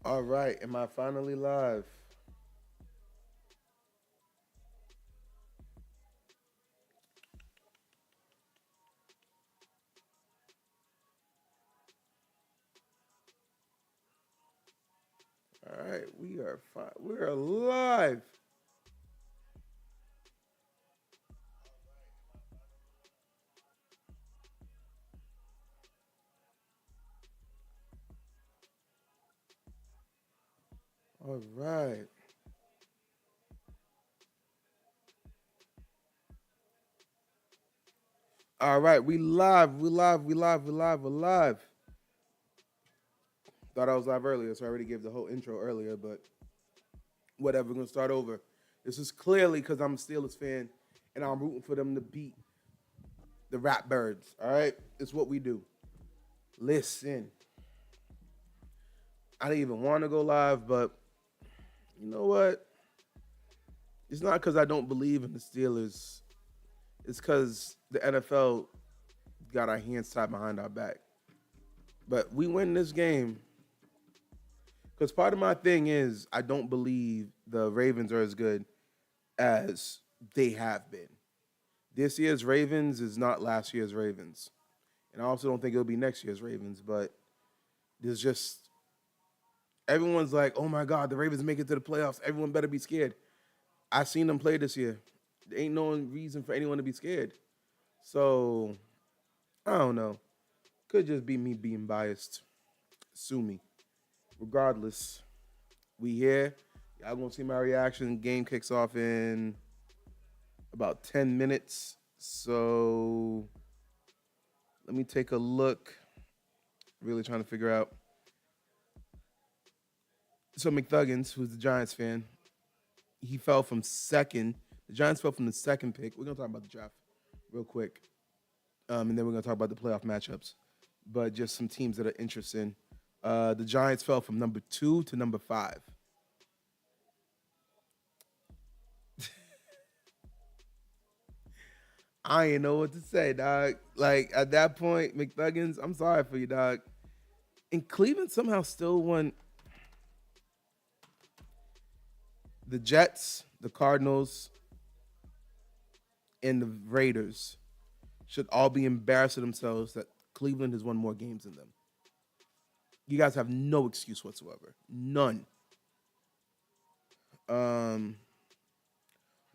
All right, am I finally live? All right, we are fine. We're alive. All right. All right, we live. We live. We live. We live. We live. Thought I was live earlier, so I already gave the whole intro earlier, but whatever. We're gonna start over. This is clearly because I'm a Steelers fan and I'm rooting for them to beat the Rat Birds. All right, it's what we do. Listen, I didn't even want to go live, but you know what? It's not because I don't believe in the Steelers. It's because the NFL got our hands tied behind our back. But we win this game because part of my thing is I don't believe the Ravens are as good as they have been. This year's Ravens is not last year's Ravens. And I also don't think it'll be next year's Ravens, but there's just everyone's like, oh my God, the Ravens make it to the playoffs. Everyone better be scared. I seen them play this year. There ain't no reason for anyone to be scared. So I don't know. Could just be me being biased. Sue me. Regardless, we here. Y'all gonna see my reaction. Game kicks off in about 10 minutes. So let me take a look. Really trying to figure out. So McThuggins, who's the Giants fan, he fell from second. The Giants fell from the second pick. We're gonna talk about the draft real quick, and then we're gonna talk about the playoff matchups. But just some teams that are interesting. The Giants fell from number 2 to number 5. I ain't know what to say, dog. Like at that point, McThuggins, I'm sorry for you, dog. And Cleveland somehow still won. The Jets, the Cardinals, and the Raiders should all be embarrassed of themselves that Cleveland has won more games than them. You guys have no excuse whatsoever. None. Um,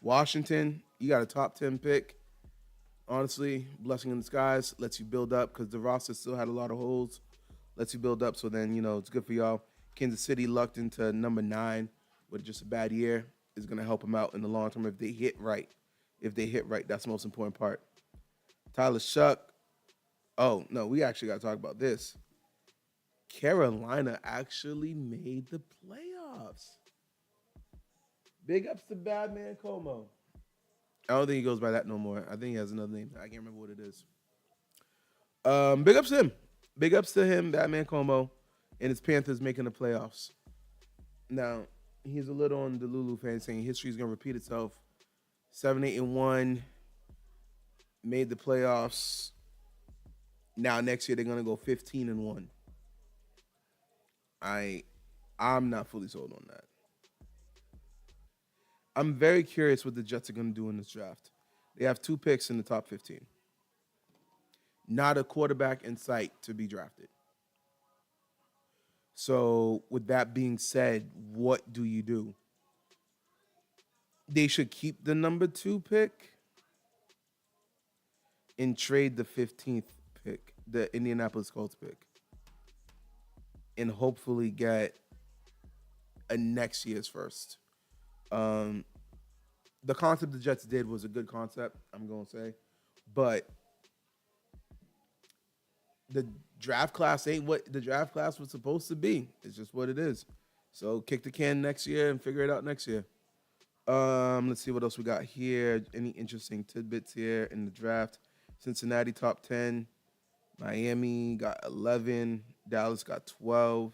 Washington, you got a top 10 pick. Honestly, blessing in disguise, lets you build up because the roster still had a lot of holes. Lets you build up, so then, it's good for y'all. Kansas City lucked into number 9 with just a bad year. Is going to help them out in the long term if they hit right. If they hit right, that's the most important part. Tyler Shuck. Oh, no, we actually got to talk about this. Carolina actually made the playoffs. Big ups to Badman Como. I don't think he goes by that no more. I think he has another name. I can't remember what it is. Big ups to him. Big ups to him, Batman Como, and his Panthers making the playoffs. Now, he's a little on the Lulu fan saying history is going to repeat itself. 7-8-1, made the playoffs. Now next year they're going to go 15-1. I'm not fully sold on that. I'm very curious what the Jets are going to do in this draft. They have 2 picks in the top 15. Not a quarterback in sight to be drafted. So, with that being said, what do you do? They should keep the number 2 pick and trade the 15th pick, the Indianapolis Colts pick, and hopefully get a next year's first. The concept the Jets did was a good concept, I'm going to say. But the draft class ain't what the draft class was supposed to be. It's just what it is. So kick the can next year and figure it out next year. Let's see what else we got here. Any interesting tidbits here in the draft? Cincinnati top 10. Miami got 11. Dallas got 12.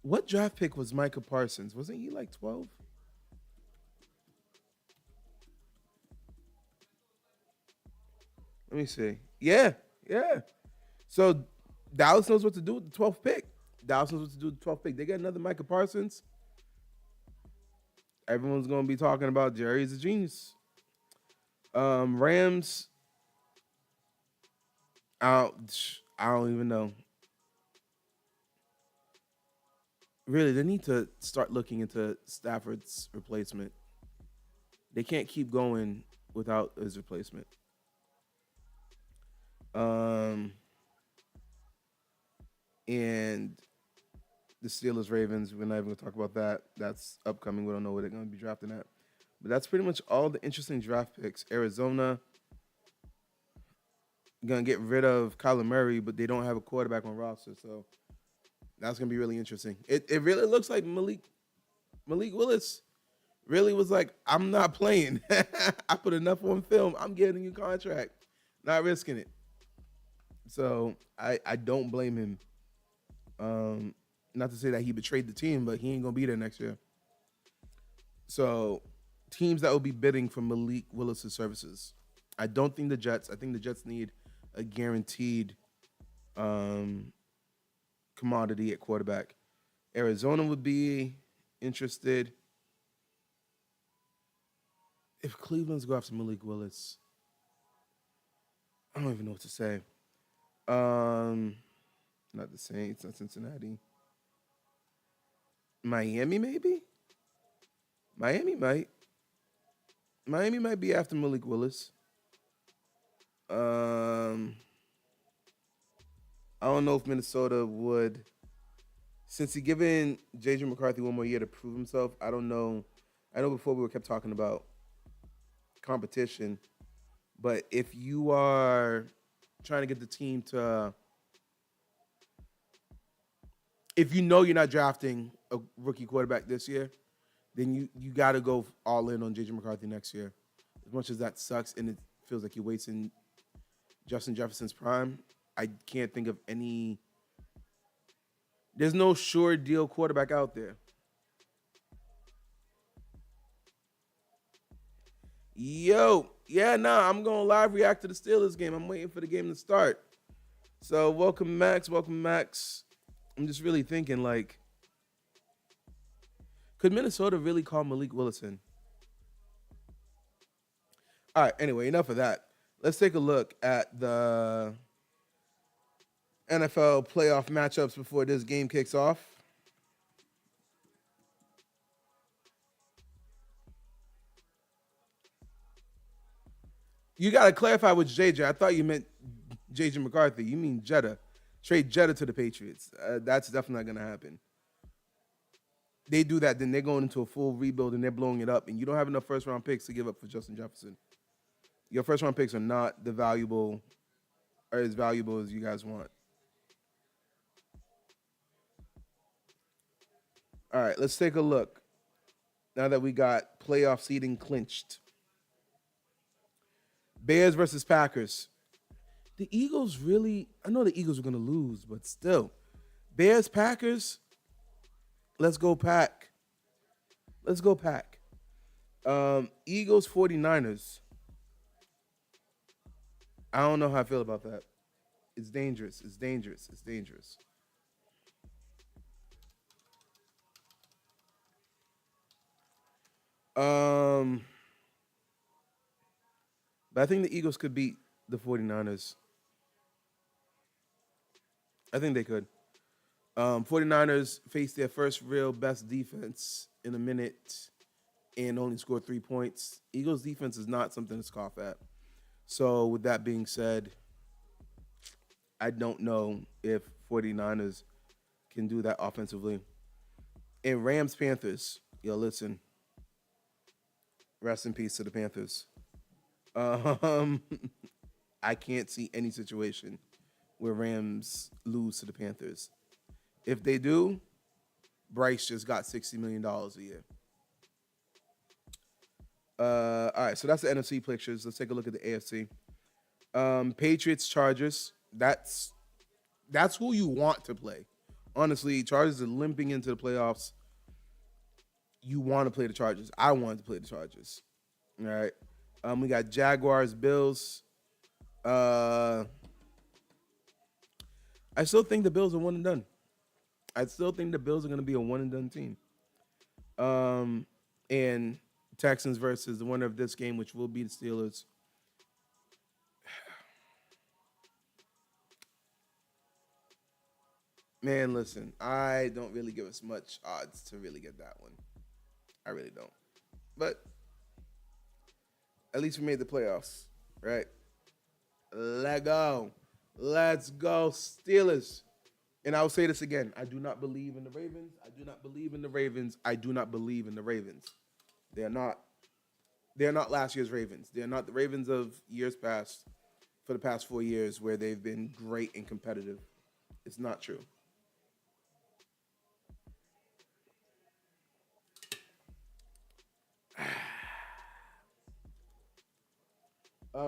What draft pick was Micah Parsons? Wasn't he like 12? Let me see. Yeah. So Dallas knows what to do with the 12th pick. Dallas knows what to do with the 12th pick. They got another Micah Parsons. Everyone's going to be talking about Jerry's a genius. Rams, I don't even know. Really, they need to start looking into Stafford's replacement. They can't keep going without his replacement. And the Steelers Ravens, we're not even going to talk about that. That's upcoming. We don't know where they're going to be drafting at. But that's pretty much all the interesting draft picks. Arizona going to get rid of Kyler Murray, but they don't have a quarterback on roster. So that's going to be really interesting. It really looks like Malik Willis really was like, I'm not playing. I put enough on film. I'm getting a new contract. Not risking it. So I don't blame him. Not to say that he betrayed the team, but he ain't going to be there next year. So teams that will be bidding for Malik Willis' services. I don't think the Jets. I think the Jets need a guaranteed commodity at quarterback. Arizona would be interested. If Cleveland's go after Malik Willis, I don't even know what to say. Not the Saints, not Cincinnati. Miami, maybe? Miami might be after Malik Willis. I don't know if Minnesota would, since he given J.J. McCarthy one more year to prove himself. I don't know. I know before we kept talking about competition, but if you are trying to get the team to, if you know you're not drafting a rookie quarterback this year, then you got to go all in on J.J. McCarthy next year. As much as that sucks and it feels like you're wasting Justin Jefferson's prime, I can't think of any. There's no sure deal quarterback out there. I'm going to live react to the Steelers game. I'm waiting for the game to start. So welcome, Max. I'm just really thinking, like, could Minnesota really call Malik Willis in? All right, anyway, enough of that. Let's take a look at the NFL playoff matchups before this game kicks off. You got to clarify with JJ. I thought you meant JJ McCarthy. You mean Jetta. Trade Jetta to the Patriots. That's definitely not going to happen. They do that, then they're going into a full rebuild and they're blowing it up, and you don't have enough first-round picks to give up for Justin Jefferson. Your first-round picks are not as valuable as you guys want. All right, let's take a look. Now that we got playoff seeding clinched. Bears versus Packers. The Eagles really, I know the Eagles are going to lose, but still. Bears, Packers, let's go Pack. Eagles, 49ers. I don't know how I feel about that. It's dangerous. But I think the Eagles could beat the 49ers. I think they could. 49ers faced their first real best defense in a minute and only scored 3 points. Eagles defense is not something to scoff at. So with that being said, I don't know if 49ers can do that offensively. And Rams Panthers, listen. Rest in peace to the Panthers. I can't see any situation where Rams lose to the Panthers. If they do, Bryce just got $60 million a year. All right, so that's the NFC pictures. Let's take a look at the AFC. Patriots, Chargers. That's who you want to play. Honestly, Chargers are limping into the playoffs. You want to play the Chargers. I want to play the Chargers. All right. We got Jaguars, Bills. I still think the Bills are one and done. I still think the Bills are going to be a one and done team. And Texans versus the winner of this game, which will be the Steelers. Man, listen, I don't really give us much odds to really get that one. I really don't. But at least we made the playoffs, right? Let go. Let's go, Steelers. And I'll say this again. I do not believe in the Ravens. I do not believe in the Ravens. I do not believe in the Ravens. They're not. They're not last year's Ravens. They're not the Ravens of years past for the past 4 years where they've been great and competitive. It's not true.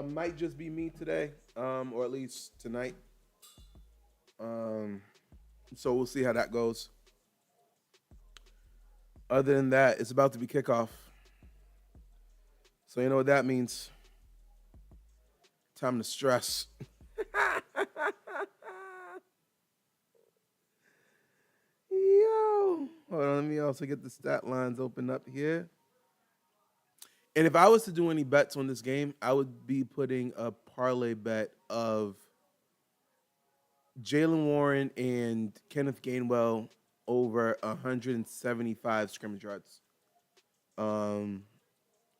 Might just be me today, or at least tonight. Um, so we'll see how that goes. Other than that, it's about to be kickoff. So you know what that means. Time to stress. Yo. Hold on, let me also get the stat lines open up here. And if I was to do any bets on this game, I would be putting a parlay bet of Jalen Warren and Kenneth Gainwell over 175 scrimmage yards. And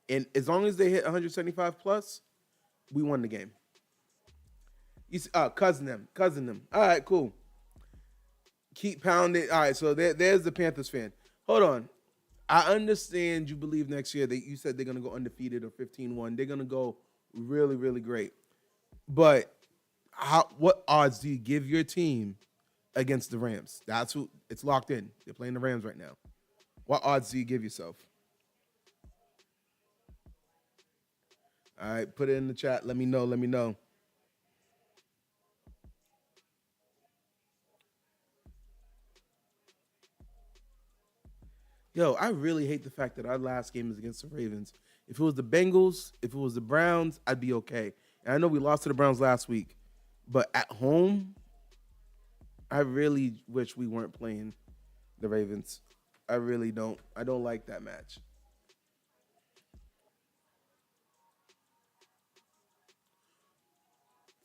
as long as they hit 175 plus, we won the game. You see, cousin them. All right, cool. Keep pounding. All right, so there's the Panthers fan. Hold on. I understand you believe next year that you said they're going to go undefeated or 15-1. They're going to go really, really great. But what odds do you give your team against the Rams? That's who it's locked in. They're playing the Rams right now. What odds do you give yourself? All right, put it in the chat. Let me know. Yo, I really hate the fact that our last game is against the Ravens. If it was the Bengals, if it was the Browns, I'd be okay. And I know we lost to the Browns last week, but at home, I really wish we weren't playing the Ravens. I really don't. I don't like that match.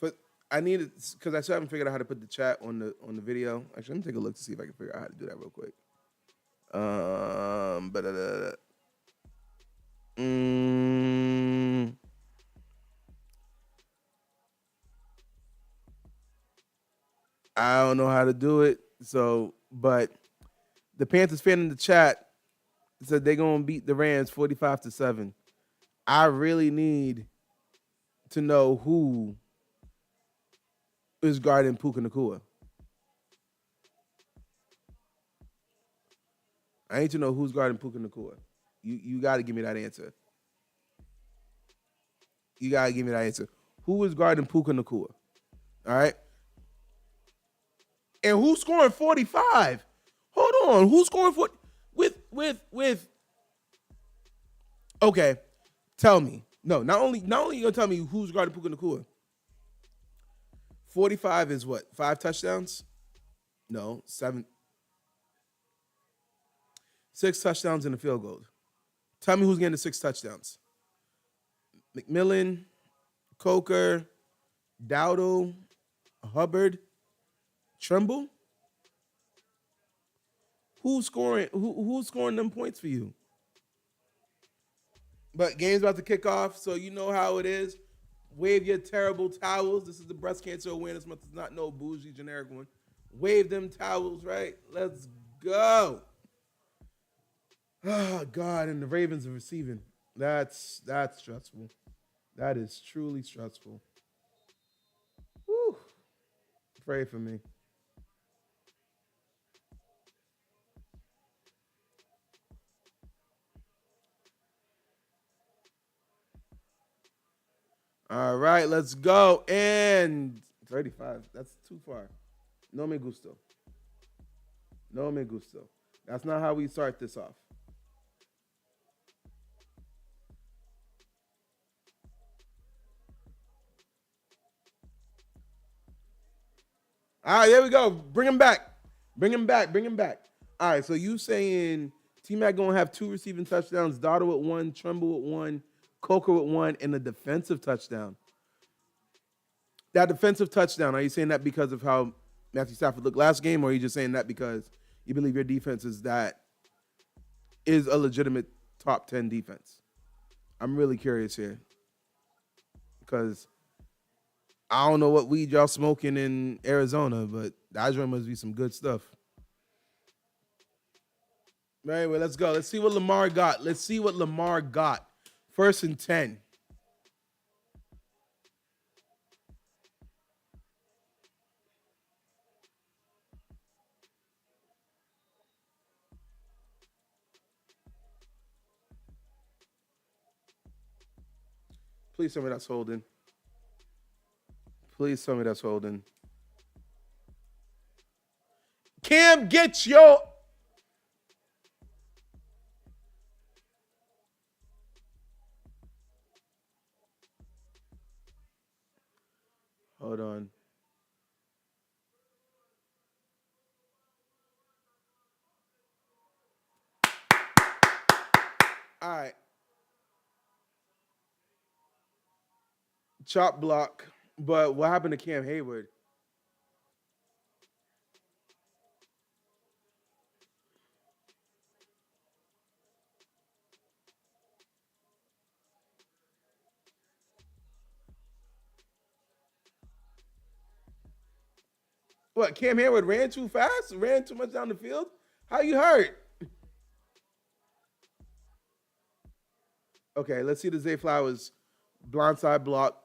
But I need it because I still haven't figured out how to put the chat on the video. Actually, let me take a look to see if I can figure out how to do that real quick. But I don't know how to do it. So, but the Panthers fan in the chat said they're gonna beat the Rams 45-7. I really need to know who is guarding Puka Nacua. I need to know who's guarding Puka Nacua. You got to give me that answer. You got to give me that answer. Who is guarding Puka Nacua? All right. And who's scoring 45? Hold on. Who's scoring with Okay. Tell me. No, not only you gonna tell me who's guarding Puka Nacua. 45 is what? 5 touchdowns? No, 7. 6 touchdowns and a field goal. Tell me who's getting the 6 touchdowns. McMillan, Coker, Dowdle, Hubbard, Trimble. Who's scoring them points for you? But game's about to kick off, so you know how it is. Wave your terrible towels. This is the Breast Cancer Awareness Month. It's not no bougie generic one. Wave them towels, right? Let's go. Oh, God, and the Ravens are receiving. That's stressful. That is truly stressful. Whew. Pray for me. All right, let's go. And 35. That's too far. No me gusto. No me gusto. That's not how we start this off. All right, there we go. Bring him back. Bring him back. Bring him back. All right. So you saying T-Mac going to have 2 receiving touchdowns, Dotto with 1, Tremble with 1, Coker with 1, and a defensive touchdown. That defensive touchdown, are you saying that because of how Matthew Stafford looked last game, or are you just saying that because you believe your defense is a legitimate top 10 defense? I'm really curious here because I don't know what weed y'all smoking in Arizona, but that joint must be some good stuff. Anyway, let's go. Let's see what Lamar got. 1st and 10. Please tell me that's holding. Please tell me that's holding. Cam, get your... Hold on. All right. Chop block. But what happened to Cam Hayward? What, Cam Hayward ran too fast? Ran too much down the field? How you hurt? Okay, let's see the Zay Flowers blindside block.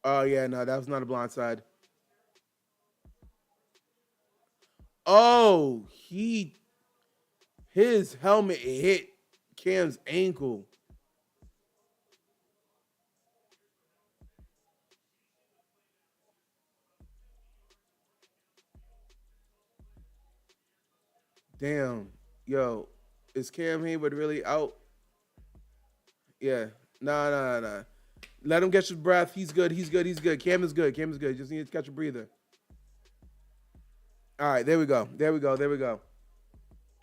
Oh, yeah, no, that was not a blindside. Oh, his helmet hit Cam's ankle. Damn. Yo, is Cam Hayward really out? Yeah. Nah. Let him get his breath. He's good. Cam is good. Just need to catch a breather. All right, there we go.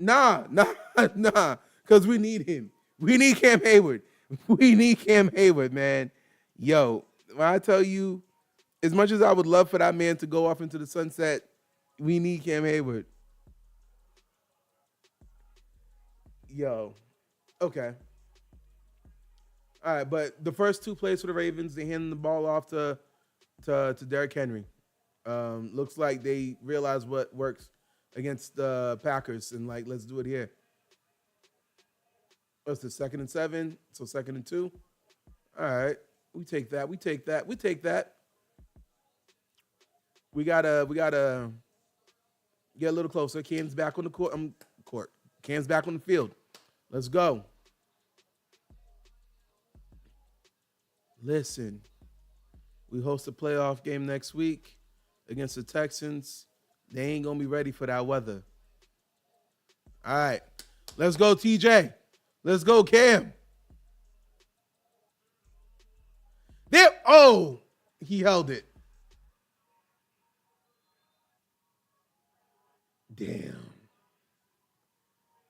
Nah. Because we need him. We need Cam Hayward, man. Yo, when I tell you, as much as I would love for that man to go off into the sunset, we need Cam Hayward. Yo. Okay. All right, but the first 2 plays for the Ravens, they handed the ball off to Derrick Henry. Looks like they realize what works against the Packers, and let's do it here. What's the 2nd and 7? So 2nd and 2. All right, we take that. We gotta get a little closer. Cam's back on the court. Cam's back on the field. Let's go. Listen, we host a playoff game next week against the Texans. They ain't going to be ready for that weather. All right. Let's go, TJ. Let's go, Cam. There. Oh, he held it. Damn.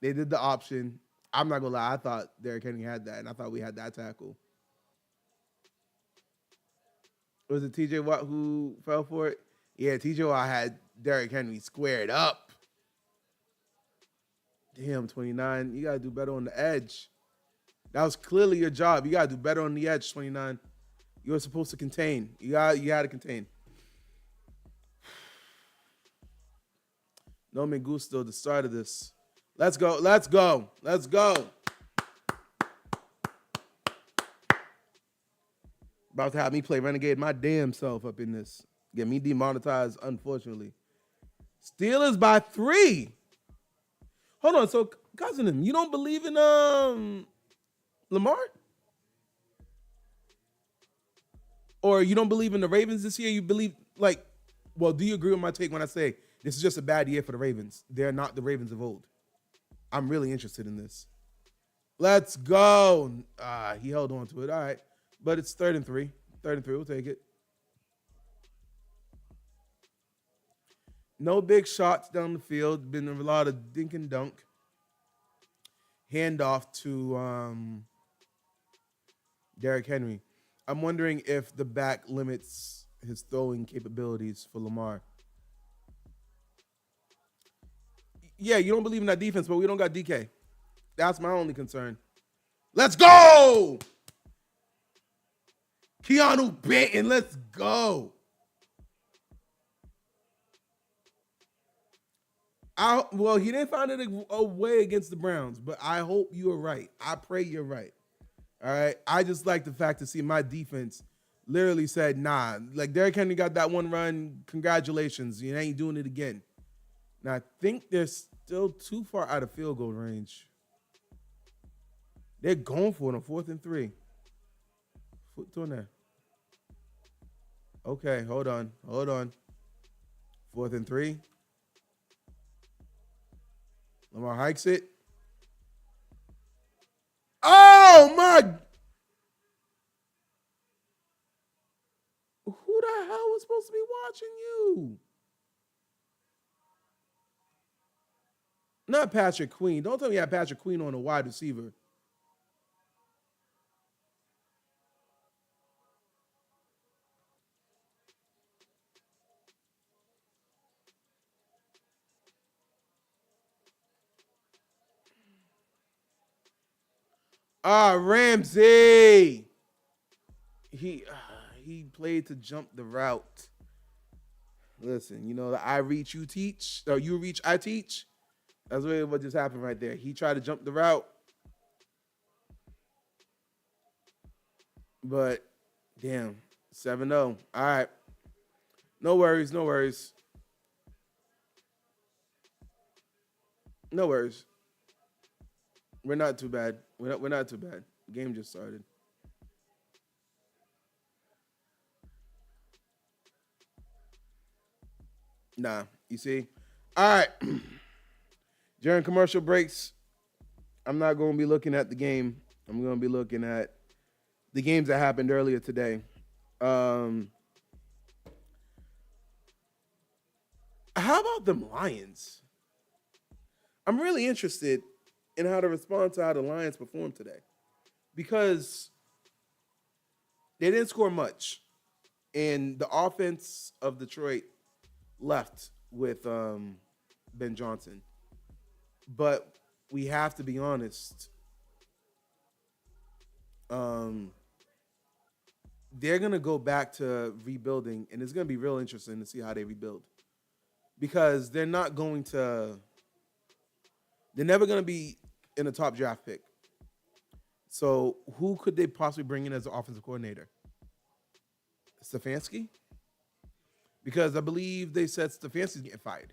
They did the option. I'm not going to lie. I thought Derrick Henry had that, and I thought we had that tackle. Was it TJ Watt who fell for it? Yeah, TJ Watt had Derrick Henry squared up. Damn, 29. You got to do better on the edge. That was clearly your job. You got to do better on the edge, 29. You were supposed to contain. You got to contain. No me gusto, the start of this. Let's go. About to have me play Renegade my damn self up in this. Get me demonetized, unfortunately. Steelers by 3. Hold on. So, cousin, you don't believe in Lamar? Or you don't believe in the Ravens this year? You believe, do you agree with my take when I say this is just a bad year for the Ravens? They're not the Ravens of old. I'm really interested in this. Let's go. He held on to it. All right. But it's 3rd and 3. 3rd and 3. We'll take it. No big shots down the field. Been a lot of dink and dunk. Handoff to Derrick Henry. I'm wondering if the back limits his throwing capabilities for Lamar. Yeah, you don't believe in that defense, but we don't got DK. That's my only concern. Let's go! Keanu Benton, let's go. Well, he didn't find it a way against the Browns, but I hope you're right. I pray you're right. All right. I just like the fact to see my defense literally said, nah. Like Derrick Henry got that one run. Congratulations. You ain't doing it again. Now, I think they're still too far out of field goal range. They're going for it on 4th and 3. Foot on there. Okay, hold on. 4th and 3. Lamar hikes it. Oh, my. Who the hell was supposed to be watching you? Not Patrick Queen. Don't tell me you had Patrick Queen on a wide receiver. Ramsey. He played to jump the route. Listen, you know the I reach you teach, or you reach I teach. That's really what just happened right there. He tried to jump the route, but damn, 7-0. All right, no worries. No worries. We're not too bad. We're not too bad. The game just started. Nah, you see? All right. During commercial breaks, I'm not going to be looking at the game. I'm going to be looking at the games that happened earlier today. How about them Lions? I'm really interested in how to respond to how the Lions performed today because they didn't score much, and the offense of Detroit left with Ben Johnson. But we have to be honest. They're going to go back to rebuilding, and it's going to be real interesting to see how they rebuild. Because they're never going to be in a top draft pick. So who could they possibly bring in as an offensive coordinator? Stefanski? Because I believe they said Stefanski's getting fired.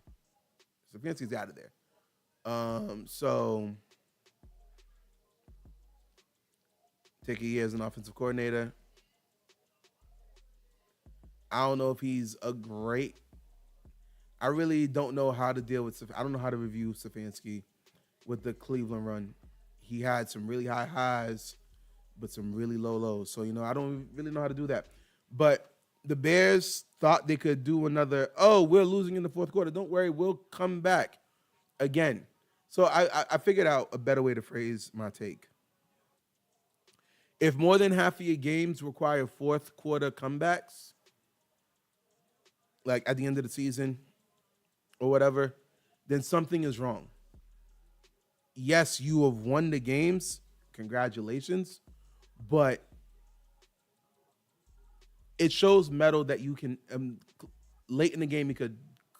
Stefanski's out of there. So take a year as an offensive coordinator. I don't know if he's a great. I really don't know how to deal with. I don't know how to review Stefanski with the Cleveland run. He had some really high highs, but some really low lows. So I don't really know how to do that. But the Bears thought they could do another. Oh, we're losing in the fourth quarter. Don't worry, we'll come back again. So I figured out a better way to phrase my take. If more than half of your games require fourth quarter comebacks, like at the end of the season or whatever, then something is wrong. Yes, you have won the games. Congratulations. But it shows mettle that you can, late in the game, you could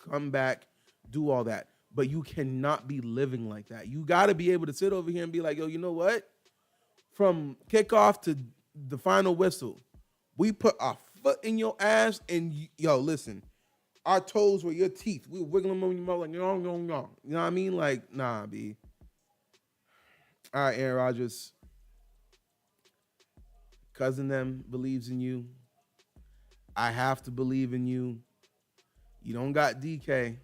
come back, do all that. But you cannot be living like that. You got to be able to sit over here and be like, yo, you know what? From kickoff to the final whistle, we put our foot in your ass and, yo, listen, our toes were your teeth. We were wiggling them on your mouth like, yong, yong, yong. You know what I mean? Like, nah, B. All right, Aaron Rodgers. Cousin them believes in you. I have to believe in you. You don't got DK,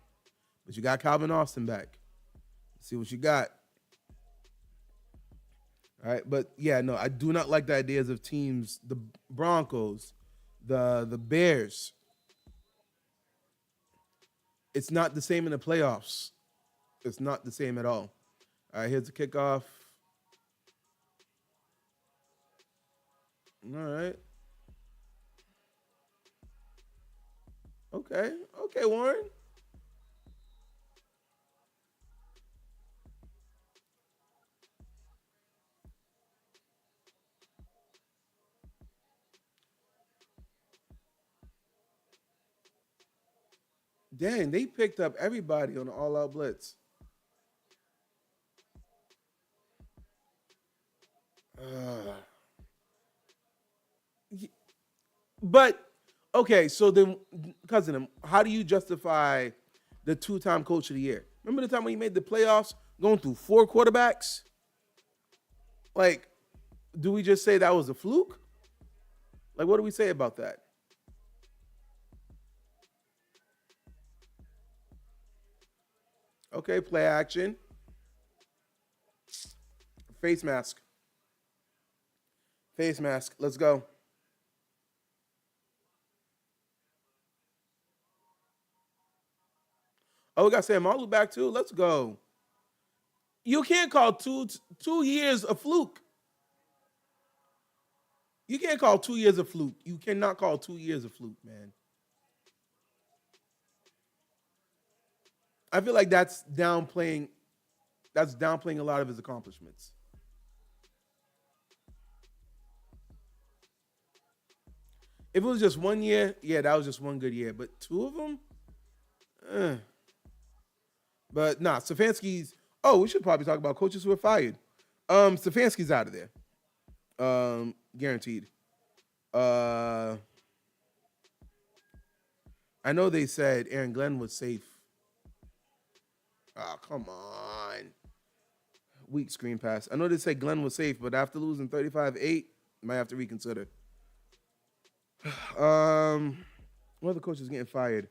but you got Calvin Austin back. Let's see what you got. All right, but yeah, no, I do not like the ideas of teams, the Broncos, the Bears, It's not the same in the playoffs. It's not the same at all. All right, here's the kickoff. All right. Okay. Okay, Warren. Dang, they picked up everybody on the all-out blitz. Uh, but okay, so then, cousin, how do you justify the two-time coach of the year? Remember the time when he made the playoffs, going through 4 quarterbacks? Like, do we just say that was a fluke? Like, what do we say about that? Okay, play action, face mask, face mask. Let's go. Oh, we got Sam Darnold back too. Let's go. You can't call 2 years a fluke. You can't call 2 years a fluke. You cannot call 2 years a fluke, man. I feel like that's downplaying. That's downplaying a lot of his accomplishments. If it was just 1 year, yeah, that was just one good year. But two of them, eh. But nah, Stefanski's. Oh, we should probably talk about coaches who are fired. Stefanski's out of there. Guaranteed. Uh, I know they said Aaron Glenn was safe. Oh, come on. Weak screen pass. I know they said Glenn was safe, but after losing 35-8, might have to reconsider. What other coaches getting fired?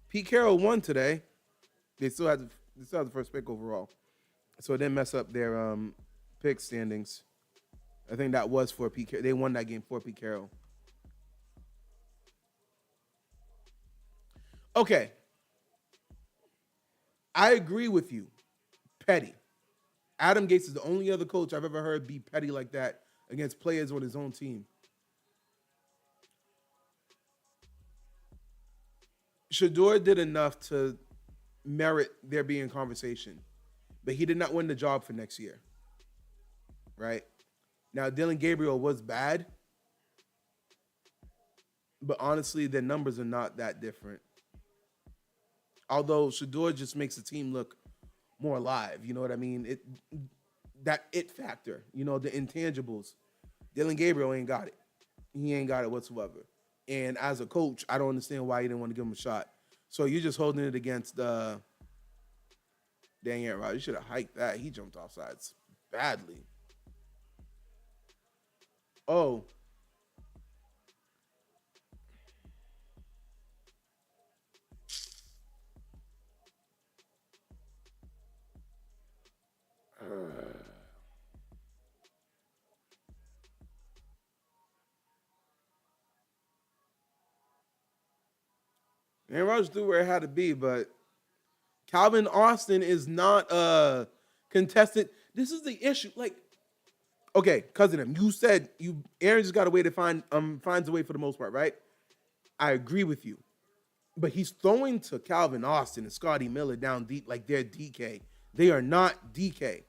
Pete Carroll won today. They still had the first pick overall, so it didn't mess up their pick standings. I think that was for Pete Carroll. They won that game for Pete Carroll. Okay, I agree with you. Petty. Adam Gates is the only other coach I've ever heard be petty like that against players on his own team. Shador did enough to merit there being conversation, but he did not win the job for next year, right? Now, Dylan Gabriel was bad, but honestly, their numbers are not that different. Although Shador just makes the team look more alive, you know what I mean? That it factor, the intangibles. Dylan Gabriel ain't got it. He ain't got it whatsoever. And as a coach, I don't understand why you didn't want to give him a shot. So you're just holding it against dang Aaron Rodgers. You should have hiked that. He jumped off sides badly. Oh. Aaron Rodgers threw where it had to be, but Calvin Austin is not contested. This is the issue. Like, okay, cousin him. You said Aaron just got a way to finds a way for the most part, right? I agree with you. But he's throwing to Calvin Austin and Scotty Miller down deep like they're DK. They are not DK.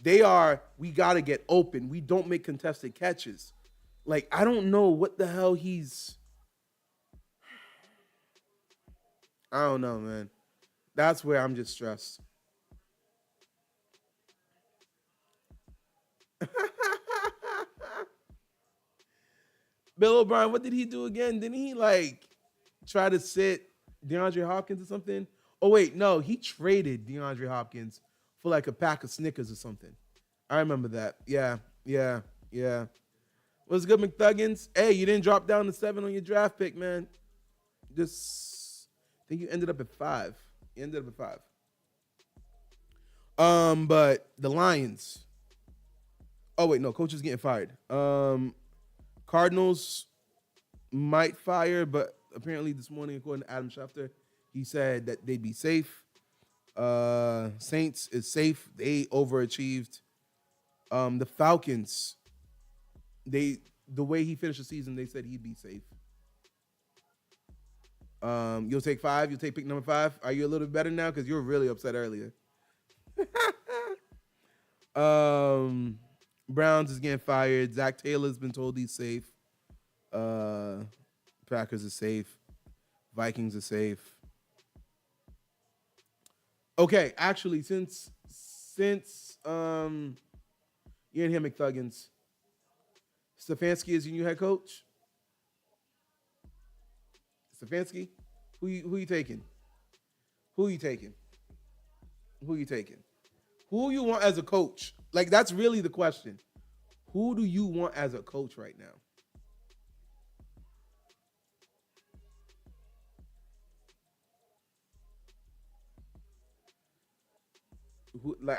They are, we got to get open. We don't make contested catches. Like, I don't know what the hell I don't know, man. That's where I'm just stressed. Bill O'Brien, what did he do again? Didn't he like try to sit DeAndre Hopkins or something? Oh wait, no, he traded DeAndre Hopkins for like a pack of Snickers or something. I remember that. Yeah, yeah, yeah. What's good, McThuggins? Hey, you didn't drop down to 7 on your draft pick, man. Just I think you ended up at 5. You ended up at 5. But the Lions. Oh wait, no, coach is getting fired. Cardinals might fire, but apparently this morning, according to Adam Schefter, He said that they'd be safe. Saints is safe. They overachieved. The Falcons, the way he finished the season, they said he'd be safe. You'll take 5. You'll take pick number 5. Are you a little bit better now? Because you were really upset earlier. Browns is getting fired. Zach Taylor's been told he's safe. Packers is safe. Vikings is safe. Okay, actually, since you're in here, McThuggins, Stefanski is your new head coach. Stefanski, who you taking? Who you taking? Who you taking? Who you want as a coach? Like, that's really the question. Who do you want as a coach right now?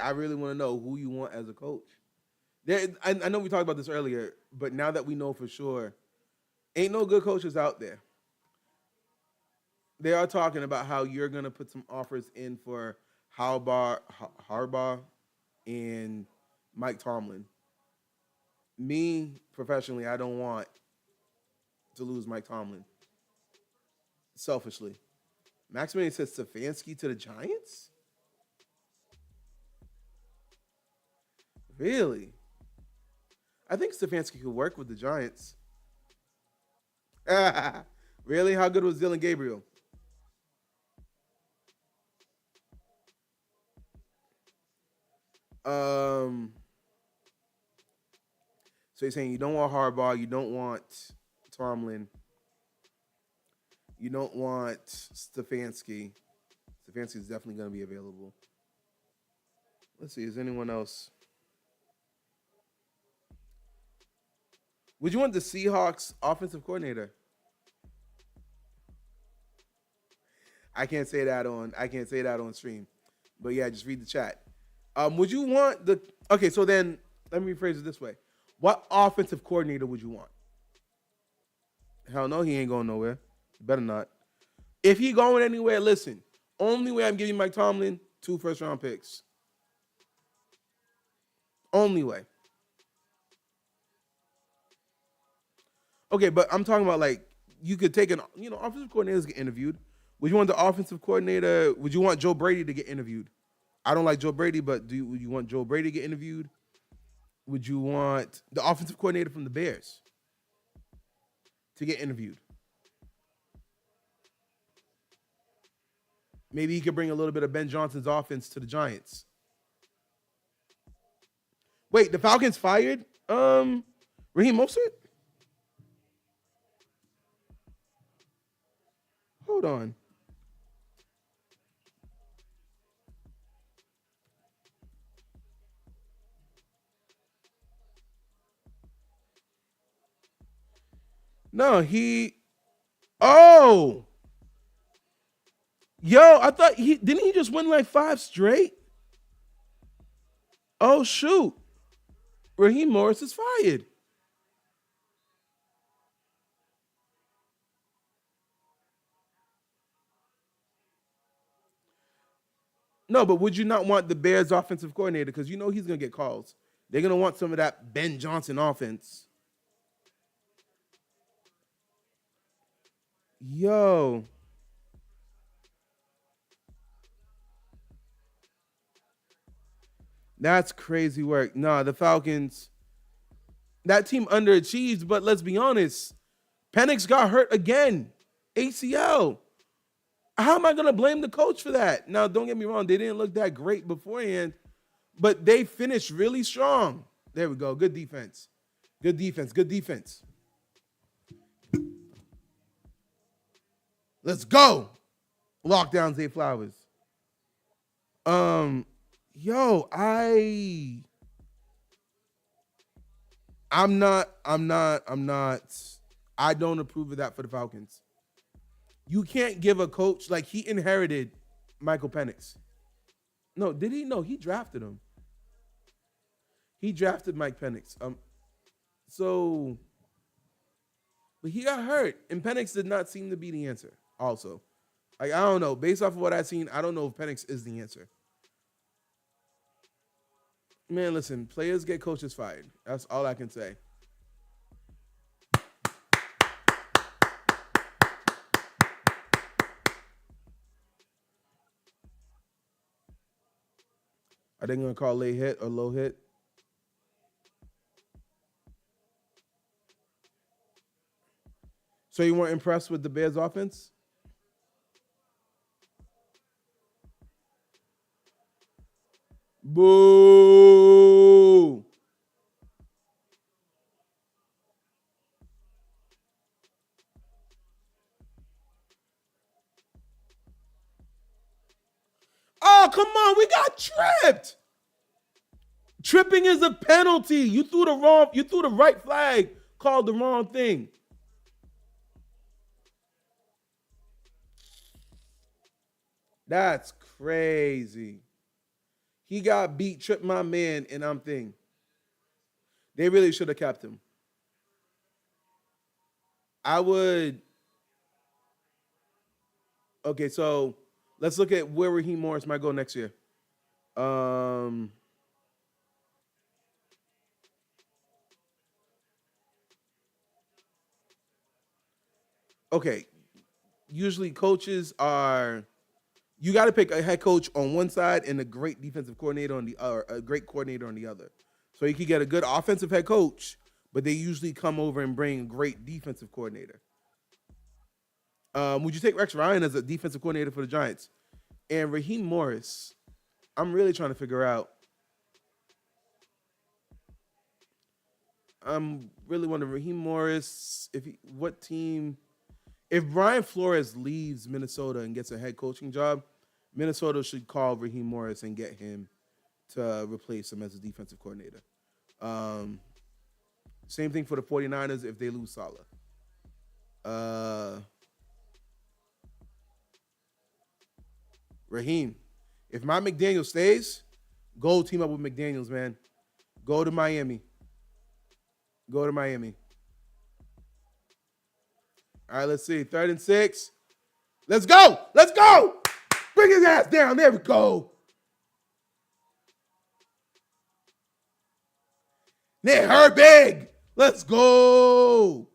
I really want to know who you want as a coach. I know we talked about this earlier, but now that we know for sure, ain't no good coaches out there. They are talking about how you're going to put some offers in for Harbaugh and Mike Tomlin. Me, professionally, I don't want to lose Mike Tomlin. Selfishly. Maximilian says Stefanski to the Giants? Really? I think Stefanski could work with the Giants. Really? How good was Dylan Gabriel? So you're saying you don't want Harbaugh, you don't want Tomlin, you don't want Stefanski. Stefanski is definitely going to be available. Let's see, is anyone else? Would you want the Seahawks offensive coordinator? I can't say that on stream. But yeah, just read the chat. Would you want the okay, so then let me rephrase it this way. What offensive coordinator would you want? Hell no, he ain't going nowhere. Better not. If he going anywhere, listen. Only way I'm giving Mike Tomlin 2 first-round picks. Only way. Okay, but I'm talking about like you could take offensive coordinators get interviewed. Would you want the offensive coordinator? Would you want Joe Brady to get interviewed? I don't like Joe Brady, but would you want Joe Brady to get interviewed? Would you want the offensive coordinator from the Bears to get interviewed? Maybe he could bring a little bit of Ben Johnson's offense to the Giants. Wait, the Falcons fired Raheem Mostert? Hold on. No, oh. Yo, I thought didn't he just win like 5 straight? Oh, shoot. Raheem Morris is fired. No, but would you not want the Bears offensive coordinator? Because you know he's going to get calls. They're going to want some of that Ben Johnson offense. Yo. That's crazy work. Nah, the Falcons, that team underachieved, but let's be honest. Penix got hurt again. ACL. How am I going to blame the coach for that? Now, don't get me wrong. They didn't look that great beforehand, but they finished really strong. There we go. Good defense. Good defense. Good defense. Let's go. Lockdown, Zay Flowers. Yo, I'm not. I don't approve of that for the Falcons. You can't give a coach like he inherited Michael Penix. No, did he? No, he drafted him. He drafted Mike Penix. But he got hurt, and Penix did not seem to be the answer. Also, Like, I don't know. Based off of what I've seen, I don't know if Penix is the answer. Man, listen, players get coaches fired. That's all I can say. Are they going to call late hit or low hit? So you weren't impressed with the Bears offense? Boo! Oh, come on. We got tripped. Tripping is a penalty. You threw the right flag, called the wrong thing. That's crazy. He got beat, tripped my man, and I'm thinking they really should have kept him. I would. Okay, so let's look at where Raheem Morris might go next year. Um. Okay, usually coaches are. You got to pick a head coach on one side and a great defensive coordinator on the other, a great coordinator on the other. So you could get a good offensive head coach, but they usually come over and bring a great defensive coordinator. Would you take Rex Ryan as a defensive coordinator for the Giants? And Raheem Morris, I'm really trying to figure out. I'm really wondering Raheem Morris, what team. If Brian Flores leaves Minnesota and gets a head coaching job, Minnesota should call Raheem Morris and get him to replace him as a defensive coordinator. Um, Same thing for the 49ers if they lose Salah. Raheem, if my McDaniel stays, go team up with McDaniels, man. Go to Miami. Go to Miami. All right, let's see. 3rd and 6. Let's go. Let's go. Bring his ass down. There we go. Nick Herbig. Let's go.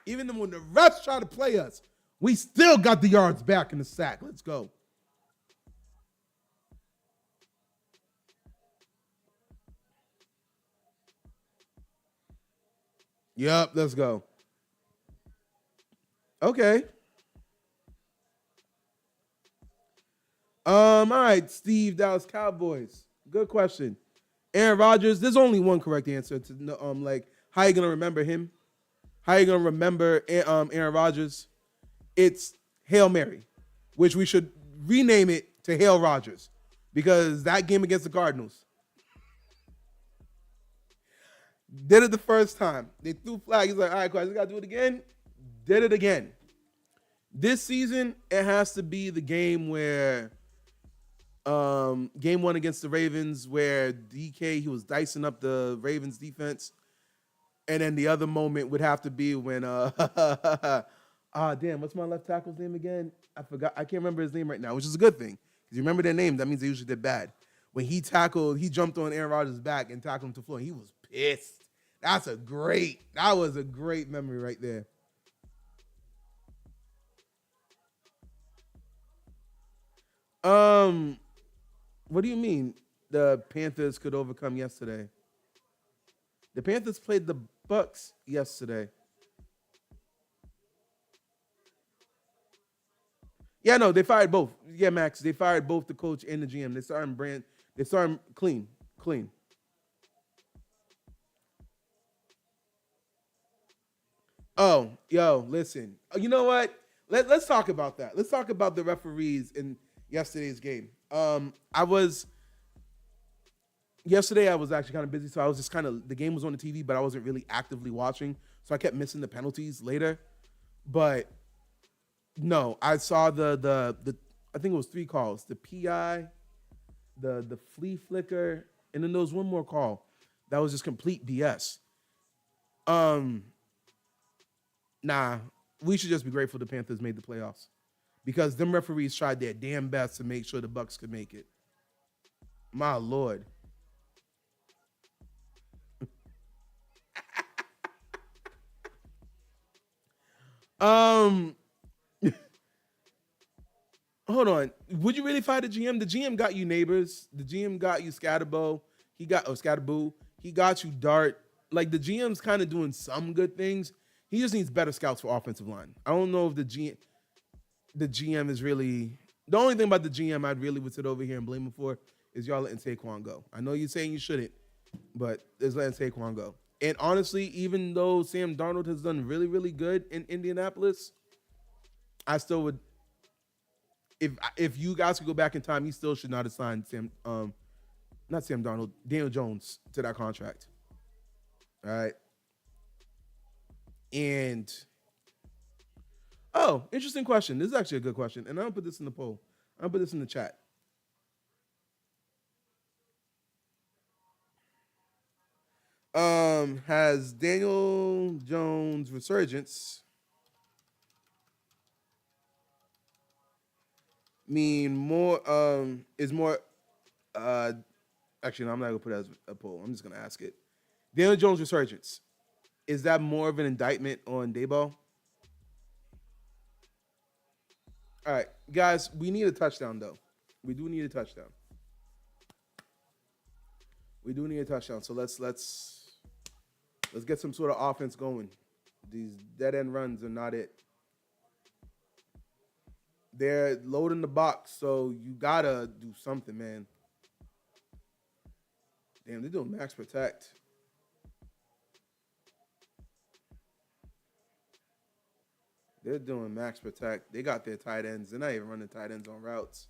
Even when the refs try to play us, we still got the yards back in the sack. Let's go. Yep, let's go. Okay. All right, Steve, Dallas Cowboys. Good question. Aaron Rodgers, there's only one correct answer to like how you gonna remember him? How you gonna remember Aaron Rodgers? It's Hail Mary, which we should rename it to Hail Rodgers because that game against the Cardinals did it the first time. They threw flag. He's like, all right, guys, we gotta do it again. Did it again. This season, it has to be the game where game 1 against the Ravens where DK, he was dicing up the Ravens defense. And then the other moment would have to be when damn, what's my left tackle's name again? I forgot. I can't remember his name right now, which is a good thing. Because you remember their names, that means they usually did bad. When he jumped on Aaron Rodgers' back and tackled him to the floor. He was pissed. That was a great memory right there. What do you mean the Panthers could overcome yesterday? The Panthers played the Bucks yesterday. Yeah, no, they fired both. Yeah, Max, they fired both the coach and the GM. They started clean. Oh, yo, listen. You know what? Let's talk about that. Let's talk about the referees in yesterday's game. Yesterday I was actually kind of busy, so I was just the game was on the TV, but I wasn't really actively watching, so I kept missing the penalties later. But no, I saw the I think it was 3 calls: the PI, the flea flicker, and then there was one more call that was just complete BS. Nah, we should just be grateful the Panthers made the playoffs because them referees tried their damn best to make sure the Bucs could make it. My lord. Um, hold on. Would you really fight the GM? The GM got you Neighbors. The GM got you Scatterbo. Scatterboo. He got you Dart. Like the GM's kind of doing some good things. He just needs better scouts for offensive line. I don't know if the GM is really the only thing about the GM I'd really would sit over here and blame him for is y'all letting Saquon go. I know you're saying you shouldn't, but it's letting Saquon go. And honestly, even though Sam Darnold has done really, really good in Indianapolis, I still would if you guys could go back in time, he still should not have signed not Sam Darnold, Daniel Jones to that contract. All right. And oh, interesting question. This is actually a good question. And I don't put this in the poll. I'll put this in the chat. Has Daniel Jones resurgence mean more is more actually no, I'm not gonna put it as a poll. I'm just gonna ask it. Daniel Jones resurgence. Is that more of an indictment on Dayball? All right, guys, we need a touchdown though. We do need a touchdown. We do need a touchdown. So let's get some sort of offense going. These dead end runs are not it. They're loading the box, so you gotta do something, man. Damn, they're doing max protect. They're doing max protect. They got their tight ends. They're not even running tight ends on routes.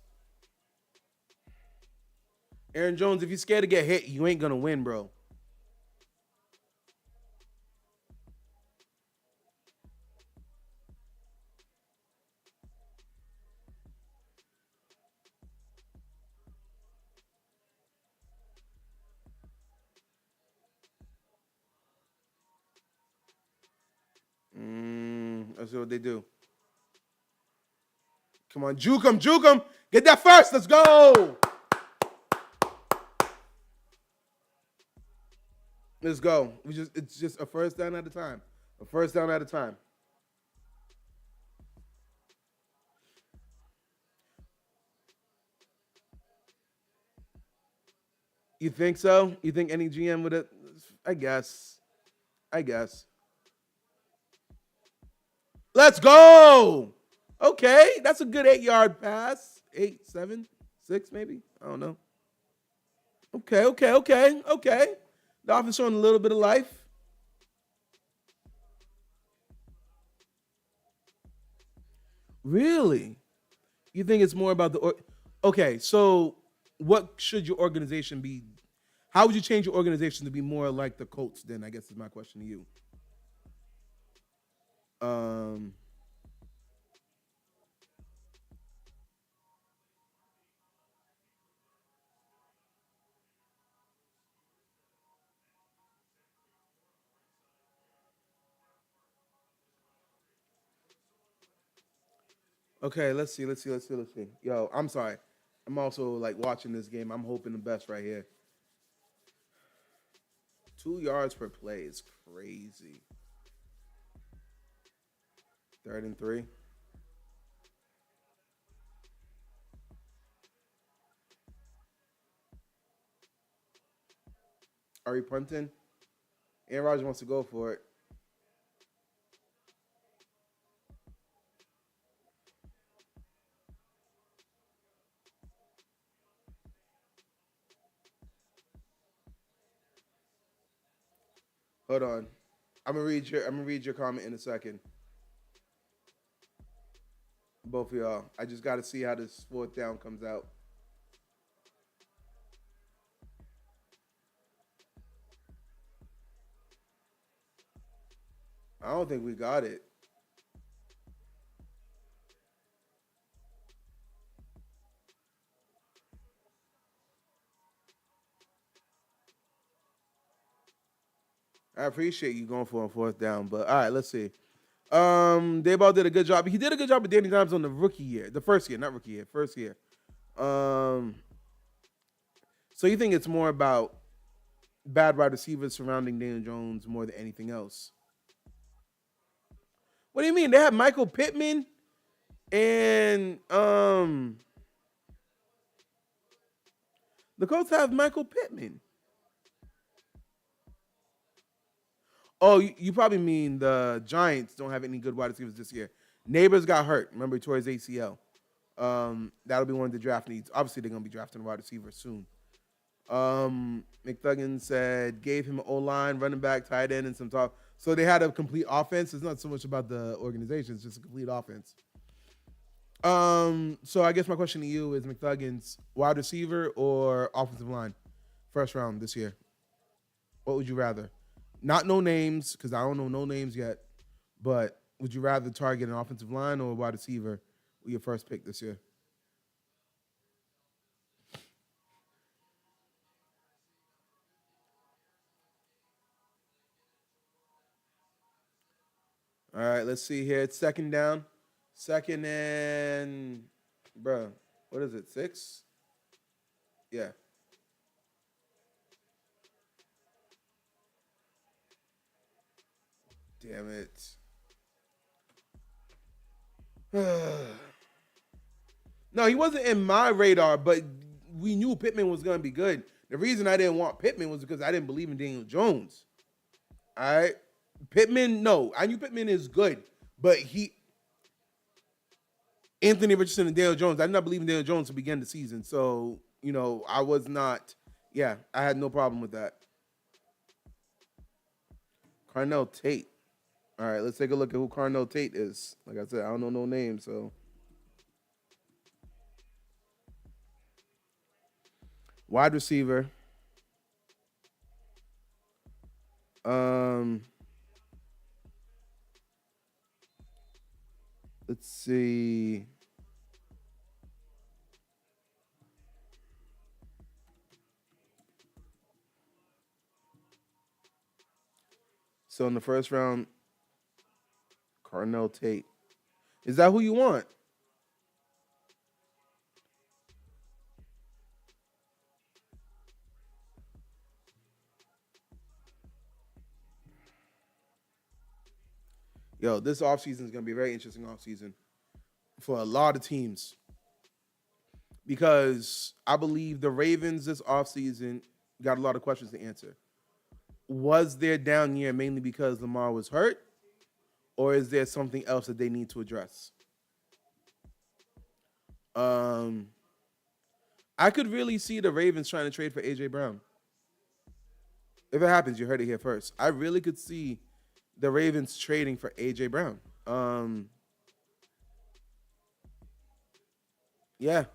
Aaron Jones, if you're scared to get hit, you ain't gonna win, bro. Let's see what they do. Come on, juke him. Get that first. Let's go. Let's go. It's just a first down at a time. A first down at a time. You think so? You think any GM would have? I guess. Let's go. Okay, that's a good 8-yard pass. 8, 7, 6, maybe. I don't know. Okay. The offense showing a little bit of life. Really? You think it's more about the okay, so what should your organization be? How would you change your organization to be more like the Colts then? I guess is my question to you. Okay, let's see. Yo, I'm sorry. I'm also like watching this game. I'm hoping the best right here. 2 yards per play is crazy. 3rd and 3. Are we punting? Aaron Rodgers wants to go for it. Hold on. I'm gonna read your comment in a second. Both of y'all. I just gotta see how this 4th down comes out. I don't think we got it. I appreciate you going for a 4th down, but all right, let's see. Dayball did a good job. He did a good job with Danny Dimes on the rookie year, the first year, not rookie year, first year. So you think it's more about bad wide receivers surrounding Daniel Jones more than anything else? What do you mean? They have Michael Pittman and the Colts have Michael Pittman. Oh, you probably mean the Giants don't have any good wide receivers this year. Neighbors got hurt. Remember, he tore his ACL. That'll be one of the draft needs. Obviously, they're going to be drafting a wide receiver soon. McThuggin said, gave him an O-line, running back, tight end, and some top. So they had a complete offense. It's not so much about the organization. It's just a complete offense. So I guess my question to you is McThuggin's wide receiver or offensive line? First round this year. What would you rather? Not no names, because I don't know no names yet. But would you rather target an offensive line or a wide receiver with your first pick this year? All right, let's see here. It's second down. Second and, bruh, what is it, 6? Yeah. Damn it. No, he wasn't in my radar, but we knew Pittman was going to be good. The reason I didn't want Pittman was because I didn't believe in Daniel Jones. All right. Pittman, no. I knew Pittman is good, but Anthony Richardson and Daniel Jones, I did not believe in Daniel Jones to begin the season. So, I was not, I had no problem with that. Carnell Tate. All right, let's take a look at who Carnell Tate is. Like I said, I don't know no name, so. Wide receiver. Let's see. So in the first round, Carnell Tate. Is that who you want? Yo, this offseason is going to be a very interesting offseason for a lot of teams. Because I believe the Ravens this offseason got a lot of questions to answer. Was their down year mainly because Lamar was hurt? Or is there something else that they need to address? I could really see the Ravens trying to trade for A.J. Brown. If it happens, you heard it here first. I really could see the Ravens trading for A.J. Brown. Yeah.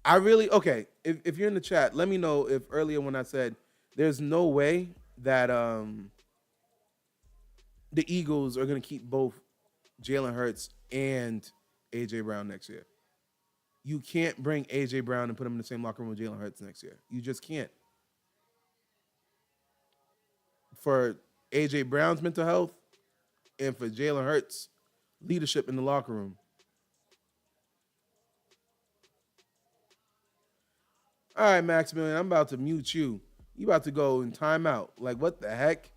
Okay, if you're in the chat, let me know if earlier when I said there's no way that the Eagles are going to keep both Jalen Hurts and A.J. Brown next year. You can't bring A.J. Brown and put him in the same locker room with Jalen Hurts next year. You just can't. For A.J. Brown's mental health and for Jalen Hurts' leadership in the locker room. All right, Maximilian, I'm about to mute you. You about to go in timeout. Like, what the heck?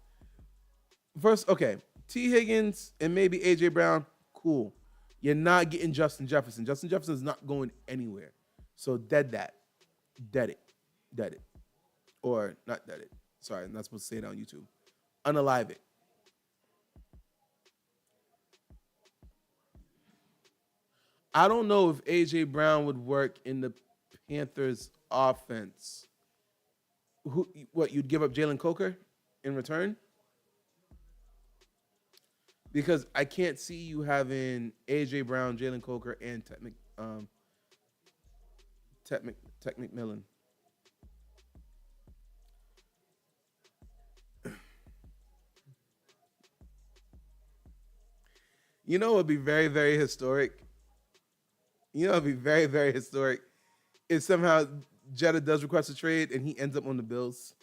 First, okay, T. Higgins and maybe A.J. Brown, cool. You're not getting Justin Jefferson. Justin Jefferson is not going anywhere. So dead that. Dead it. Dead it. Or not dead it. Sorry, I'm not supposed to say it on YouTube. Unalive it. I don't know if A.J. Brown would work in the Panthers offense. You'd give up Jalen Coker in return? Because I can't see you having A.J. Brown, Jalen Coker, and Tech McMillan. You know it would be very, very historic? You know it would be very, very historic if somehow Jetta does request a trade and he ends up on the Bills.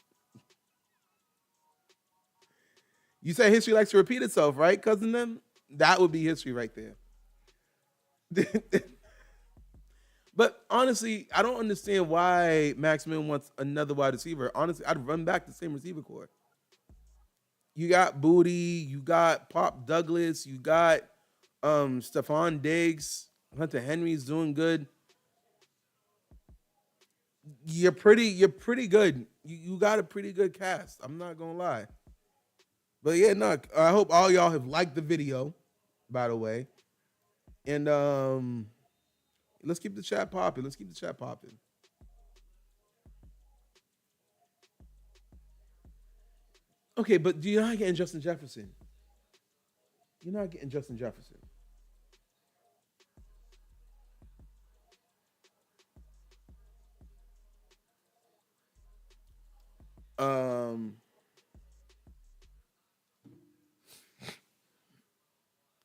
You say history likes to repeat itself, right, cousin them? That would be history right there. But honestly, I don't understand why Max Millen wants another wide receiver. Honestly, I'd run back the same receiver core. You got Booty, you got Pop Douglas, you got Stephon Diggs, Hunter Henry's doing good. You're pretty good. You got a pretty good cast. I'm not gonna lie. But yeah, no, I hope all y'all have liked the video, by the way. And let's keep the chat popping. Let's keep the chat popping. Okay, but you're not getting Justin Jefferson. You're not getting Justin Jefferson.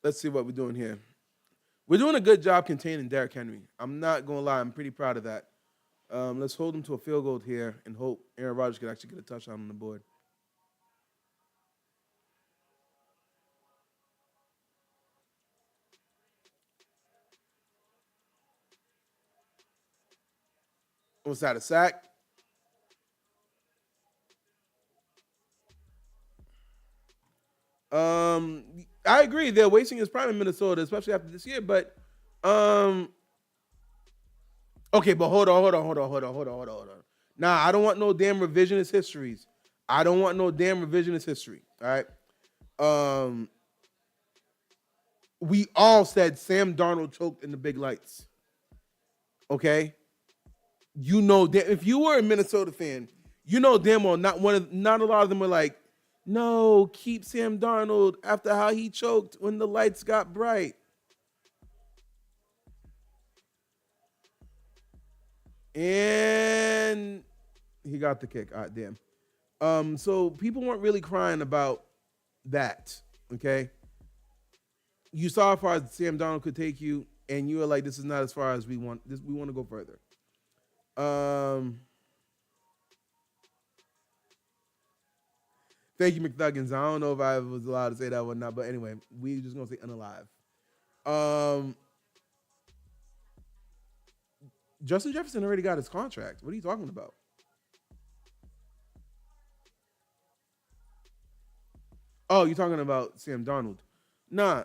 Let's see what we're doing here. We're doing a good job containing Derrick Henry. I'm not gonna lie, I'm pretty proud of that. Let's hold him to a field goal here and hope Aaron Rodgers can actually get a touchdown on the board. Was that a sack? I agree. They're wasting his prime in Minnesota, especially after this year. But okay, but hold on. Nah, I don't want no damn revisionist histories. I don't want no damn revisionist history. All right. We all said Sam Darnold choked in the big lights. Okay. You know that if you were a Minnesota fan, you know damn well not a lot of them were like, no, keep Sam Darnold after how he choked when the lights got bright. And he got the kick. Damn. So people weren't really crying about that. Okay. You saw how far as Sam Darnold could take you, and you were like, this is not as far as we want. We want to go further. Thank you, McThuggins. I don't know if I was allowed to say that or not, but anyway, we just gonna say unalive. Justin Jefferson already got his contract. What are you talking about? Oh, you're talking about Sam Darnold. Nah.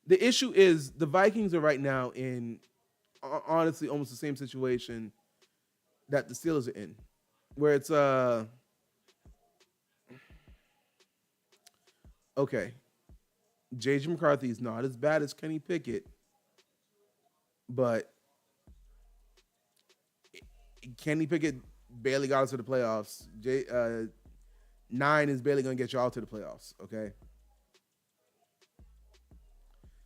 The issue is the Vikings are right now in honestly almost the same situation that the Steelers are in, where it's okay. J.J. McCarthy is not as bad as Kenny Pickett, but Kenny Pickett barely got us to the playoffs. 9 is barely going to get y'all to the playoffs, okay?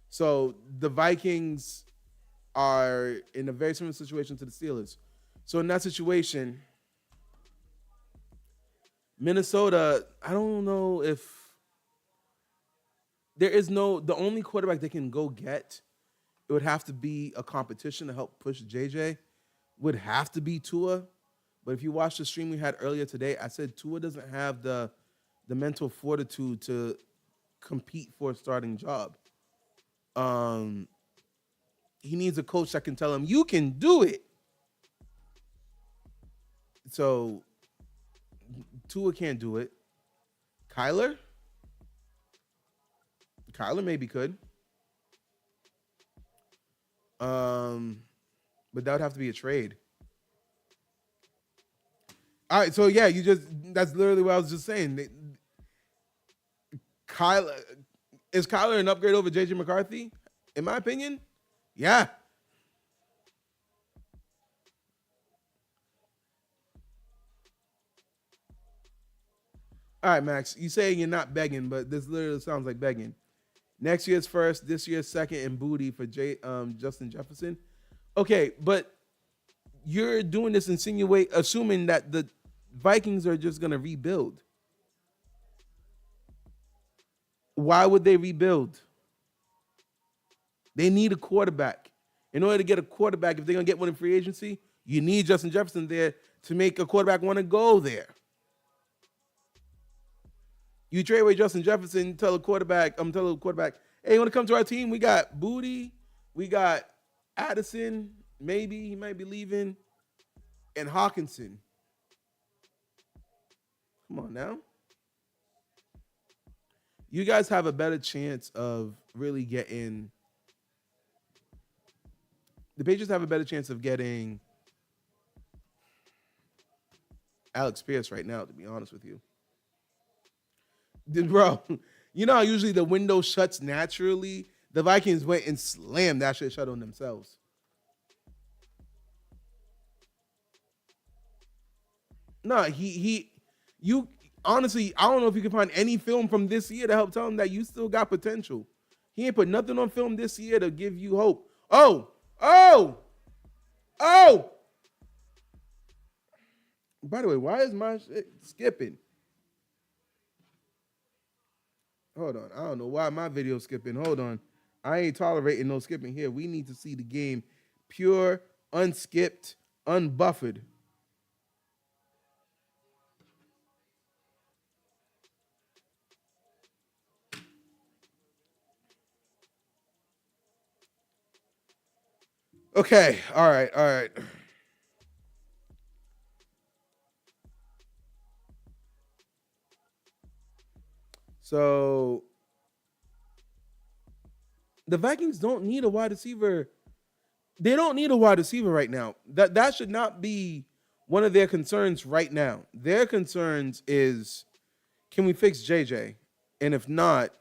So the Vikings are in a very similar situation to the Steelers. So in that situation, Minnesota, I don't know if the only quarterback they can go get, it would have to be a competition to help push JJ, would have to be Tua. But if you watch the stream we had earlier today, I said Tua doesn't have the mental fortitude to compete for a starting job. He needs a coach that can tell him, you can do it. So Tua can't do it. Kyler maybe could. But that would have to be a trade. All right, so yeah, that's literally what I was just saying. Is Kyler an upgrade over J.J. McCarthy? In my opinion, yeah. All right, Max, you saying you're not begging, but this literally sounds like begging. Next year's first, this year's second, and booty for Justin Jefferson. Okay, but you're doing this assuming that the Vikings are just going to rebuild. Why would they rebuild? They need a quarterback. In order to get a quarterback, if they're going to get one in free agency, you need Justin Jefferson there to make a quarterback want to go there. You trade away Justin Jefferson, tell the quarterback, hey, you want to come to our team? We got Booty, we got Addison, maybe he might be leaving, and Hawkinson. Come on now. You guys have a better chance of really getting the Patriots have a better chance of getting Alex Pierce right now, to be honest with you. Bro, you know how usually the window shuts naturally? The Vikings went and slammed that shit shut on themselves. No, you honestly, I don't know if you can find any film from this year to help tell him that you still got potential. He ain't put nothing on film this year to give you hope. Oh. By the way, why is my shit skipping? Hold on. I don't know why my video's skipping. Hold on. I ain't tolerating no skipping here. We need to see the game pure, unskipped, unbuffered. Okay. All right. So the Vikings don't need a wide receiver. They don't need a wide receiver right now. That should not be one of their concerns right now. Their concerns is, can we fix JJ? And if not,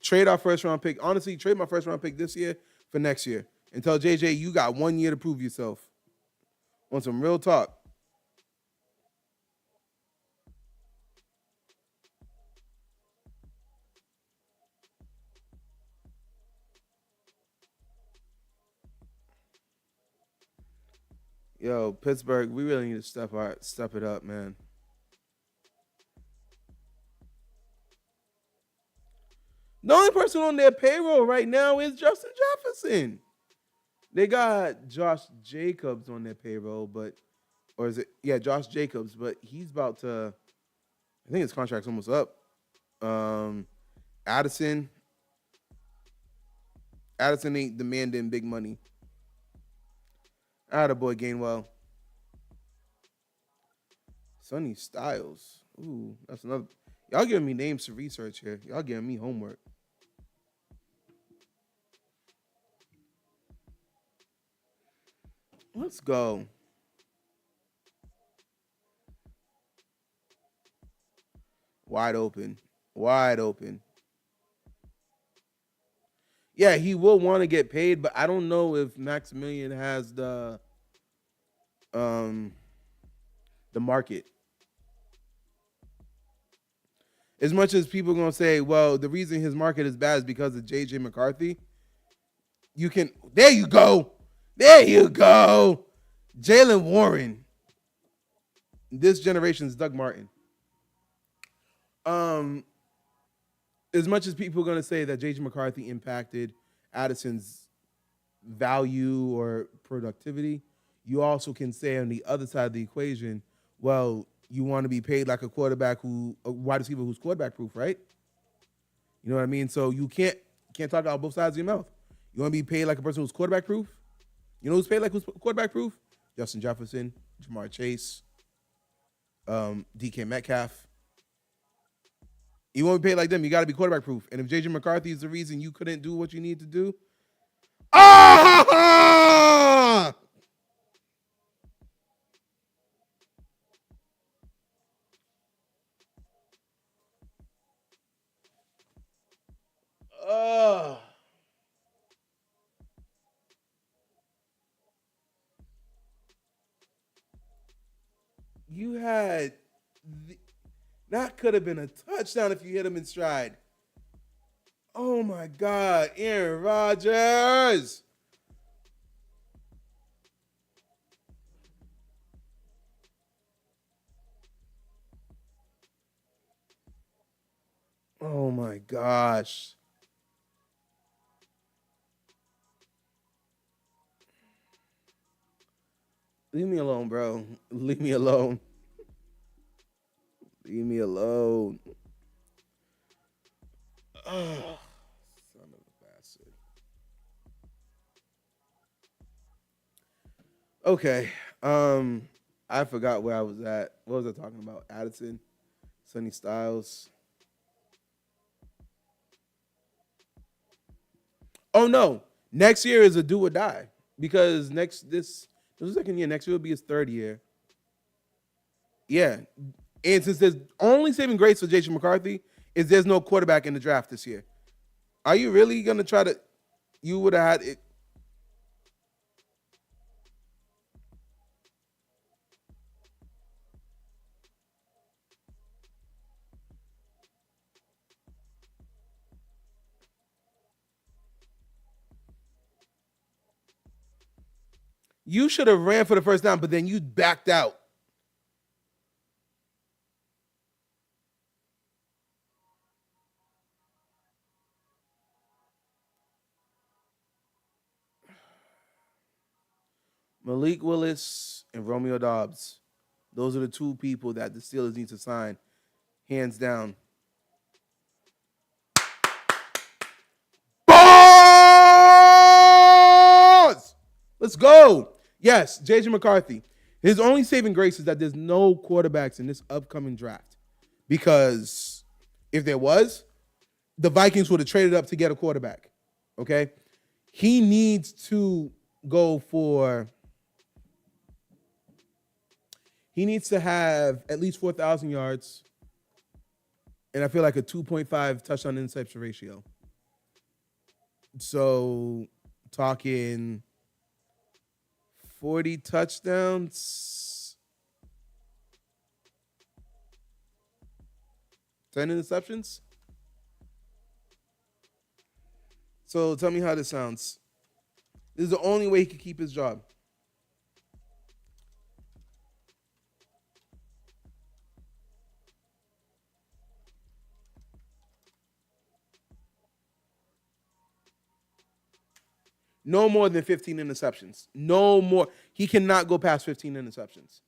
trade our first round pick. Honestly, trade my first round pick this year for next year. And tell JJ you got 1 year to prove yourself. On some real talk. Yo, Pittsburgh, we really need to step it up, man. The only person on their payroll right now is Justin Jefferson. They got Josh Jacobs on their payroll, but or is it Josh Jacobs, but he's about to, I think his contract's almost up. Addison. Addison ain't demanding big money. Attaboy Gainwell. Sonny Styles. Ooh, that's another. Y'all giving me names to research here. Y'all giving me homework. Let's go. Wide open. Wide open. Yeah, he will want to get paid, but I don't know if Maximilian has um the market. As much as people are gonna say, well, the reason his market is bad is because of JJ McCarthy. You can there you go. There you go. Jalen Warren. This generation's Doug Martin. As much as people are going to say that JJ McCarthy impacted Addison's value or productivity, you also can say on the other side of the equation, well, you want to be paid like a wide receiver who's quarterback proof, right? You know what I mean? So you can't talk out both sides of your mouth. You want to be paid like a person who's quarterback proof? You know who's paid like who's quarterback proof? Justin Jefferson, Jamar Chase, DK Metcalf. You won't be paid like them. You got to be quarterback proof. And if JJ McCarthy is the reason you couldn't do what you need to do, ah! You had that could have been a touchdown if you hit him in stride. Oh my God, Aaron Rodgers. Oh my gosh. Leave me alone, bro. Leave me alone. Leave me alone. Oh, son of a bastard. Okay. I forgot where I was at. What was I talking about? Addison, Sonny Styles. Oh no. Next year is a do or die. Because this is second year. Next year will be his third year. Yeah. And since there's only saving grace for Jason McCarthy is there's no quarterback in the draft this year. Are you really gonna try to you would have had it? You should have ran for the first down, but then you backed out. Malik Willis and Romeo Dobbs. Those are the two people that the Steelers need to sign, hands down. Bars! Let's go. Yes, JJ McCarthy. His only saving grace is that there's no quarterbacks in this upcoming draft. Because if there was, the Vikings would have traded up to get a quarterback. Okay? He needs to go for. He needs to have at least 4,000 yards. And I feel like a 2.5 touchdown interception ratio. So, talking 40 touchdowns, 10 interceptions. So, tell me how this sounds. This is the only way he could keep his job. No more than 15 interceptions. No more. He cannot go past 15 interceptions.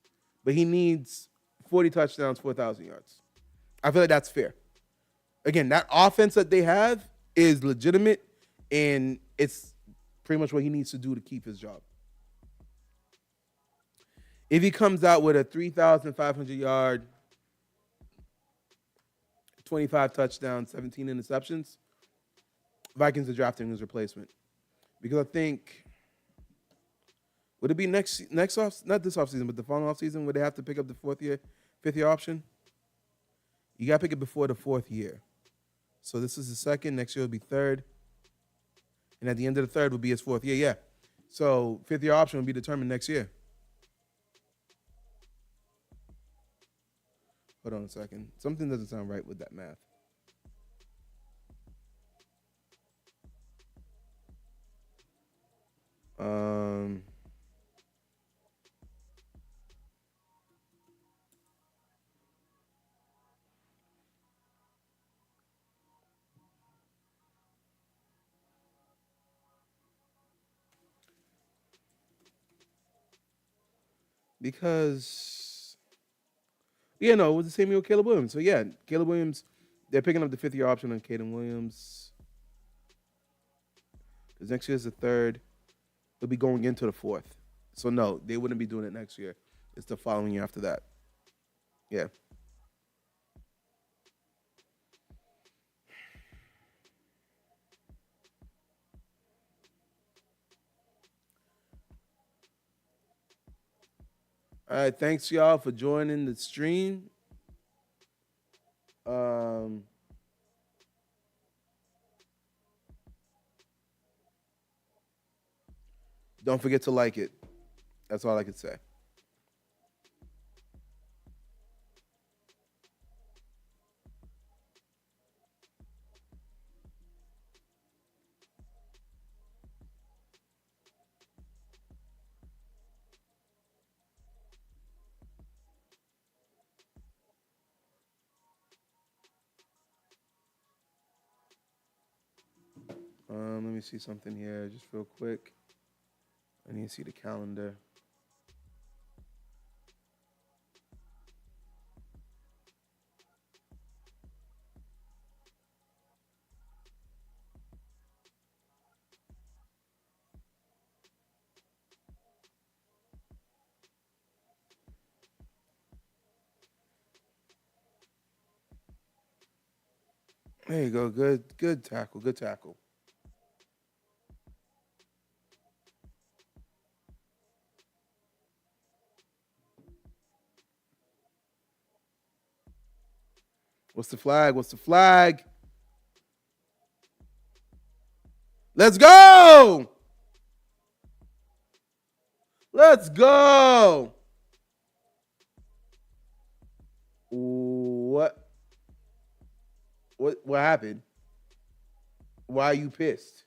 But he needs 40 touchdowns, 4,000 yards. I feel like that's fair. Again, that offense that they have is legitimate, and it's pretty much what he needs to do to keep his job. If he comes out with a 3,500 yard, 25 touchdowns, 17 interceptions, Vikings are drafting his replacement. Because I think, would it be next off, not this offseason, but the following offseason, where they have to pick up the fifth year option? You got to pick it before the fourth year. So this is the second. Next year will be third. And at the end of the third will be his fourth year. Yeah. So fifth year option will be determined next year. Hold on a second. Something doesn't sound right with that math. Because, yeah, no, it was the same year with Caleb Williams. So, yeah, Caleb Williams, they're picking up the fifth year option on Caleb Williams. Because next year's the third. They'll be going into the fourth. So, no, they wouldn't be doing it next year. It's the following year after that. Yeah. All right, thanks y'all for joining the stream. Don't forget to like it. That's all I can say. Let me see something here just real quick. I need to see the calendar. There you go. Good tackle. Good tackle. What's the flag? What's the flag? Let's go. Let's go. What? What happened? Why are you pissed?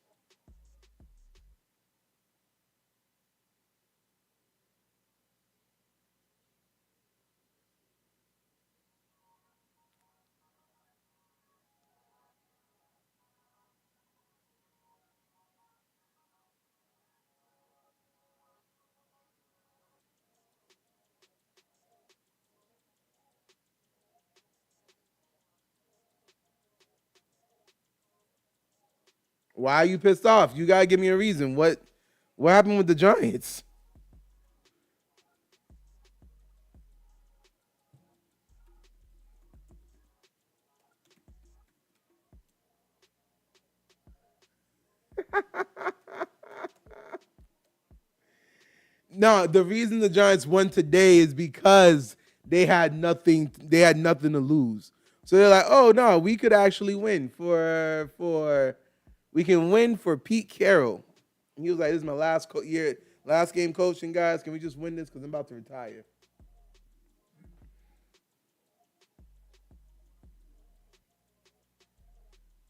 Why are you pissed off? You gotta give me a reason. What happened with the Giants? No, the reason the Giants won today is because they had nothing. They had nothing to lose. So they're like, oh no, we could actually win for we can win for Pete Carroll. He was like, this is my last game coaching, guys. Can we just win this? Because I'm about to retire.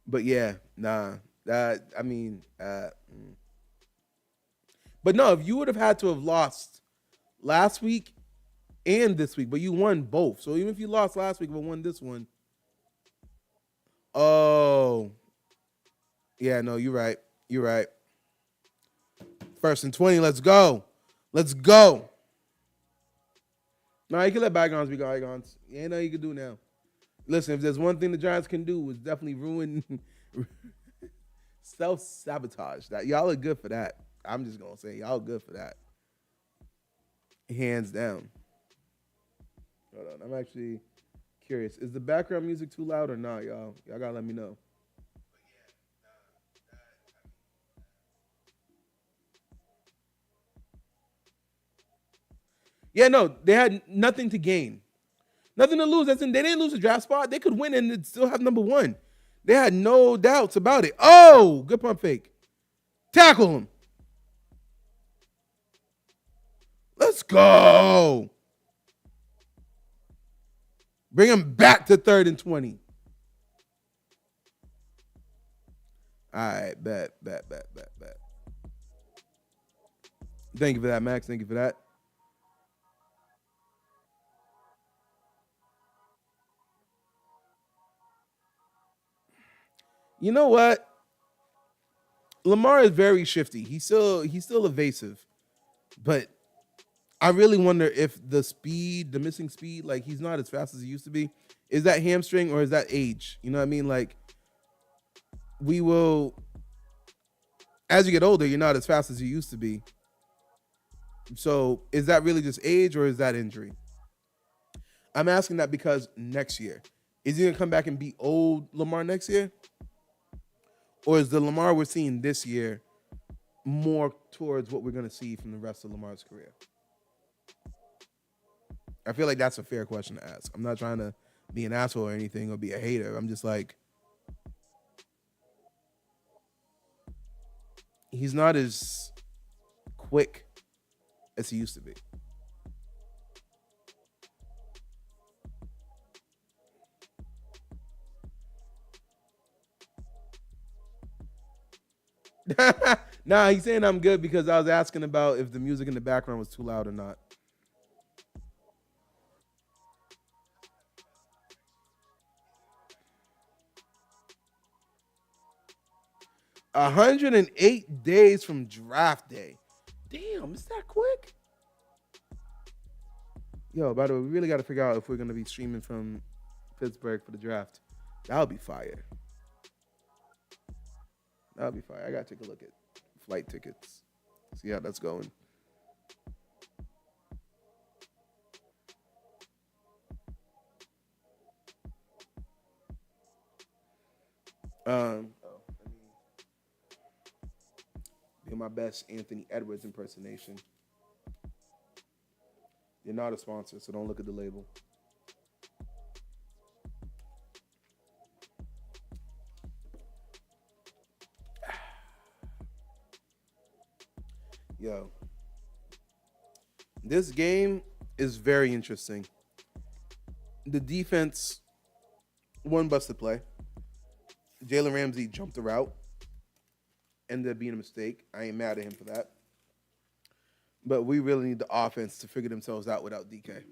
But yeah, nah. That I mean, but no, if you would have had to have lost last week and this week, but you won both. So even if you lost last week but won this one, oh yeah, no, you're right. You're right. 1st and 20. Let's go. Let's go. No, you can let bygones be bygones. Ain't nothing you can do now. Listen, if there's one thing the Giants can do, is definitely ruin self-sabotage. That y'all are good for that. I'm just gonna say y'all good for that. Hands down. Hold on. I'm actually curious. Is the background music too loud or not, y'all? Y'all gotta let me know. Yeah, no, they had nothing to gain. Nothing to lose. That's in, they didn't lose a draft spot. They could win and still have number one. They had no doubts about it. Oh, good pump fake. Tackle him. Let's go. Bring him back to 3rd and 20. All right, bet. Thank you for that, Max. Thank you for that. You know what? Lamar is very shifty. He's still evasive, but I really wonder if the missing speed, like he's not as fast as he used to be. Is that hamstring or is that age? You know what I mean? Like we will, as you get older, you're not as fast as you used to be. So is that really just age or is that injury? I'm asking that because next year, is he gonna come back and be old Lamar next year, or is the Lamar we're seeing this year more towards what we're gonna see from the rest of Lamar's career? I feel like that's a fair question to ask. I'm not trying to be an asshole or anything or be a hater. I'm just like, he's not as quick as he used to be. Nah, he's saying I'm good because I was asking about if the music in the background was too loud or not. 108 days from draft day. Damn, is that quick? Yo, by the way, we really got to figure out if we're going to be streaming from Pittsburgh for the draft. That would be fire. That would be fire. I got to take a look at flight tickets. See how that's going. Let me do my best Anthony Edwards impersonation. You're not a sponsor, so don't look at the label. Yo, this game is very interesting. The defense, one busted play. Jalen Ramsey jumped a route. Ended up being a mistake. I ain't mad at him for that. But we really need the offense to figure themselves out without DK.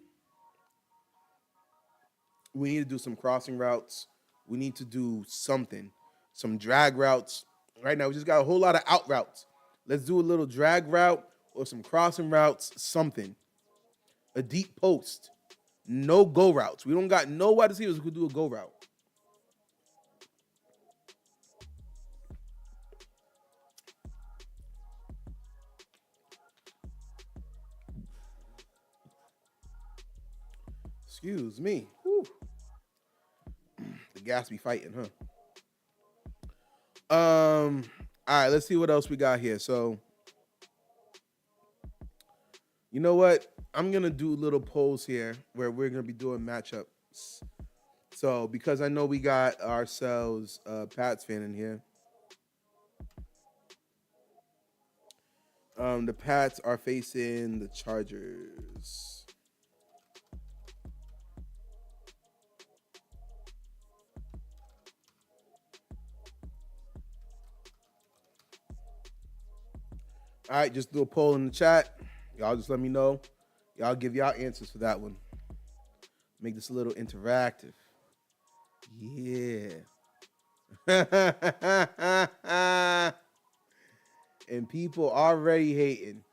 We need to do some crossing routes. We need to do something. Some drag routes. Right now, we just got a whole lot of out routes. Let's do a little drag route or some crossing routes, something. A deep post. No go routes. We don't got no wide receivers who could do a go route. Excuse me. Whew. The gas be fighting, huh? All right, let's see what else we got here. So, you know what? I'm gonna do little polls here where we're gonna be doing matchups. So, because I know we got ourselves a Pats fan in here. The Pats are facing the Chargers. All right, just do a poll in the chat. Y'all just let me know. Y'all give y'all answers for that one. Make this a little interactive. Yeah. And people already hating.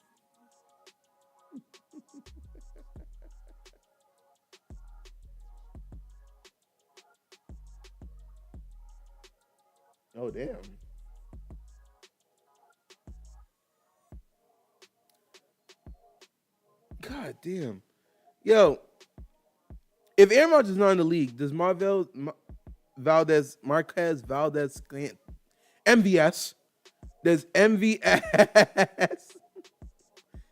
Oh, damn. God damn. Yo, if Aaron Rodgers is not in the league, does Marquez Valdez MVS? Does MVS?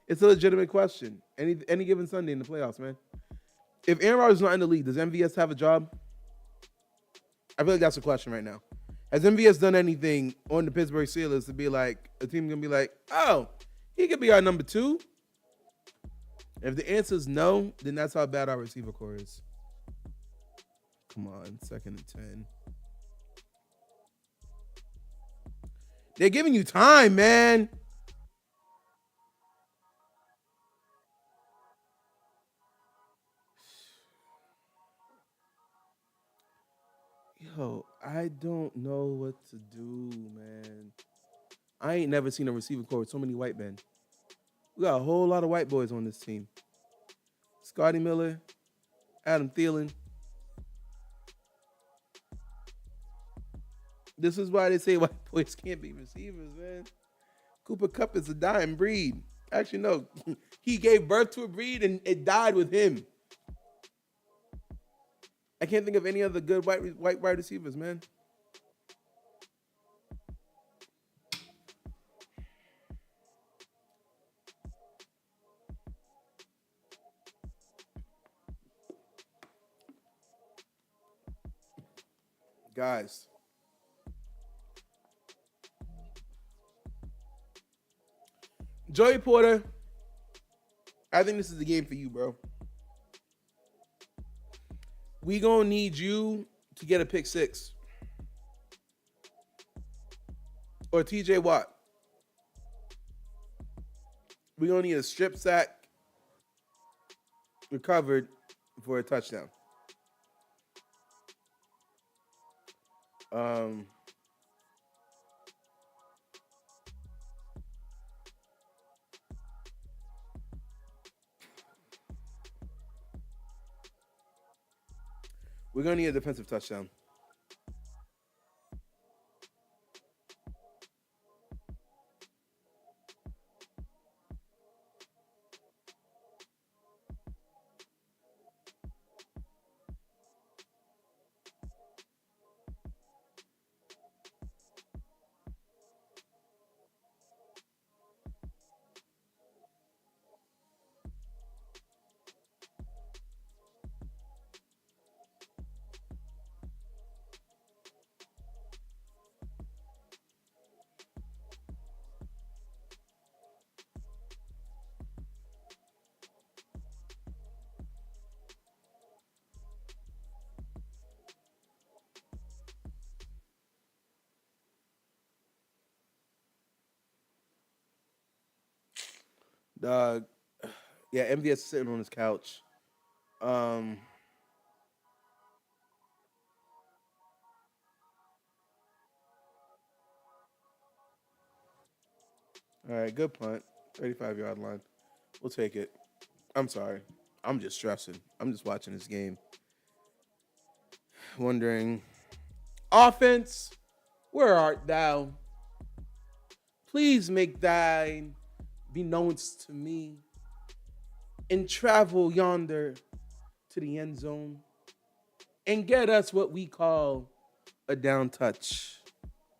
It's a legitimate question. Any given Sunday in the playoffs, man. If Aaron Rodgers is not in the league, does MVS have a job? I feel like that's the question right now. Has MVS done anything on the Pittsburgh Steelers to be like, a team gonna be like, oh, he could be our number 2? If the answer is no, then that's how bad our receiver core is. Come on, 2nd and 10. They're giving you time, man. Yo, I don't know what to do, man. I ain't never seen a receiver core with so many white men. We got a whole lot of white boys on this team. Scotty Miller, Adam Thielen. This is why they say white boys can't be receivers, man. Cooper Kupp is a dying breed. Actually, no. He gave birth to a breed and it died with him. I can't think of any other good white wide receivers, man. Guys. Joey Porter, I think this is the game for you, bro. We gonna need you to get a pick 6. Or TJ Watt. We gonna need a strip sack recovered for a touchdown. We're gonna need a defensive touchdown. Dog. Yeah, MVS is sitting on his couch. Um, all right, good punt. 35-yard line. We'll take it. I'm sorry. I'm just stressing. I'm just watching this game, wondering, offense, where art thou? Please make thine be known to me, and travel yonder to the end zone and get us what we call a down touch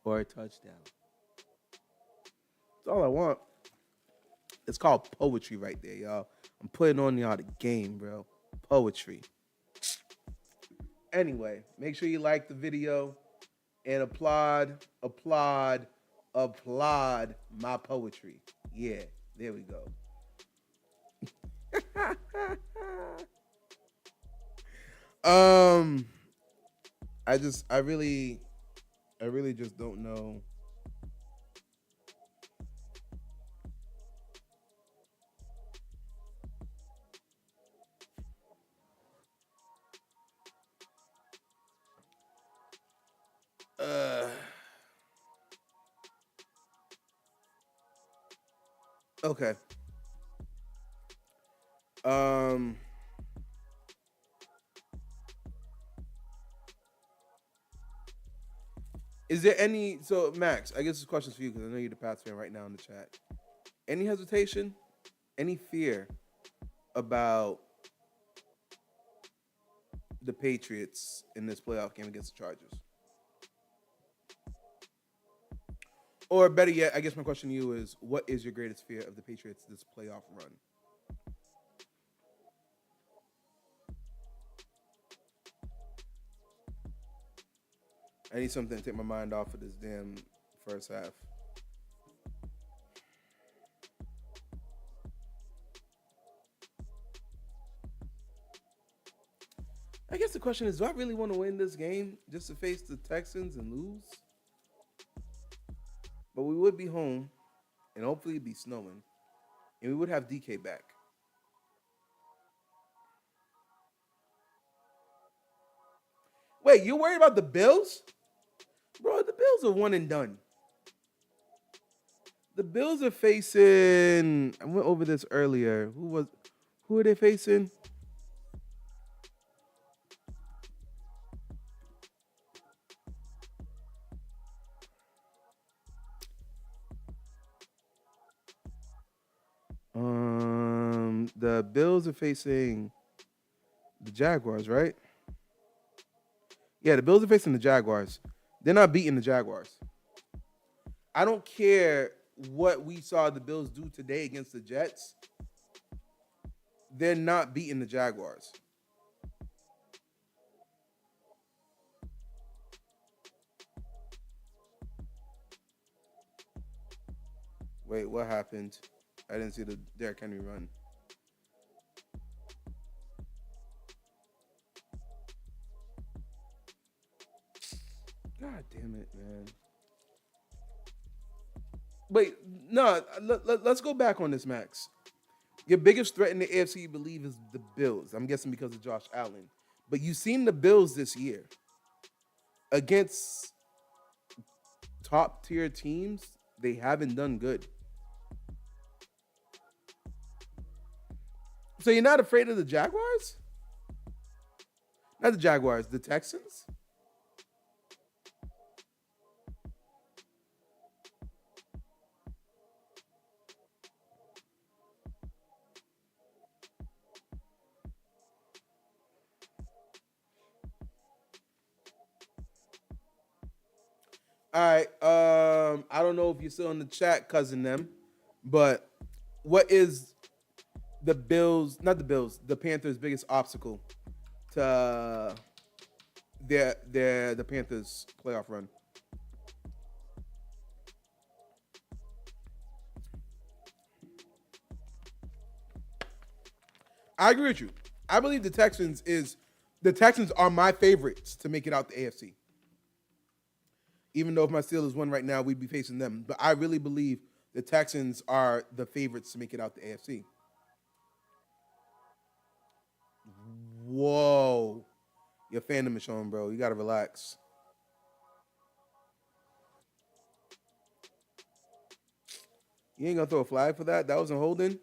or a touchdown. That's all I want. It's called poetry right there, y'all. I'm putting on y'all the game, bro. Poetry. Anyway, make sure you like the video and applaud my poetry. Yeah, there we go. um, I really just don't know. Uh, okay. Um, is there any? So Max, I guess this question's for you because I know you're the Pats fan right now in the chat. Any hesitation? Any fear about the Patriots in this playoff game against the Chargers? Or better yet, I guess my question to you is, what is your greatest fear of the Patriots this playoff run? I need something to take my mind off of this damn first half. I guess the question is, do I really want to win this game just to face the Texans and lose? But we would be home, and hopefully it'd be snowing, and we would have DK back. Wait, you worried about the Bills? Bro, the Bills are one and done. The Bills are facing. I went over this earlier. Who are they facing? The Bills are facing the Jaguars, right? Yeah, the Bills are facing the Jaguars. They're not beating the Jaguars. I don't care what we saw the Bills do today against the Jets. They're not beating the Jaguars. Wait, what happened? I didn't see the Derrick Henry run. God damn it, man. Wait, no, let's go back on this, Max. Your biggest threat in the AFC, you believe, is the Bills. I'm guessing because of Josh Allen. But you've seen the Bills this year against top tier teams. They haven't done good. So you're not afraid of the Jaguars? Not the Jaguars, the Texans? All right. I don't know if you're still in the chat, cousin them, but what is the Bills, not the Bills, the Panthers' biggest obstacle to the Panthers playoff run? I agree with you. I believe the Texans are my favorites to make it out the AFC. Even though if my Steelers won right now, we'd be facing them. But I really believe the Texans are the favorites to make it out the AFC. Whoa. Your fandom is showing, bro. You got to relax. You ain't going to throw a flag for that? That wasn't holding?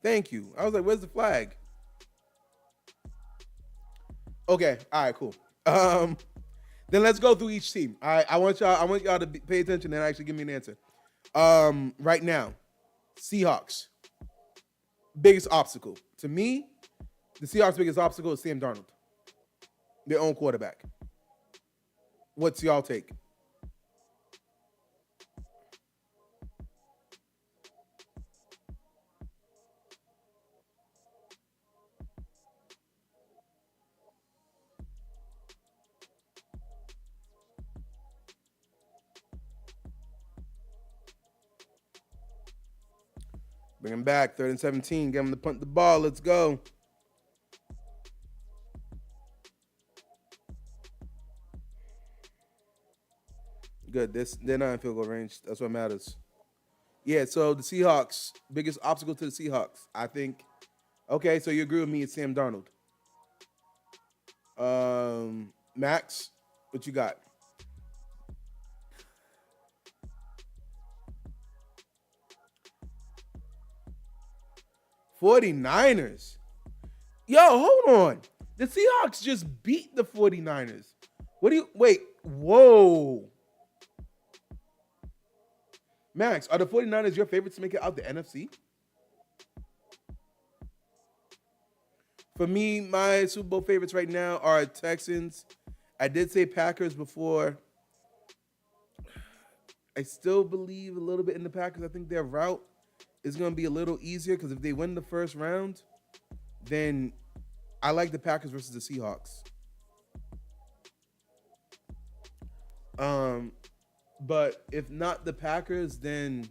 Thank you. I was like, where's the flag? Okay. All right, cool. Then let's go through each team. All right, I want y'all to pay attention and actually give me an answer. Right now, Seahawks. Biggest obstacle. To me, the Seahawks' biggest obstacle is Sam Darnold. Their own quarterback. What's y'all take? Bring him back. 3rd and 17. Get him to punt the ball. Let's go. Good. They're not in field goal range. That's what matters. Yeah, so the Seahawks, biggest obstacle to the Seahawks, I think. Okay, so you agree with me, it's Sam Darnold. Max, what you got? $49ers. Yo, hold on. The Seahawks just beat the $49ers. Wait, whoa. Max, are the $49ers your favorites to make it out the NFC? For me, my Super Bowl favorites right now are Texans. I did say Packers before. I still believe a little bit in the Packers. I think their route is going to be a little easier because if they win the first round, then I like the Packers versus the Seahawks. But if not the Packers, then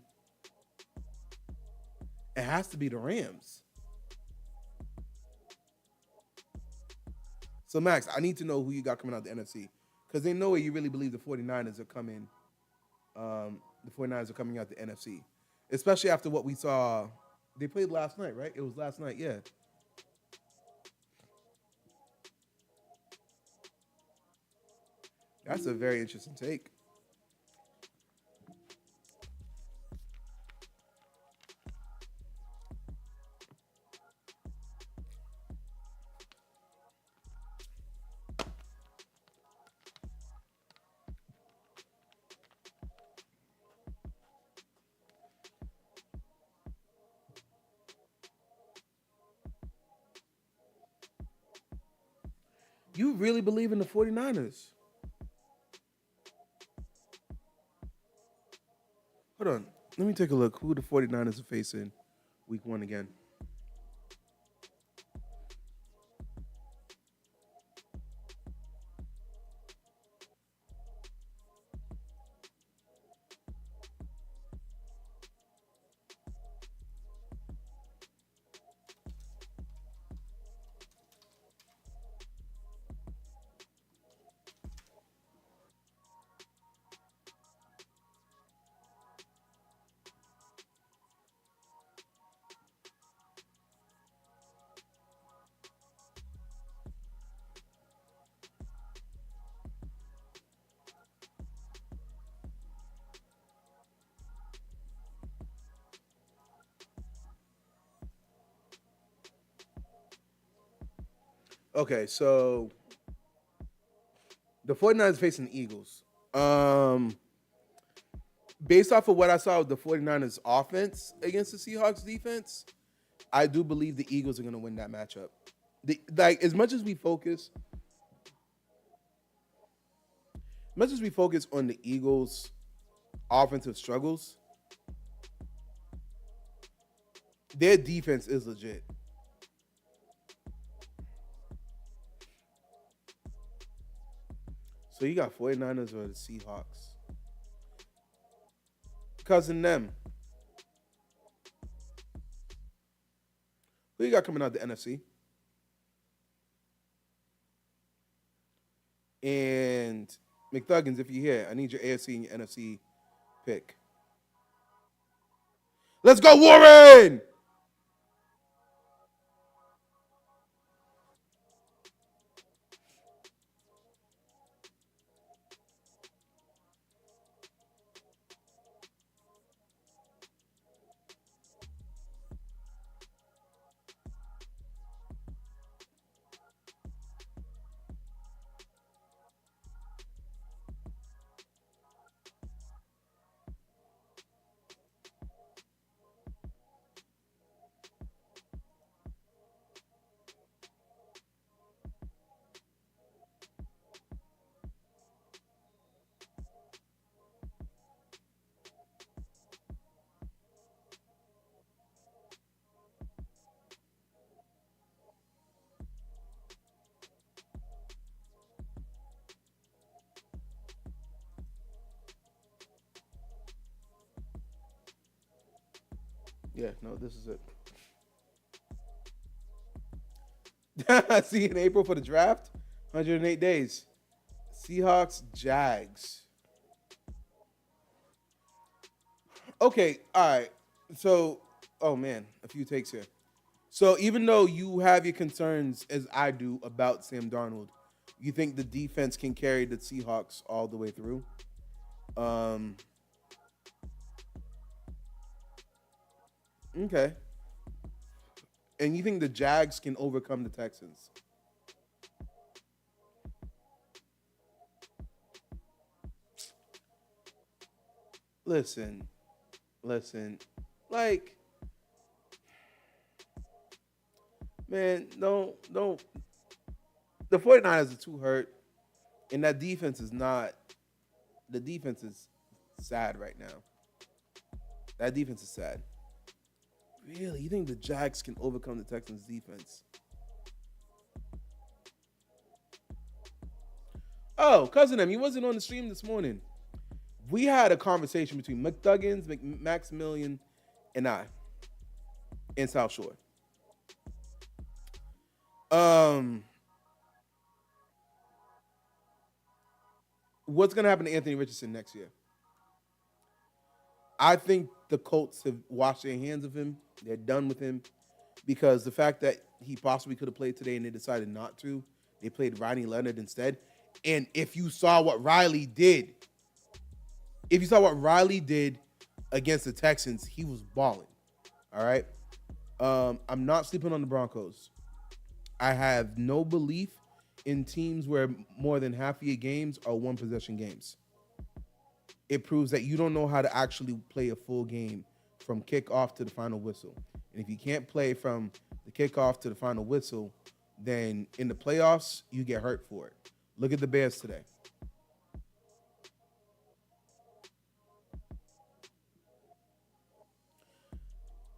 it has to be the Rams. So, Max, I need to know who you got coming out the NFC. Because they know you really believe the 49ers are coming. The 49ers are coming out the NFC. Especially after what we saw. They played last night, right? It was last night, yeah. That's a very interesting take. You really believe in the 49ers? Hold on. Let me take a look. Who the 49ers are facing week 1 again? Okay, so the 49ers facing the Eagles. Based off of what I saw with the 49ers offense against the Seahawks defense, I do believe the Eagles are going to win that matchup. As much as we focus on the Eagles' offensive struggles, their defense is legit. So you got 49ers or the Seahawks? Cousin them. Who you got coming out the NFC? And McThuggins, if you're here, I need your AFC and your NFC pick. Let's go, Warren! Yeah, no, this is it. See you in April for the draft. 108 days. Seahawks, Jags. Okay, all right. So, oh man, a few takes here. So even though you have your concerns, as I do, about Sam Darnold, you think the defense can carry the Seahawks all the way through? Um, okay. And you think the Jags can overcome the Texans? Listen, listen. Like, man, don't. The 49ers are too hurt, and that defense is not. The defense is sad right now. That defense is sad. Really? You think the Jags can overcome the Texans defense? Oh, cousin M, he wasn't on the stream this morning. We had a conversation between McDuggins, Maximilian, and I in South Shore. Um, what's gonna happen to Anthony Richardson next year? I think the Colts have washed their hands of him. They're done with him because the fact that he possibly could have played today and they decided not to, they played Ronnie Leonard instead. And if you saw what Riley did, against the Texans, he was balling. All right. I'm not sleeping on the Broncos. I have no belief in teams where more than half of your games are one possession games. It proves that you don't know how to actually play a full game from kickoff to the final whistle. And if you can't play from the kickoff to the final whistle, then in the playoffs, you get hurt for it. Look at the Bears today.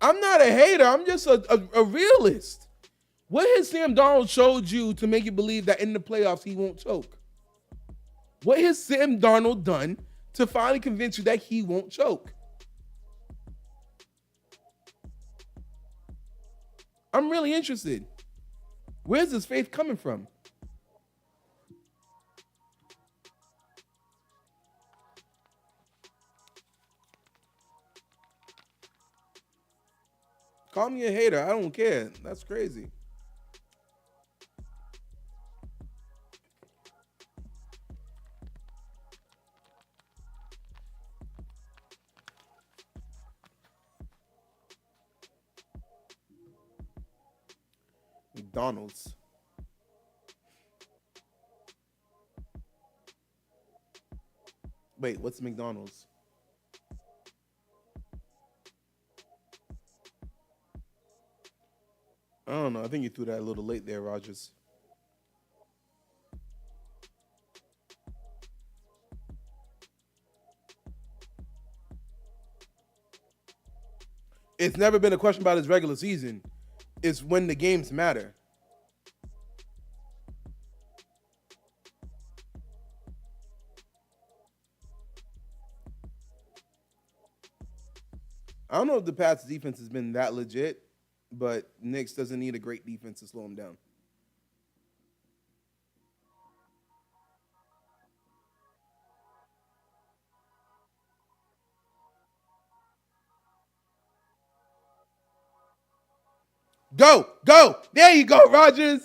I'm not a hater. I'm just a realist. What has Sam Darnold showed you to make you believe that in the playoffs he won't choke? What has Sam Darnold done to finally convince you that he won't choke? I'm really interested. Where's this faith coming from? Call me a hater. I don't care. That's crazy. McDonald's. Wait, what's McDonald's? I don't know. I think you threw that a little late there, Rodgers. It's never been a question about his regular season. It's when the games matter. I don't know if the Pats defense has been that legit, but Knicks doesn't need a great defense to slow him down. Go, go. There you go, Rodgers.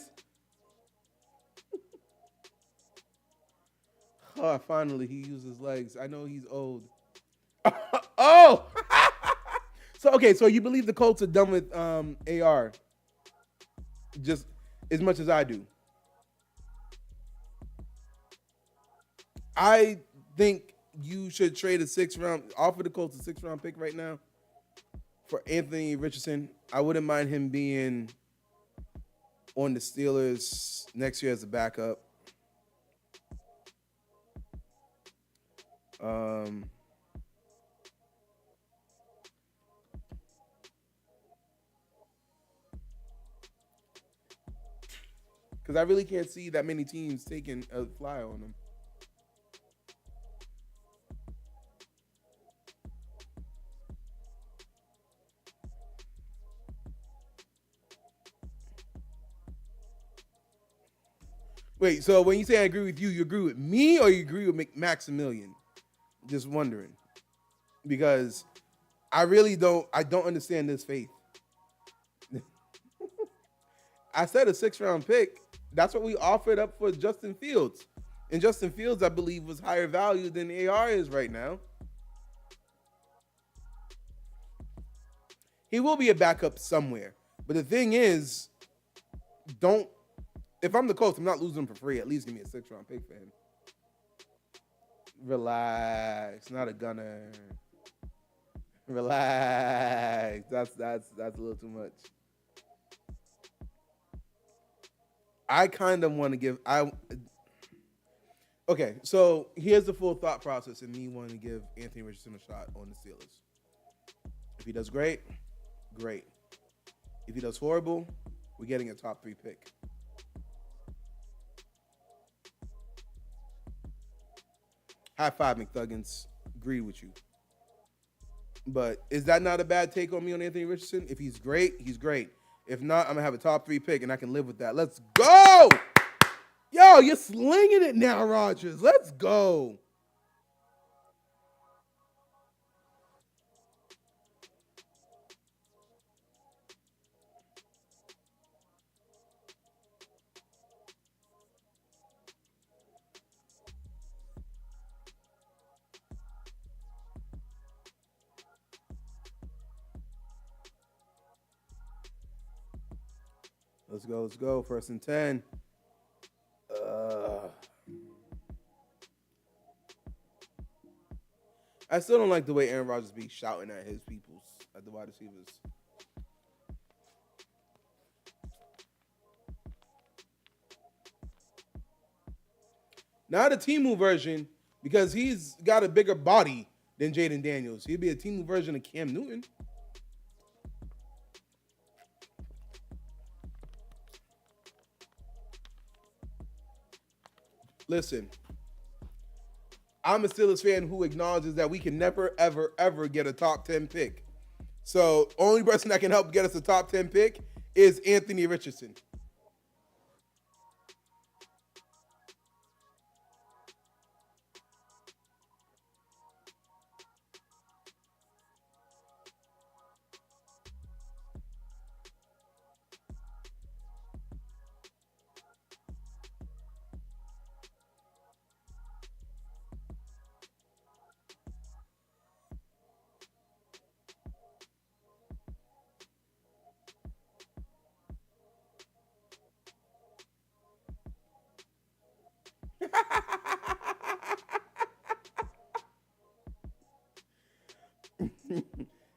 Oh, finally, he used his legs. I know he's old. Oh! So, okay, so you believe the Colts are done with AR just as much as I do. I think you should trade a offer the Colts a 6th round pick right now for Anthony Richardson. I wouldn't mind him being on the Steelers next year as a backup. Um, because I really can't see that many teams taking a fly on him. Wait, so when you say I agree with you agree with me or you agree with Maximilian? Just wondering. Because I don't understand this faith. I said a 6th round pick. That's what we offered up for Justin Fields. And Justin Fields, I believe, was higher value than AR is right now. He will be a backup somewhere. But the thing is, if I'm the Colts, I'm not losing him for free. At least give me a 6th round pick for him. Relax. Not a gunner. Relax. That's a little too much. I kind of want to give okay, so here's the full thought process in me wanting to give Anthony Richardson a shot on the Steelers. If he does great, great. If he does horrible, we're getting a top 3 pick. High five, McThuggins. Agree with you. But is that not a bad take on me on Anthony Richardson? If he's great, he's great. If not, I'm going to have a top 3 pick, and I can live with that. Let's go! Yo, you're slinging it now, Rodgers. Let's go. Let's go. Let's go. 1st and 10. I still don't like the way Aaron Rodgers be shouting at his peoples, at the wide receivers. Not a Timu version, because he's got a bigger body than Jaden Daniels. He'd be a Timu version of Cam Newton. Listen, I'm a Steelers fan who acknowledges that we can never, ever, ever get a top 10 pick. So, only person that can help get us a top 10 pick is Anthony Richardson.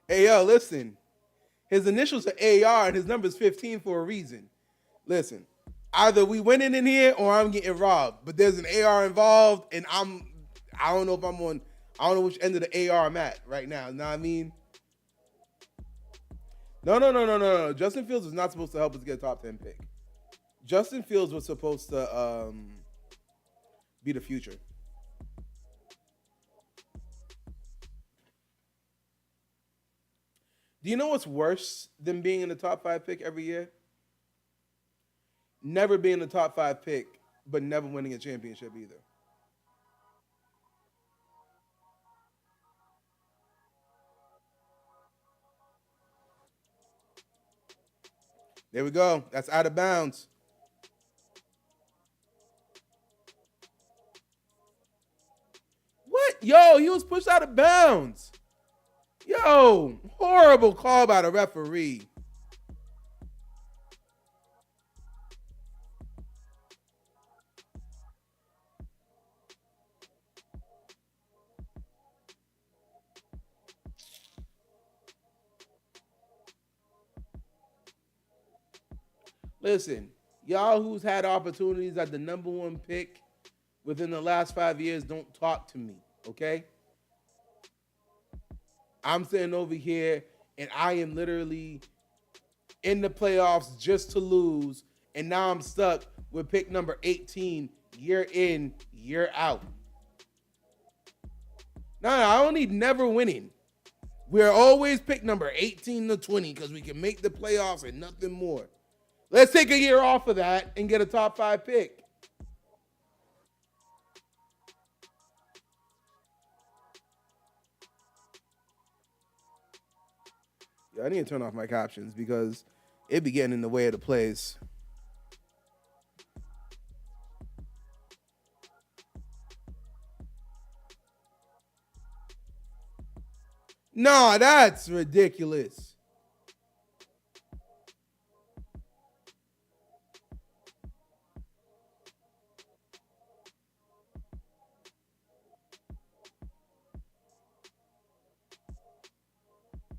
Hey, yo, listen. His initials are AR and his number is 15 for a reason. Listen, either we winning in here or I'm getting robbed. But there's an AR involved, and I don't know if I'm on, I don't know which end of the AR I'm at right now. You know what I mean? No. Justin Fields was not supposed to help us get a top 10 pick. Justin Fields was supposed to be the future. Do you know what's worse than being in the top 5 pick every year? Never being the top 5 pick, but never winning a championship either. There we go. That's out of bounds. What? Yo, he was pushed out of bounds. Yo, horrible call by the referee. Listen, y'all who's had opportunities at the number one pick within the last 5 years, don't talk to me, okay? I'm sitting over here and I am literally in the playoffs just to lose, and now I'm stuck with pick number 18 year in, year out. No, I don't need never winning. We're always pick number 18 to 20 because we can make the playoffs and nothing more. Let's take a year off of that and get a top 5 pick. Yeah, I need to turn off my captions because it be getting in the way of the plays. No, that's ridiculous.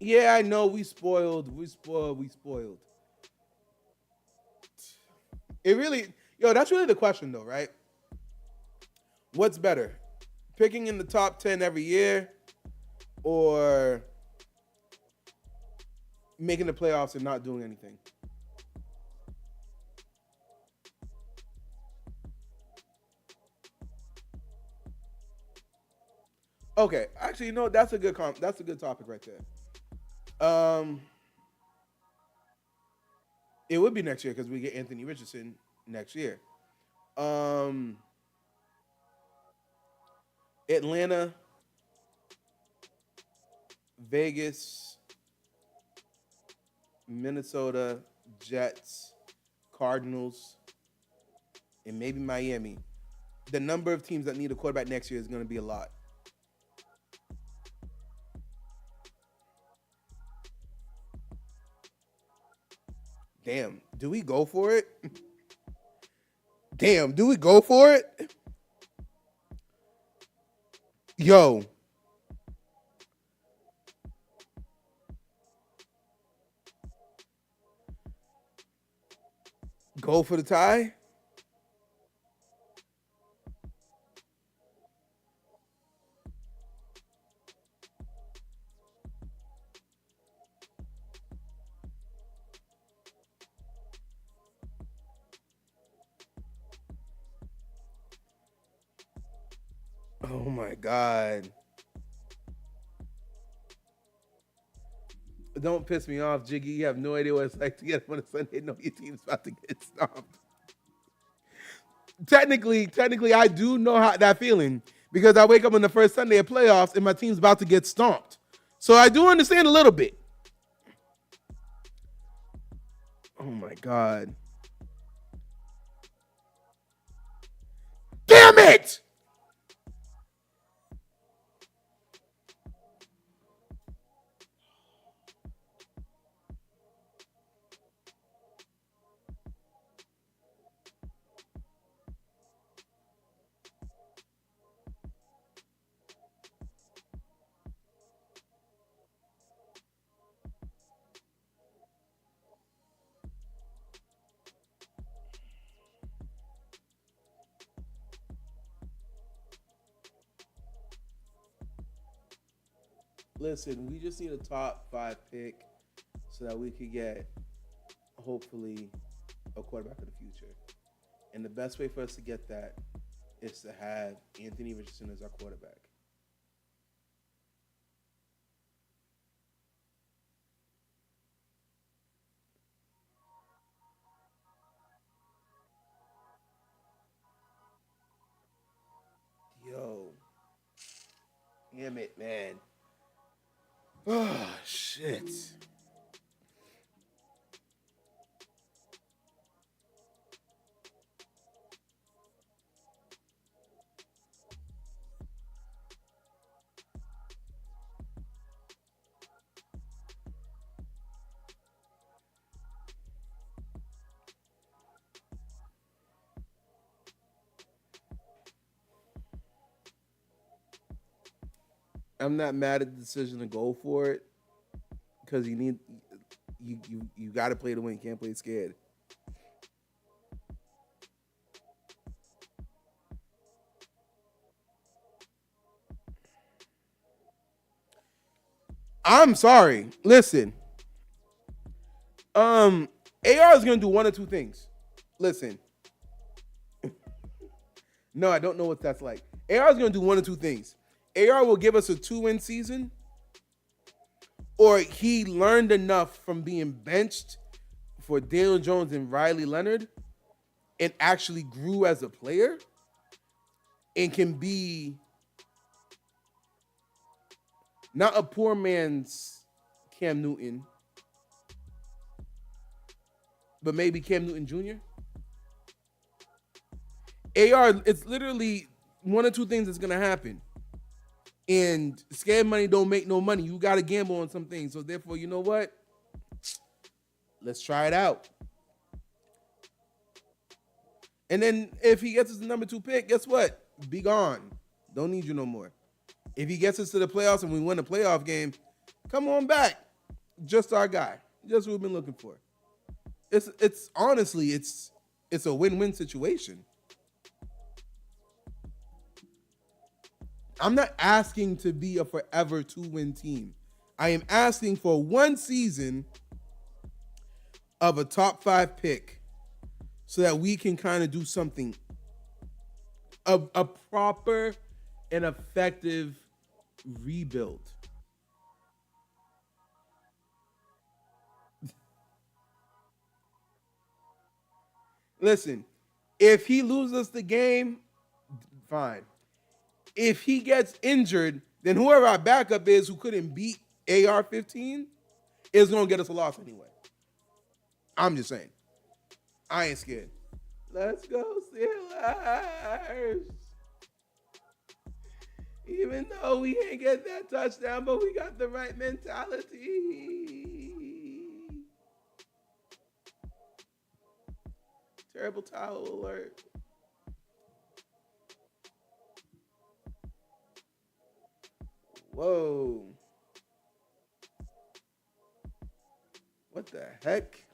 Yeah, I know we spoiled. We spoiled. We spoiled. It really, yo, that's really the question though, right? What's better? Picking in the top 10 every year or making the playoffs and not doing anything? Okay, actually, you know that's a good that's a good topic right there. It would be next year because we get Anthony Richardson next year. Um, Atlanta, Vegas, Minnesota, Jets, Cardinals, and maybe Miami. The number of teams that need a quarterback next year is going to be a lot. Damn, do we go for it? Damn, do we go for it? Yo, go for the tie? Oh my God. Don't piss me off, Jiggy. You have no idea what it's like to get up on a Sunday and know your team's about to get stomped. Technically, I do know how that feeling because I wake up on the first Sunday of playoffs and my team's about to get stomped. So I do understand a little bit. Oh my God. Damn it! Listen, we just need a top 5 pick so that we could get, hopefully, a quarterback of the future. And the best way for us to get that is to have Anthony Richardson as our quarterback. Yo, damn it, man. Oh, shit. I'm not mad at the decision to go for it because you got to play to win. You can't play scared. I'm sorry. Listen, AR is gonna do one or two things. Listen, no, I don't know what that's like. AR is gonna do one or two things. AR will give us a 2-win season, or he learned enough from being benched for Daniel Jones and Riley Leonard and actually grew as a player and can be not a poor man's Cam Newton, but maybe Cam Newton Jr. AR, it's literally one or two things that's gonna happen. And scared money don't make no money. You gotta gamble on some things. So therefore, you know what? Let's try it out. And then if he gets us the number 2 pick, guess what? Be gone. Don't need you no more. If he gets us to the playoffs and we win a playoff game, come on back. Just our guy. Just what we've been looking for. It's honestly, it's a win-win situation. I'm not asking to be a forever 2-win team. I am asking for one season of a top 5 pick so that we can kind of do something, a proper and effective rebuild. Listen, if he loses the game, fine. If he gets injured, then whoever our backup is who couldn't beat AR-15 is going to get us a loss anyway. I'm just saying. I ain't scared. Let's go Steelers. Even though we ain't get that touchdown, but we got the right mentality. Terrible towel alert. Whoa. What the heck?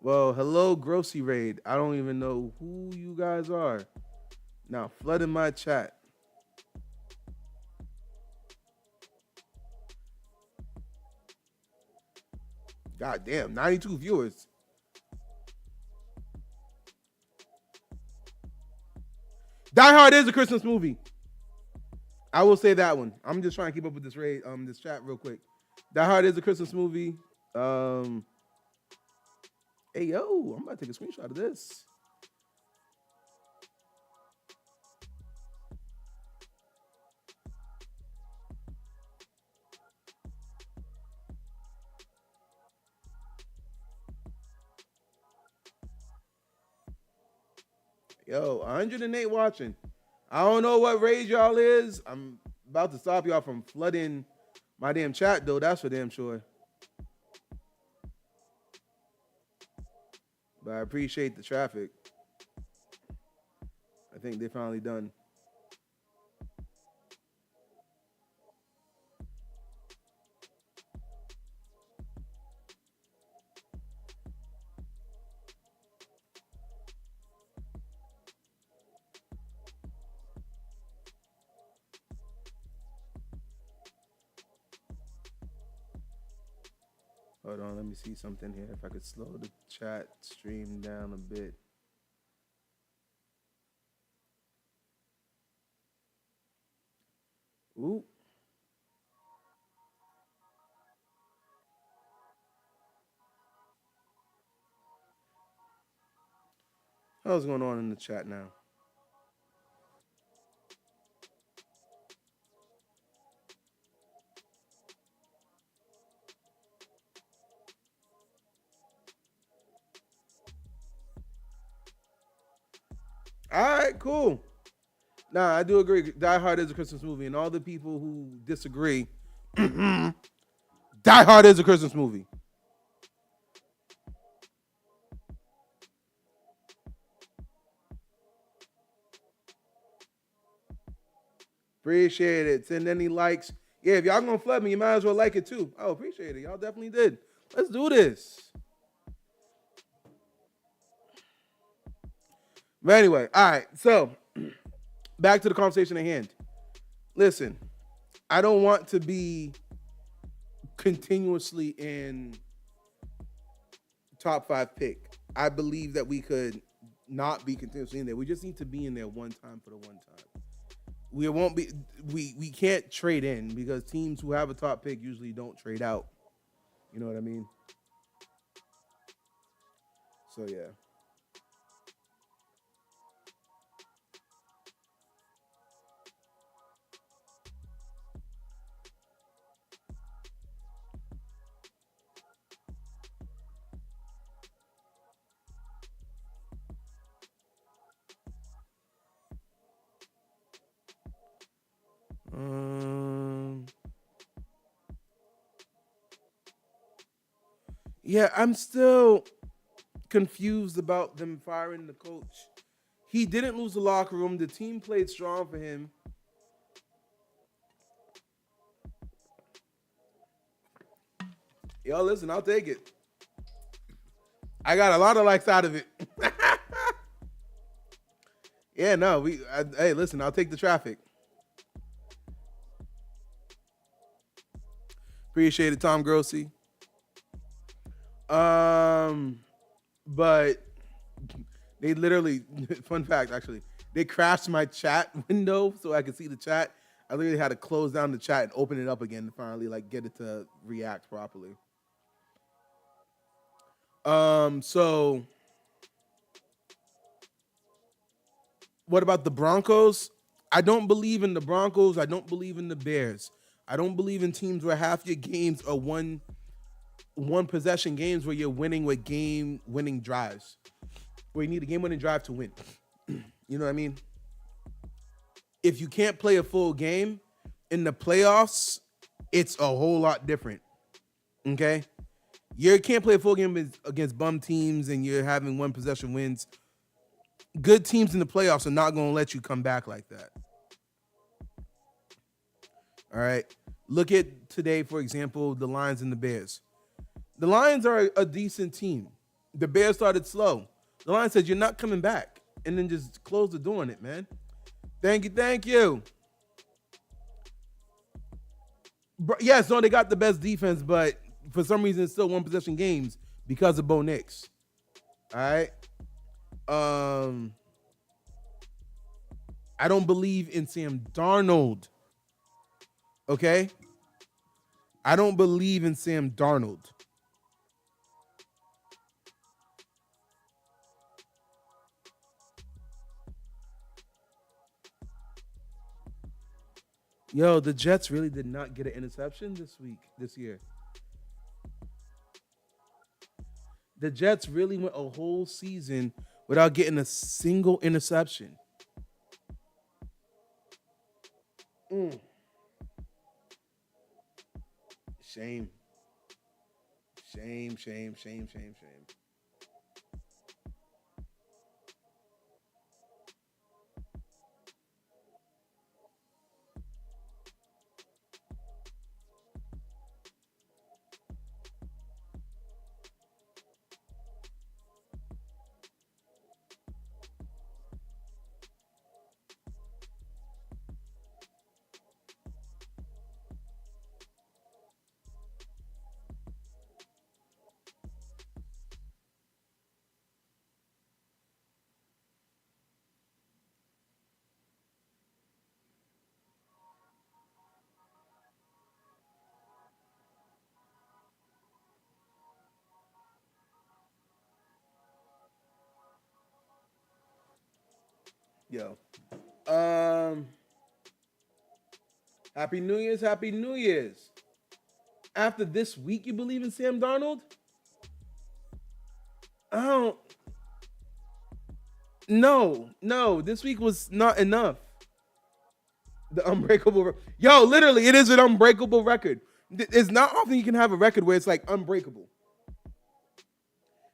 Well, hello, Grocery Raid. I don't even know who you guys are. Now, flooding my chat. God damn, 92 viewers. Die Hard is a Christmas movie. I will say that one. I'm just trying to keep up with this this chat real quick. Die Hard is a Christmas movie. Hey yo, I'm about to take a screenshot of this. Yo, 108 watching. I don't know what rage y'all is. I'm about to stop y'all from flooding my damn chat, though. That's for damn sure. But I appreciate the traffic. I think they're finally done. Hold on, let me see something here. If I could slow the chat stream down a bit. Ooh. What's going on in the chat now? All right, cool. Nah, I do agree. Die Hard is a Christmas movie, and all the people who disagree, Die Hard is a Christmas movie. Appreciate it. Send any likes. Yeah, if y'all gonna flood me, you might as well like it too. Oh, appreciate it. Y'all definitely did. Let's do this. But anyway, all right. So back to the conversation at hand. Listen, I don't want to be continuously in top 5 pick. I believe that we could not be continuously in there. We just need to be in there one time for the one time. We won't be. We can't trade in because teams who have a top pick usually don't trade out. You know what I mean? So yeah. Um. Yeah, I'm still confused about them firing the coach. He didn't lose the locker room. The team played strong for him. Yo, listen, I'll take it. I got a lot of likes out of it. Yeah, no, hey, listen, I'll take the traffic. Appreciate it, Tom Grossi. But they literally, fun fact, actually, they crashed my chat window so I could see the chat. I literally had to close down the chat and open it up again to finally like get it to react properly. So what about the Broncos? I don't believe in the Broncos. I don't believe in the Bears. I don't believe in teams where half your games are one possession games where you're winning with game winning drives. Where you need a game winning drive to win. You know what I mean? If you can't play a full game in the playoffs, it's a whole lot different. Okay? You can't play a full game against bum teams and you're having one possession wins. Good teams in the playoffs are not going to let you come back like that. All right. Look at today, for example, the Lions and the Bears. The Lions are a decent team. The Bears started slow. The Lions said, you're not coming back. And then just close the door on it, man. Thank you. Thank you. Yes, no, they got the best defense, but for some reason, it's still one possession games because of Bo Nix. All right. I don't believe in Sam Darnold. Okay? I don't believe in Sam Darnold. Yo, the Jets really did not get an interception this year. The Jets really went a whole season without getting a single interception. Shame. Shame, shame, shame, shame, shame. Yo. Happy New Year's, Happy New Year's. After this week, you believe in Sam Darnold? I don't. No. This week was not enough. The unbreakable. Yo, literally, it is an unbreakable record. It's not often you can have a record where it's like unbreakable.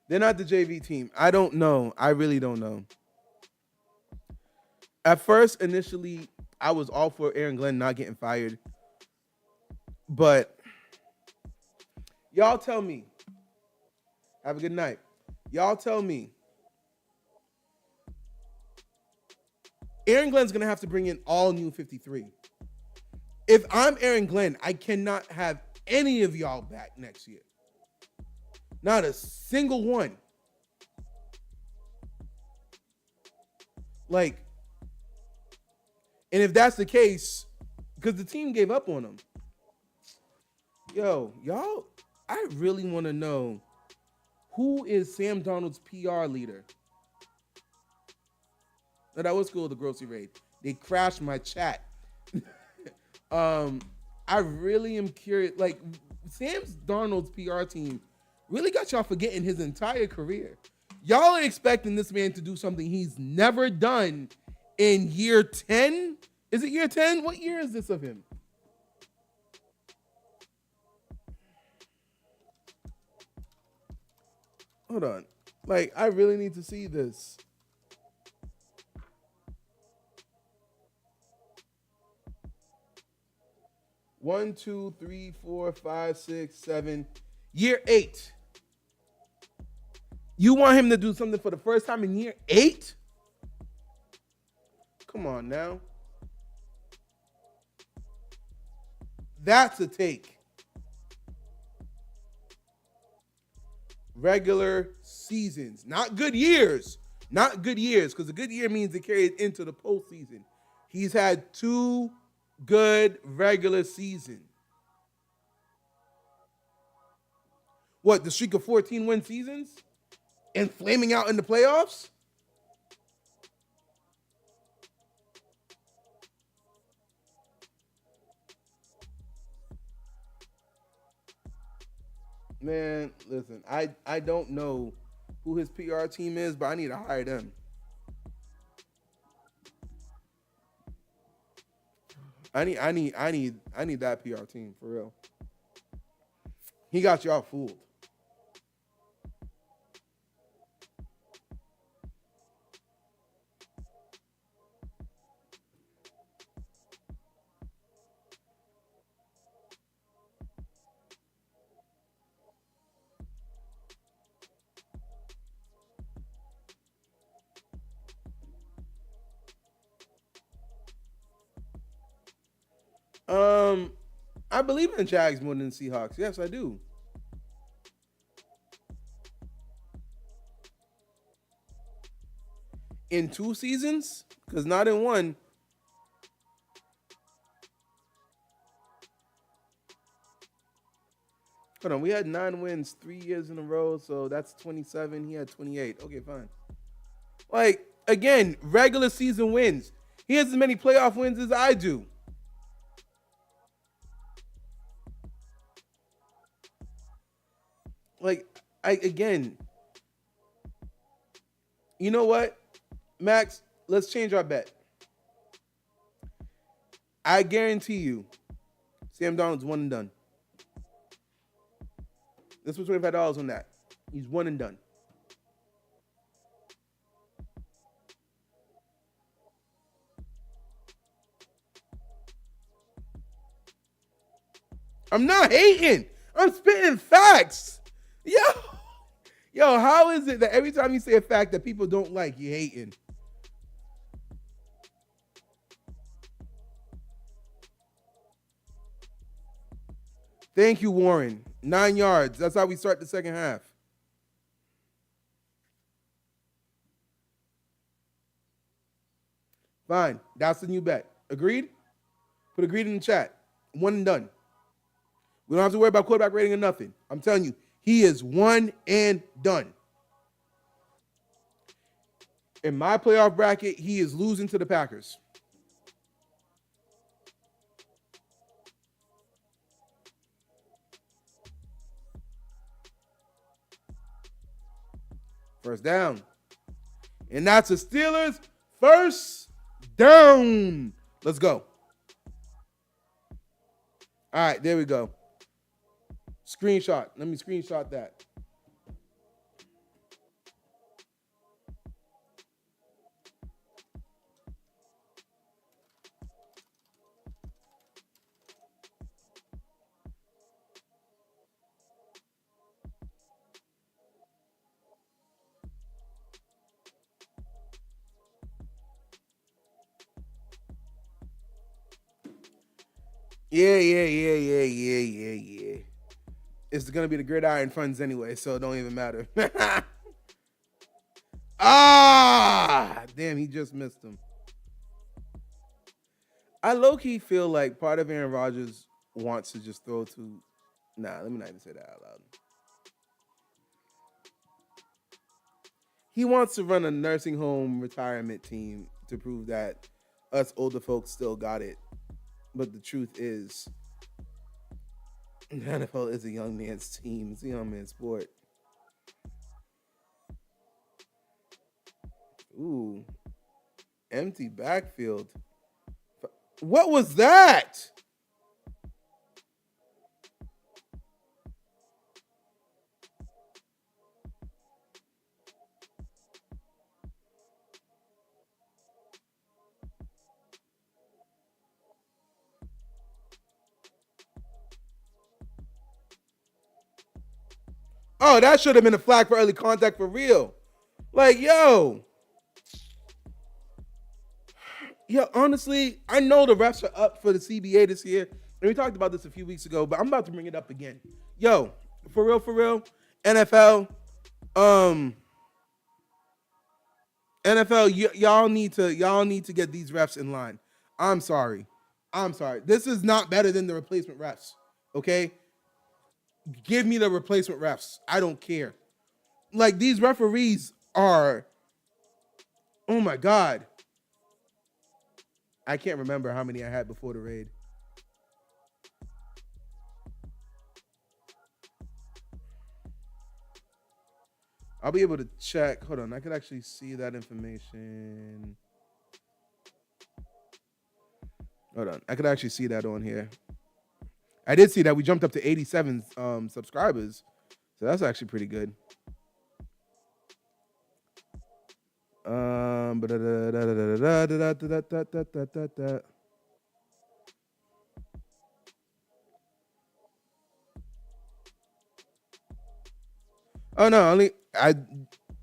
They're not the JV team. I don't know. I really don't know. At first, initially, I was all for Aaron Glenn not getting fired. But y'all tell me. Have a good night. Y'all tell me. Aaron Glenn's going to have to bring in all new 53. If I'm Aaron Glenn, I cannot have any of y'all back next year. Not a single one. Like, and if that's the case, because the team gave up on him. Yo, y'all, I really want to know who is Sam Darnold's PR leader? No, that was cool, the grocery raid. They crashed my chat. I really am curious. Like, Sam Darnold's PR team really got y'all forgetting his entire career. Y'all are expecting this man to do something he's never done in year 10. Is it year 10? What year is this of him? Hold on. Like, I really need to see this. One, two, three, four, five, six, seven. Year 8. You want him to do something for the first time in year 8? Come on now. That's a take. Regular seasons, not good years. Not good years, because a good year means it carries into the postseason. He's had 2 good regular seasons. What, the streak of 14 win seasons? And flaming out in the playoffs? Man, listen, I don't know who his PR team is, but I need to hire them. I need that PR team for real. He got y'all fooled. I believe in the Jags more than the Seahawks. Yes, I do. In 2 seasons? Because not in one. Hold on, we had 9 wins 3 years in a row, so that's 27. He had 28. Okay, fine. Like, again, regular season wins. He has as many playoff wins as I do. Like, again, you know what, Max? Let's change our bet. I guarantee you, Sam Darnold's one and done. Let's put $25 on that. He's one and done. I'm not hating. I'm spitting facts. Yo, how is it that every time you say a fact that people don't like, you hating? Thank you, Warren. 9 yards. That's how we start the second half. Fine. That's the new bet. Agreed? Put agreed in the chat. One and done. We don't have to worry about quarterback rating or nothing. I'm telling you, he is one and done. In my playoff bracket, he is losing to the Packers. First down. And that's the Steelers' first down. Let's go. All right, there we go. Screenshot. Let me screenshot that. Yeah. It's gonna be the gridiron funds anyway, so it don't even matter. Damn, he just missed him. I low key feel like part of Aaron Rodgers wants to just throw to. Nah, let me not even say that out loud. He wants to run a nursing home retirement team to prove that us older folks still got it. But the truth is, the NFL is a young man's team. It's a young man's sport. Ooh, empty backfield. What was that? Oh, that should have been a flag for early contact for real. Like, honestly, I know the refs are up for the CBA this year. And we talked about this a few weeks ago, but I'm about to bring it up again. For real, NFL, y'all need to get these refs in line. I'm sorry. This is not better than the replacement refs. Okay? Give me the replacement refs. I don't care. Like, these referees are, oh my God. I can't remember how many I had before the raid. I'll be able to check. Hold on. I could actually see that information. Hold on. I could actually see that on here. I did see that we jumped up to 87 subscribers. So that's actually pretty good. Oh no,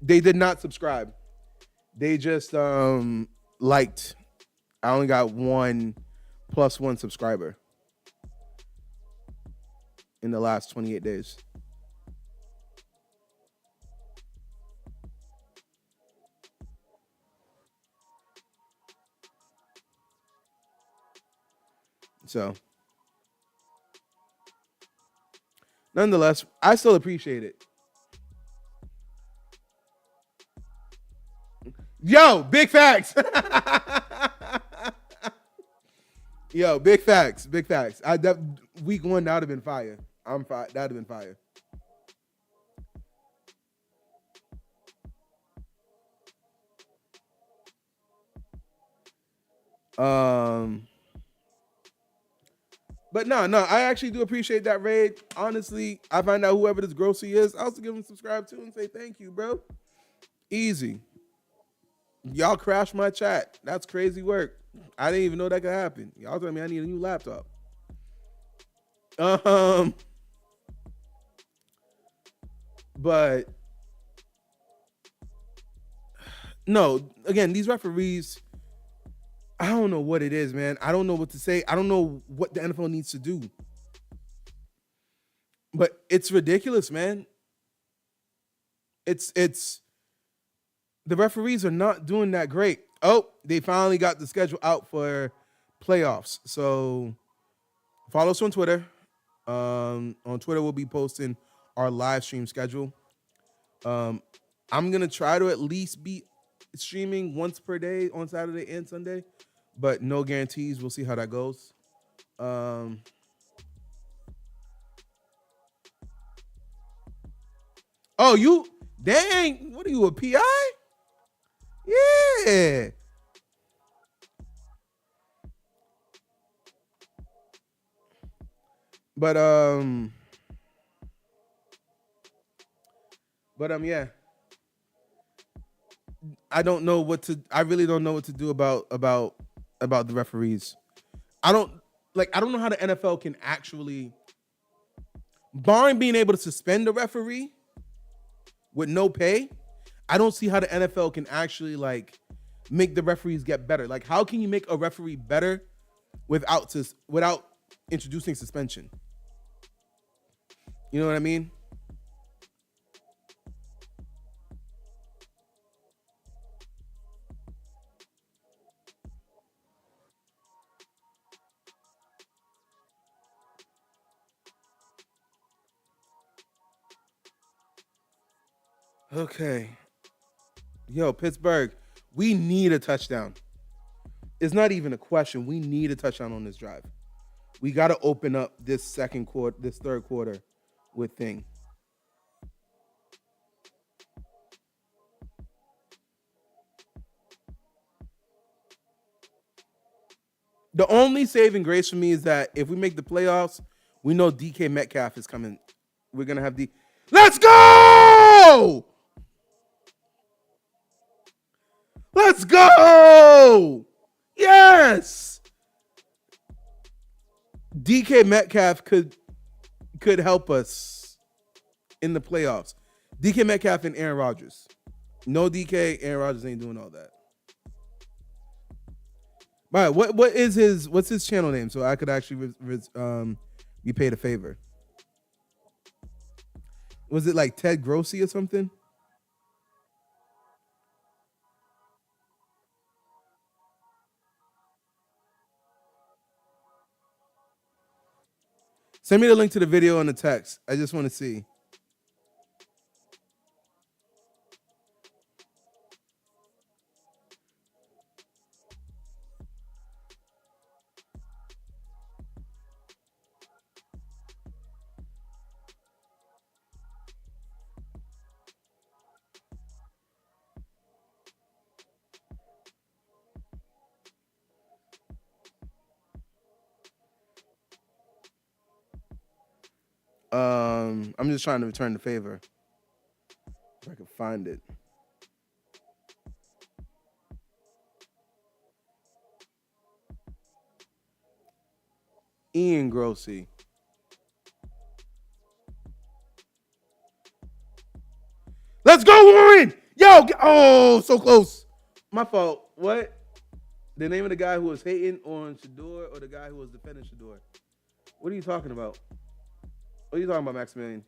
they did not subscribe. They just liked. I only got 1 + 1 subscriber in the last 28 days. So, nonetheless, I still appreciate it. Yo, big facts. Yo, big facts. Week 1, that would have been fire. That would have been fire. But no, I actually do appreciate that raid. Honestly, I find out whoever this grocery is, I'll also give him subscribe to and say thank you, bro. Easy. Y'all crashed my chat. That's crazy work. I didn't even know that could happen. Y'all told me I need a new laptop. But no, again, these referees, I don't know what it is, man. I don't know what to say. I don't know what the NFL needs to do. But it's ridiculous, man. It's the referees are not doing that great. Oh, they finally got the schedule out for playoffs. So follow us on Twitter. On Twitter, we'll be posting our live stream schedule. I'm gonna try to at least be streaming once per day on Saturday and Sunday, but no guarantees. We'll see how that goes. Oh, you dang! What are you, a PI? Yeah. But yeah. I really don't know what to do about the referees. I don't know how the NFL can actually, barring being able to suspend a referee with no pay, I don't see how the NFL can actually make the referees get better. Like, how can you make a referee better without introducing suspension. You know what I mean? Okay. Yo, Pittsburgh, we need a touchdown. It's not even a question. We need a touchdown on this drive. We got to open up this third quarter with thing. The only saving grace for me is that if we make the playoffs, we know DK Metcalf is coming. We're going to have Let's go! Let's go! Yes! DK Metcalf could help us in the playoffs. DK Metcalf and Aaron Rodgers. No DK, Aaron Rodgers ain't doing all that. All right, what's his channel name so I could actually be paid a favor? Was it like Ted Grossi or something? Send me the link to the video in the text. I just want to see. I'm just trying to return the favor. If I can find it. Ian Grossi. Let's go, Warren! Yo, oh, so close. My fault. What? The name of the guy who was hating on Shador or the guy who was defending Shador? What are you talking about? What are you talking about, Maximilian?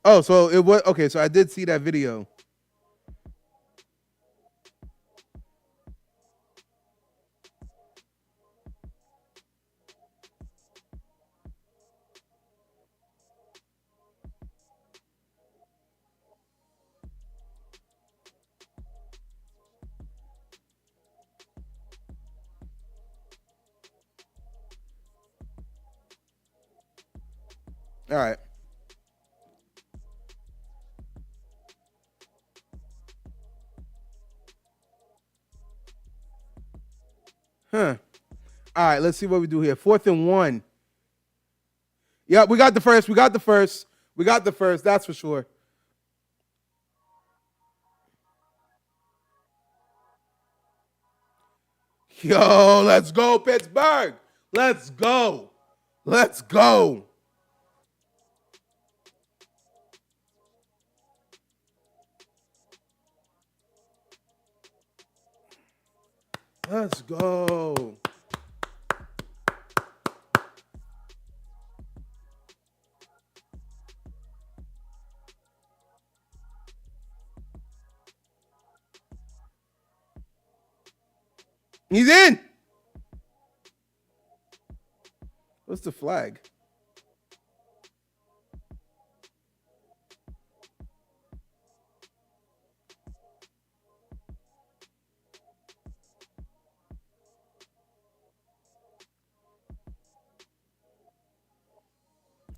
Oh, so it was okay. So I did see that video. All right. Huh. All right, let's see what we do here. 4th and 1. Yeah, we got the first. We got the first. We got the first. That's for sure. Yo, let's go, Pittsburgh. Let's go. Let's go. Let's go. He's in. What's the flag?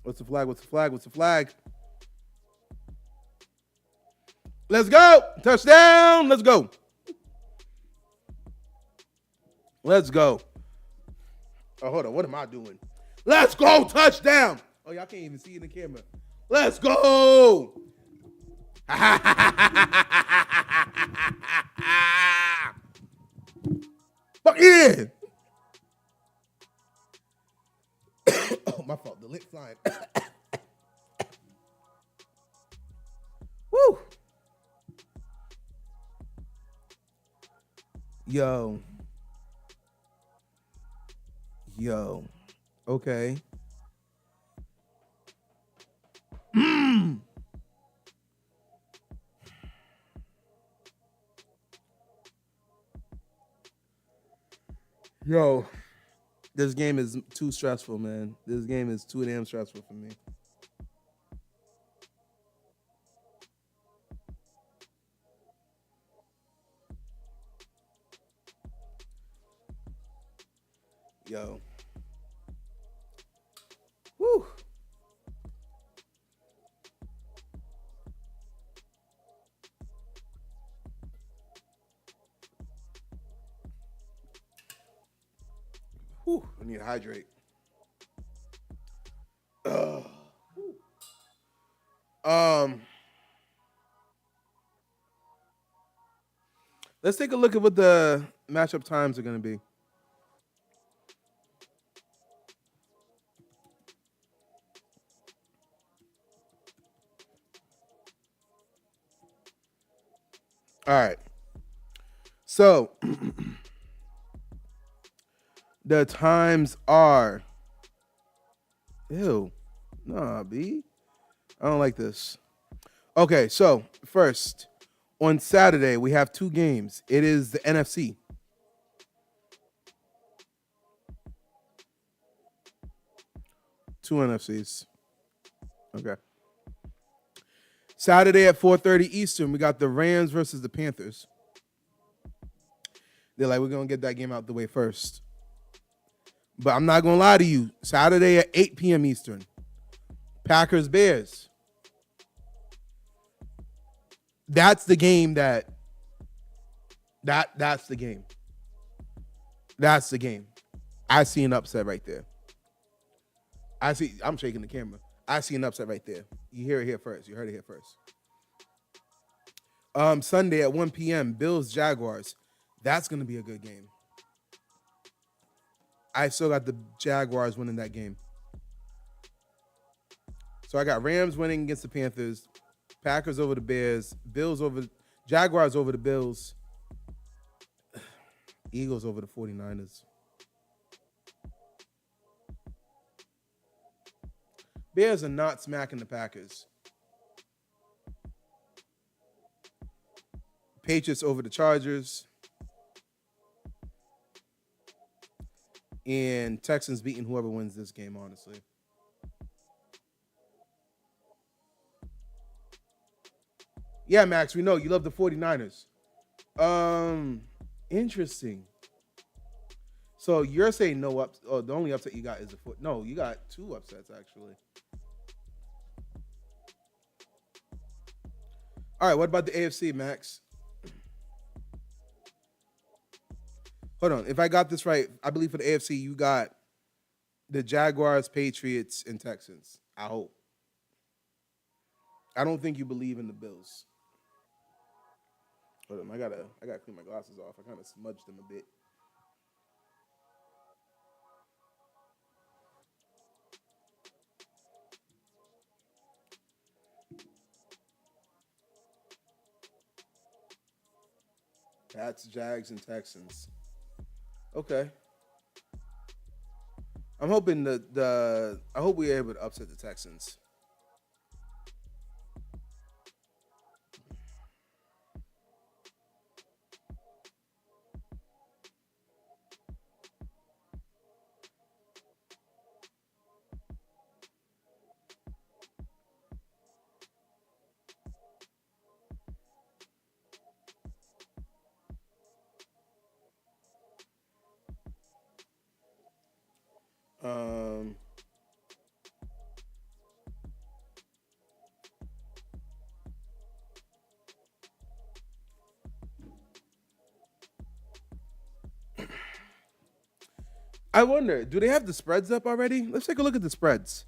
What's the flag? What's the flag? What's the flag? Let's go. Touchdown. Let's go. Let's go. Oh, hold on. What am I doing? Let's go. Touchdown. Oh, y'all can't even see in the camera. Let's go. Fuck yeah. Oh, my fault. The lip flying. Woo. Yo. Yo. Okay. Yo. This game is too stressful, man. This game is too damn stressful for me. Yo. Woo. Whew, I need to hydrate. Ugh. Let's take a look at what the matchup times are going to be. All right. So the times are. Ew. Nah, B. I don't like this. Okay, so first, on Saturday, we have two games. It is the NFC. Two NFCs. Okay. Saturday at 4:30 Eastern, we got the Rams versus the Panthers. They're like, we're going to get that game out the way first. But I'm not going to lie to you. Saturday at 8 p.m. Eastern, Packers Bears. That's the game that's the game. That's the game. I see an upset right there. I'm shaking the camera. I see an upset right there. You hear it here first. You heard it here first. Sunday at 1 p.m., Bills Jaguars. That's going to be a good game. I still got the Jaguars winning that game. So I got Rams winning against the Panthers, Packers over the Bears, Jaguars over the Bills, Eagles over the 49ers. Bears are not smacking the Packers. Patriots over the Chargers. And Texans beating whoever wins this game, honestly. Yeah, Max, we know you love the 49ers. Interesting. So you're saying no ups. Oh, the only upset you got is the foot. No, you got two upsets, actually. All right, what about the AFC, Max? Hold on. If I got this right, I believe for the AFC, you got the Jaguars, Patriots, and Texans. I hope. I don't think you believe in the Bills. Hold on. I gotta clean my glasses off. I kind of smudged them a bit. Pats, Jags, and Texans. Okay. I'm hoping I hope we're able to upset the Texans. Um I wonder, do they have the spreads up already? Let's take a look at the spreads.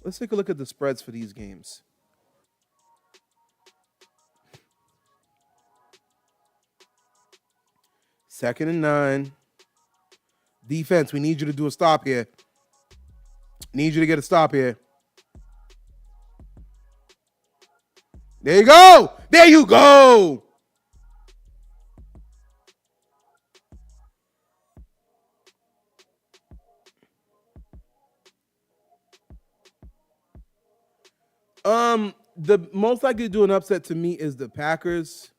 Let's take a look at the spreads for these games. Second and 9. Defense, we need you to do a stop here. Need you to get a stop here. There you go. There you go. The most likely to do an upset to me is the Packers.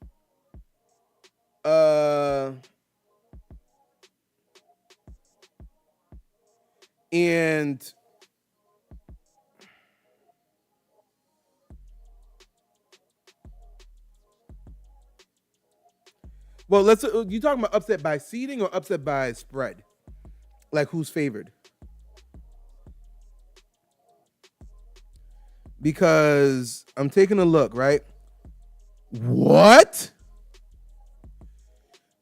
And well, let's. You talking about upset by seeding or upset by spread? Like who's favored? Because I'm taking a look, right? What?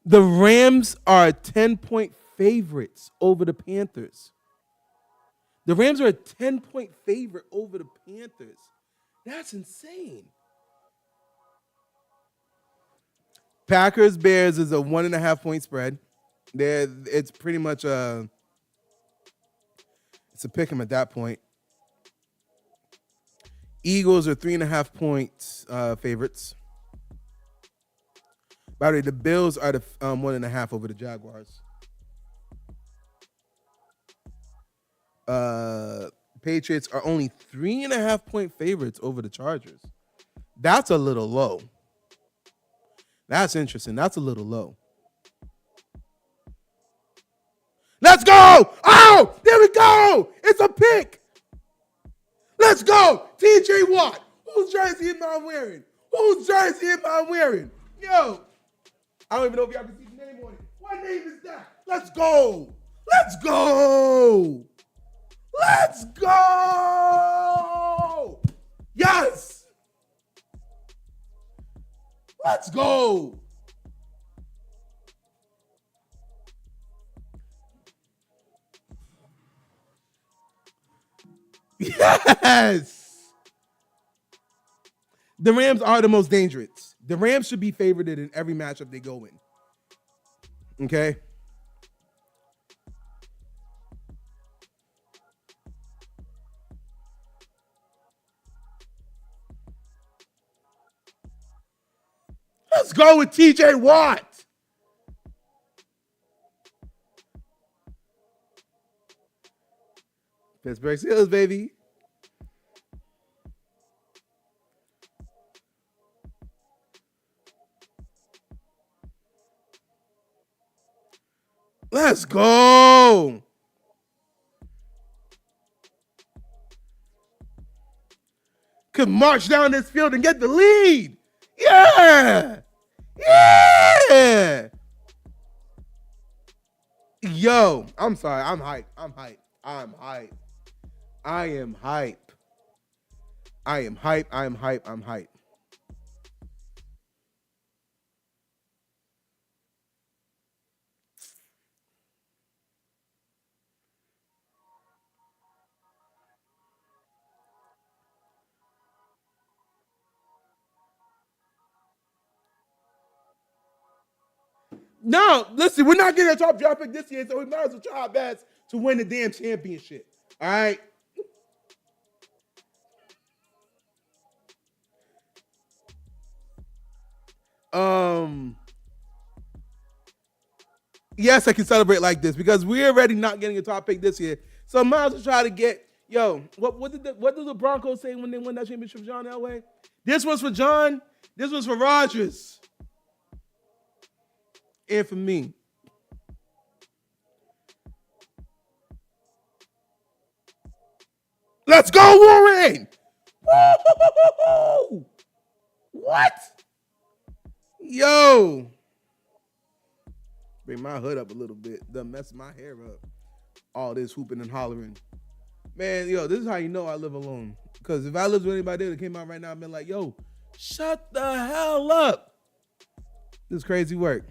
The Rams are 10-point favorites over the Panthers. The Rams are a 10-point favorite over the Panthers. That's insane. Packers Bears is a 1.5-point spread. It's pretty much it's a pick 'em at that point. Eagles are 3.5-point favorites. By the way, the Bills are the 1.5 over the Jaguars. Patriots are only 3.5-point favorites over the Chargers. That's a little low. That's interesting. That's a little low. Let's go! Oh, there we go! It's a pick. Let's go! TJ Watt. Whose jersey am I wearing? Whose jersey am I wearing? Yo, I don't even know if y'all can see the name on it. What name is that? Let's go! Let's go! Let's go! Yes! Let's go! Yes! The Rams are the most dangerous. The Rams should be favored in every matchup they go in. Okay? Let's go with TJ Watt. Pittsburgh Steelers, baby. Let's go. Could march down this field and get the lead. Yeah. Yeah. Yo, I'm sorry. I'm hyped. I'm hyped. I'm hyped. I am hype. I am hype. I am hype. I'm hype. No, listen, we're not getting a top draft pick this year, so we might as well try our best to win the damn championship. All right. Yes, I can celebrate like this because we're already not getting a top pick this year. So I might as well try to get, what did the Broncos say when they won that championship, John Elway? This was for John. This was for Rodgers. And for me. Let's go, Warren! Woo-hoo-hoo-hoo-hoo! What? Yo. Bring my hood up a little bit. Done mess my hair up. All this hooping and hollering. Man, this is how you know I live alone. Because if I lived with anybody there that came out right now, I've been like, yo, shut the hell up. This is crazy work.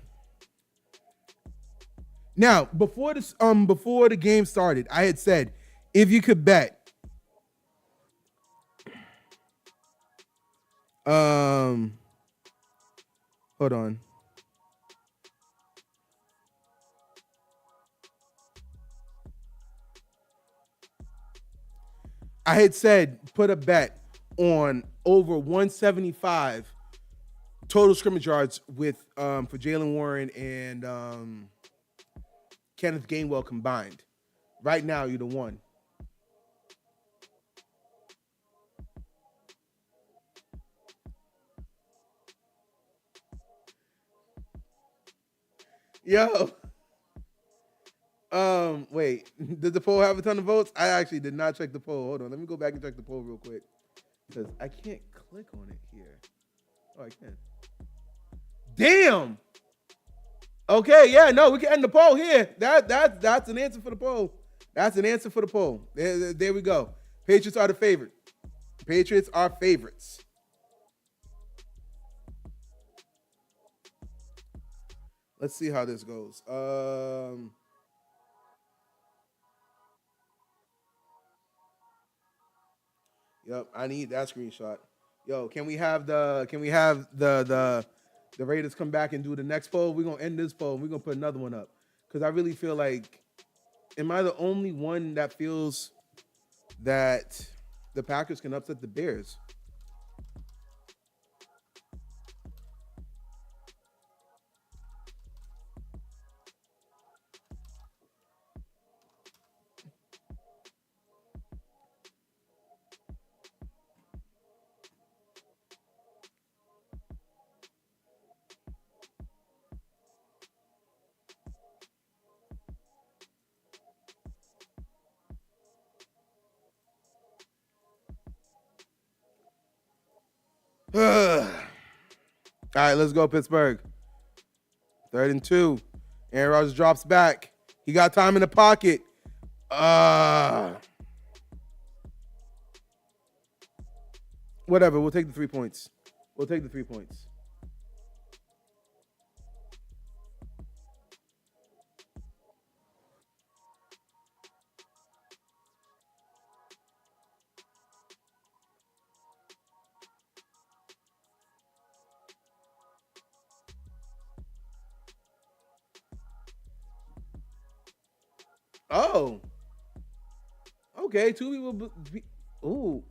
Now, before the game started, I had said if you could bet, hold on. I had said put a bet on over 175 total scrimmage yards with for Jalen Warren and Kenneth Gainwell combined. Right now, you're the one. Yo. Wait. Did the poll have a ton of votes? I actually did not check the poll. Hold on. Let me go back and check the poll real quick. Because I can't click on it here. Oh, I can. Damn. Okay, yeah, no, we can end the poll here. That's an answer for the poll. That's an answer for the poll. There we go. Patriots are the favorite. Patriots are favorites. Let's see how this goes. Yep, I need that screenshot. Yo, can we have the Raiders come back and do the next poll? We're gonna end this poll and we're gonna put another one up. Because I really feel like, am I the only one that feels that the Packers can upset the Bears? All right, let's go, Pittsburgh. 3rd and 2. Aaron Rodgers drops back. He got time in the pocket. Whatever. We'll take the 3 points. We'll take the 3 points. Oh. Okay, two people.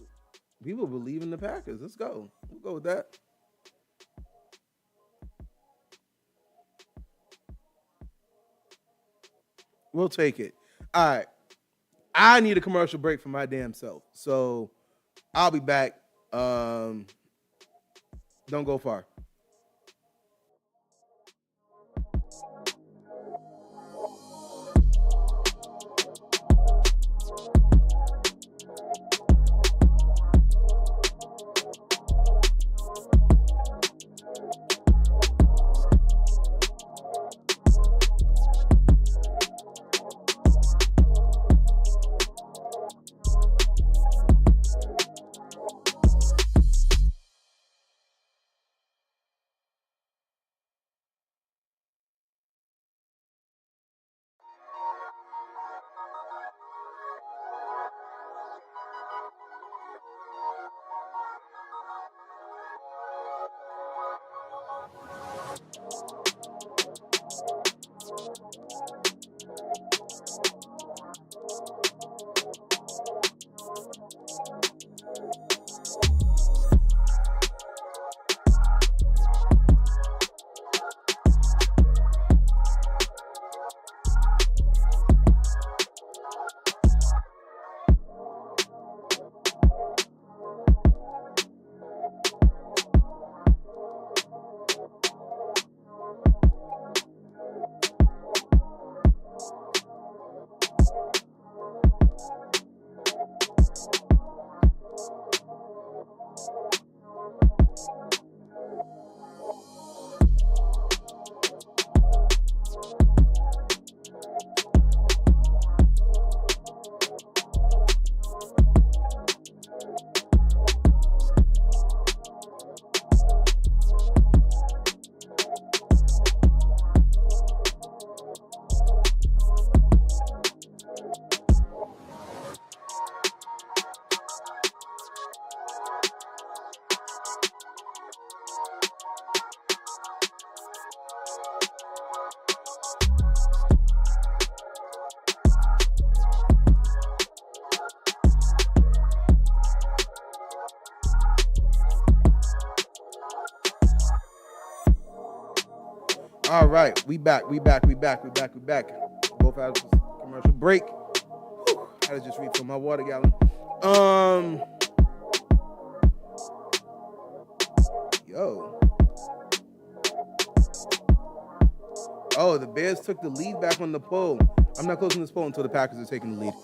People believe in the Packers. Let's go. We'll go with that. We'll take it. All right. I need a commercial break for my damn self. So I'll be back. Don't go far. All right, we back. Both out of commercial break. Whew, I had to just refill my water gallon. Yo. Oh, the Bears took the lead back on the poll. I'm not closing this poll until the Packers are taking the lead.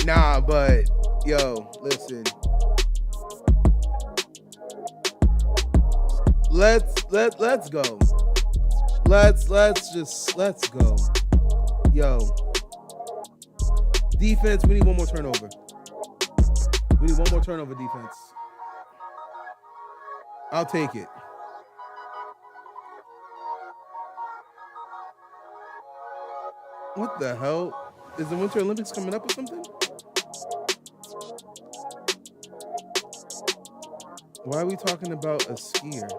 Nah, but yo, listen. Let's go. Let's go. Yo. Defense, we need one more turnover. We need one more turnover defense. I'll take it. What the hell? Is the Winter Olympics coming up or something? Why are we talking about a skier?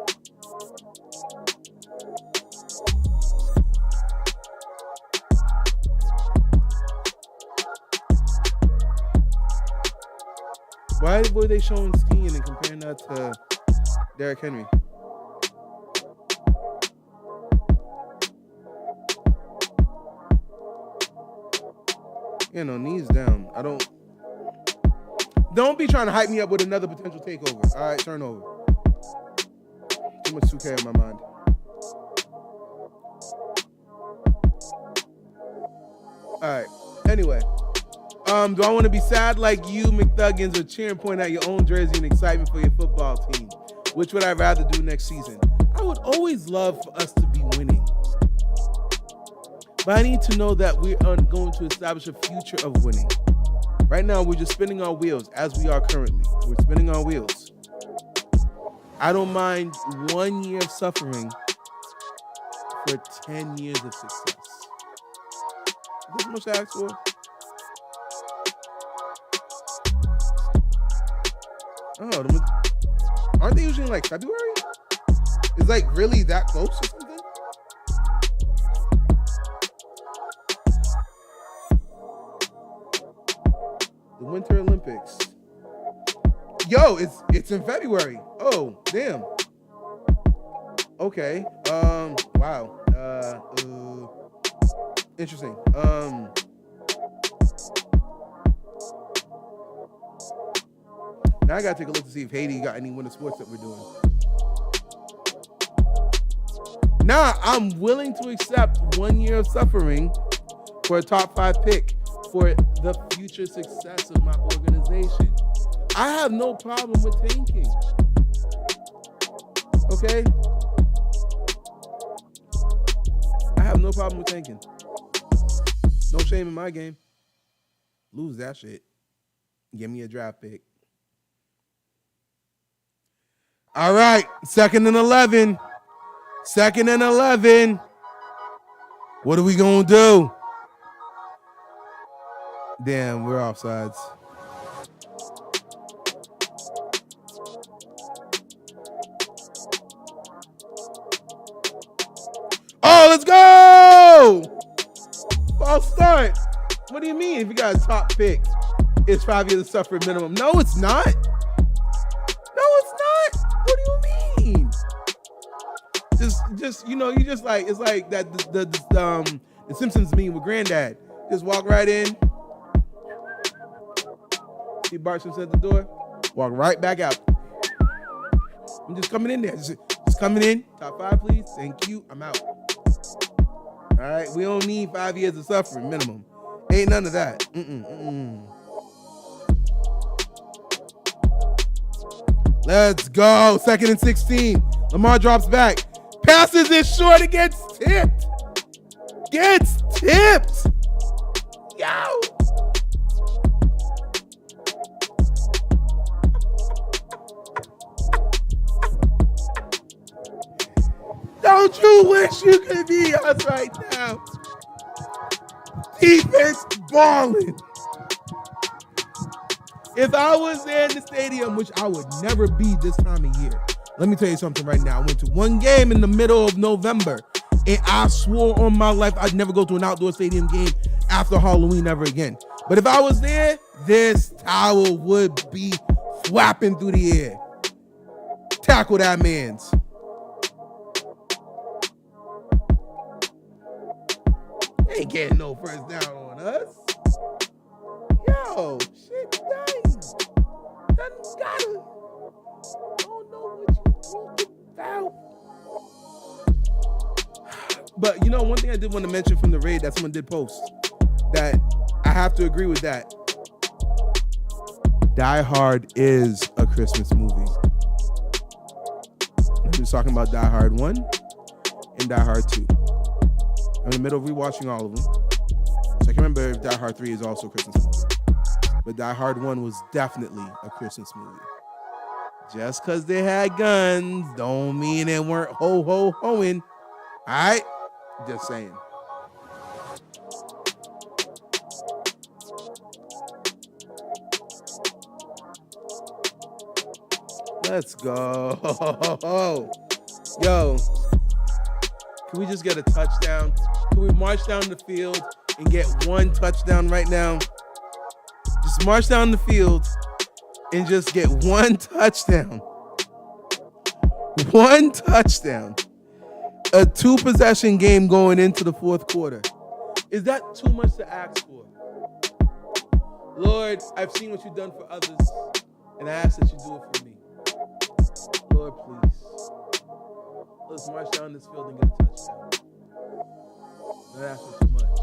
Why were they showing skiing and comparing that to Derrick Henry? You know, knees down. Don't be trying to hype me up with another potential takeover. All right, turnover. Too much 2K on my mind. All right. Anyway, do I want to be sad like you, McThuggins, or cheering, point out your own jersey and excitement for your football team? Which would I rather do next season? I would always love for us to be winning. But I need to know that we are going to establish a future of winning. Right now, we're just spinning our wheels as we are currently. We're spinning our wheels. I don't mind 1 year of suffering for 10 years of success. Is this much to ask for? Oh, aren't they usually in like February? It's like really that close or something? The Winter Olympics. Yo, it's in February. Oh, damn. Okay. Wow. Interesting. Now I gotta take a look to see if Haiti got any winter sports that we're doing. Now I'm willing to accept 1 year of suffering for a top 5 pick for the future success of my organization. I have no problem with tanking. Okay? I have no problem with tanking. No shame in my game. Lose that shit. Give me a draft pick. All right, 2nd and 11. 2nd and 11. What are we going to do? Damn, we're offsides. Oh, let's go! False start. What do you mean if you got a top pick, it's 5 years of suffering minimum? No, it's not. What do you mean? Just you know, you just like, it's like that the Simpsons meme with Granddad. Just walk right in. See Bart Simpson at the door. Walk right back out. I'm just coming in there. Just coming in. Top 5, please. Thank you. I'm out. All right. We don't need 5 years of suffering minimum. Ain't none of that. Let's go. 2nd and 16. Lamar drops back. Passes it short. It gets tipped. Yo. Don't you wish you could be us right now? Defense balling. If I was there in the stadium, which I would never be this time of year, let me tell you something right now. I went to one game in the middle of November, and I swore on my life I'd never go to an outdoor stadium game after Halloween ever again. But if I was there, this towel would be flapping through the air. Tackle that man's. Ain't getting no first down on us. Yo, shit, nice. Doesn't gotta. Don't know what you talking about. But you know, one thing I did want to mention from the raid that someone did post that I have to agree with that. Die Hard is a Christmas movie. He was talking about Die Hard 1 and Die Hard 2. I'm in the middle of rewatching all of them. So I can't remember if Die Hard 3 is also a Christmas movie. But Die Hard 1 was definitely a Christmas movie. Just because they had guns don't mean they weren't ho-ho-hoing. All right? Just saying. Let's go. Yo, can we just get a touchdown? Can we march down the field and get one touchdown right now? Just march down the field and just get one touchdown. One touchdown. A 2-possession game going into the fourth quarter. Is that too much to ask for? Lord, I've seen what you've done for others, and I ask that you do it for me. Lord, please. Let's march down this field and get a touchdown. Not asking too much.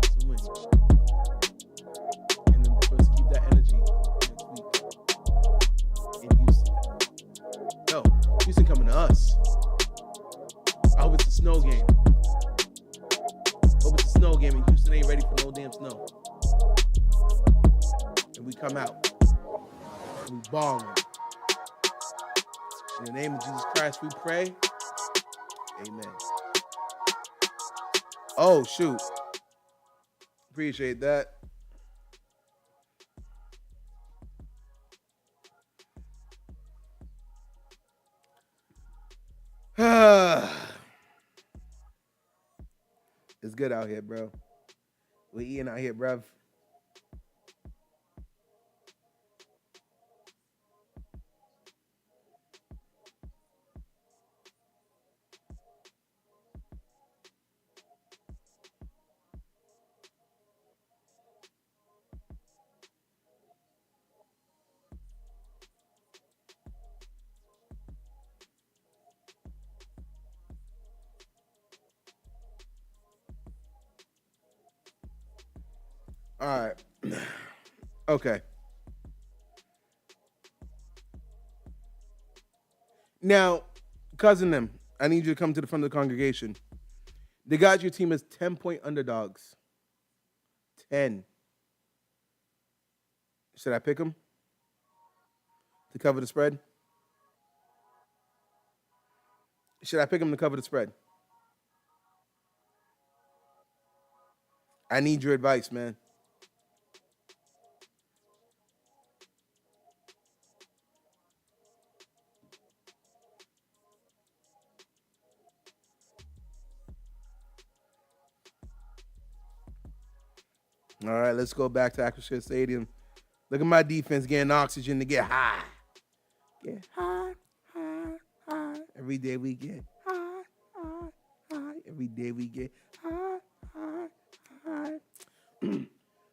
It's a win. And then for us to keep that energy next week in Houston. Yo, Houston coming to us. I hope it's a snow game. Hope it's a snow game and Houston ain't ready for no damn snow. And we come out. And we ball them. In the name of Jesus Christ, we pray. Amen. Oh, shoot. Appreciate that. It's good out here, bro. We eating out here, bruv. All right. Okay. Now, cousin them, I need you to come to the front of the congregation. They got your team as 10-point underdogs. 10. Should I pick them to cover the spread? Should I pick them to cover the spread? I need your advice, man. All right, let's go back to Acrisure Stadium. Look at my defense getting oxygen to get high. Get high, high, high. Every day we get high, high, high. Every day we get high, high, high.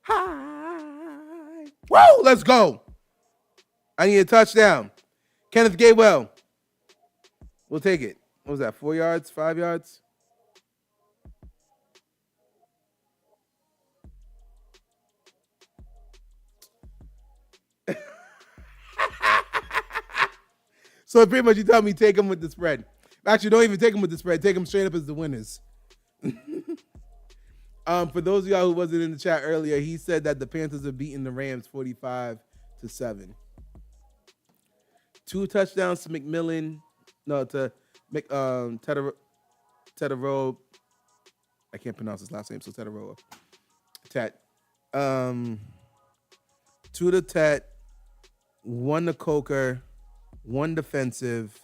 High. Whoa, let's go. I need a touchdown. Kenneth Gainwell. We'll take it. What was that, 4 yards, 5 yards? So pretty much you tell me take them with the spread. Actually, don't even take them with the spread. Take them straight up as the winners. For those of y'all who wasn't in the chat earlier, he said that the Panthers are beating the Rams 45-7. 2 touchdowns to McMillan. No, to Tedero. I can't pronounce his last name, so Tedero. Tet. 2 to Tet. 1 to Coker. 1 defensive.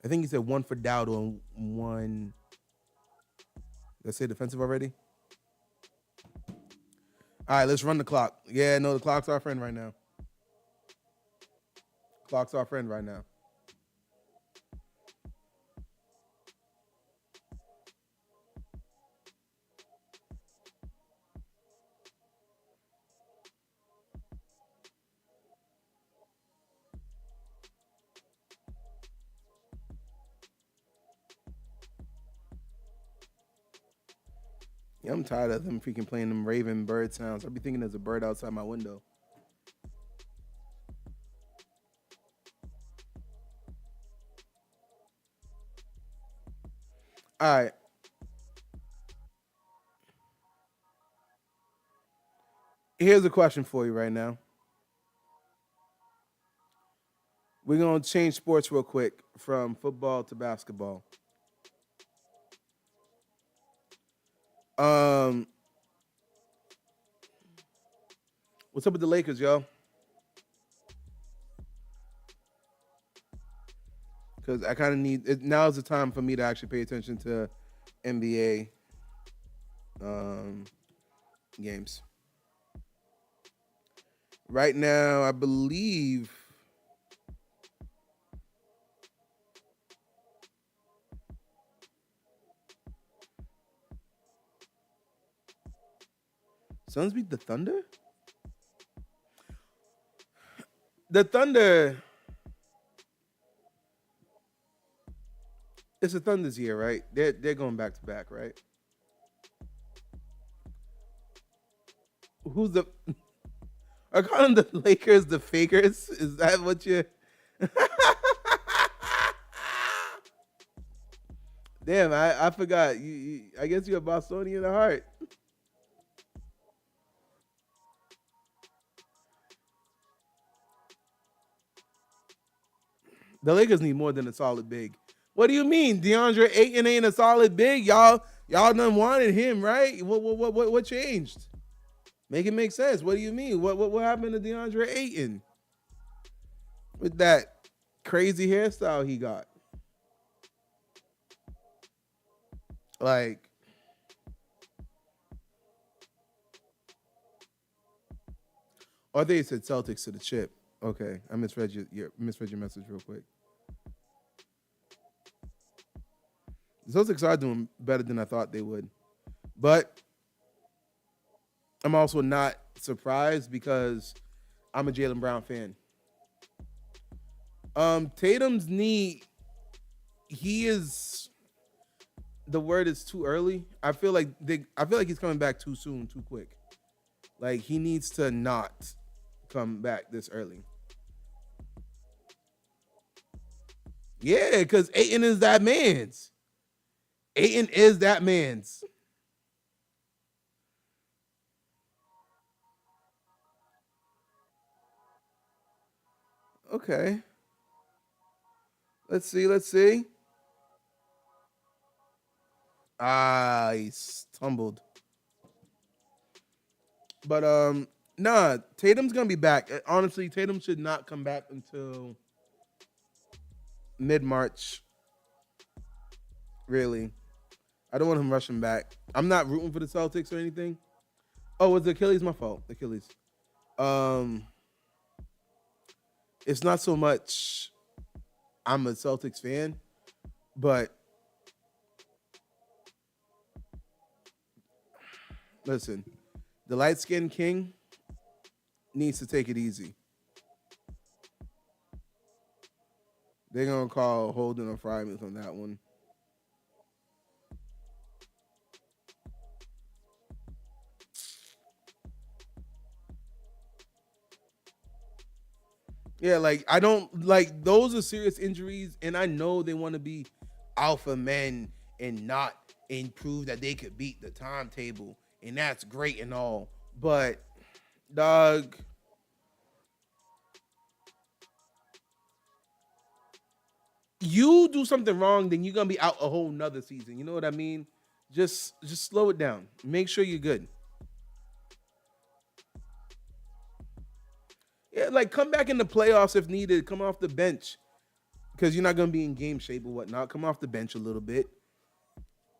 I think he said 1 for Dowdle and 1. Did I say defensive already? All right, let's run the clock. Yeah, no, the clock's our friend right now. Clock's our friend right now. Yeah, I'm tired of them freaking playing them raven bird sounds. I'll be thinking there's a bird outside my window. All right. Here's a question for you right now. We're going to change sports real quick from football to basketball. Um, what's up with the Lakers, yo? Because I kind of need it. Now is the time for me to actually pay attention to NBA games. Right now, I believe Suns beat the Thunder? The Thunder. It's the Thunder's year, right? They're going back to back, right? Who's the? Are calling the Lakers the fakers? Is that what you? Damn, I forgot. I guess you're a Bostonian at heart. The Lakers need more than a solid big. What do you mean? DeAndre Ayton ain't a solid big. Y'all done wanted him, right? What changed? Make it make sense. What do you mean? What happened to DeAndre Ayton with that crazy hairstyle he got? Like, or they said Celtics to the chip. Okay, I misread your message real quick. The Celtics are doing better than I thought they would, but I'm also not surprised because I'm a Jaylen Brown fan. Tatum's knee, he is. The word is too early. I feel like he's coming back too soon, too quick. Like he needs to not come back this early. Yeah, because Ayton is that man's. Ayton is that man's. Okay. Let's see. Ah, he stumbled. But nah, Tatum's gonna be back. Honestly, Tatum should not come back until mid-March. Really. I don't want him rushing back. I'm not rooting for the Celtics or anything. Oh, was the Achilles my fault? Achilles. It's not so much I'm a Celtics fan, but listen, the light-skinned king needs to take it easy. They're going to call holding or Fryman on that one. Yeah, like I don't like those are serious injuries, and I know they want to be alpha men and not and prove that they could beat the timetable, and that's great and all. But dog, you do something wrong, then you're gonna be out a whole nother season. You know what I mean? Just slow it down. Make sure you're good. Yeah, like come back in the playoffs if needed. Come off the bench because you're not gonna be in game shape or whatnot. Come off the bench a little bit.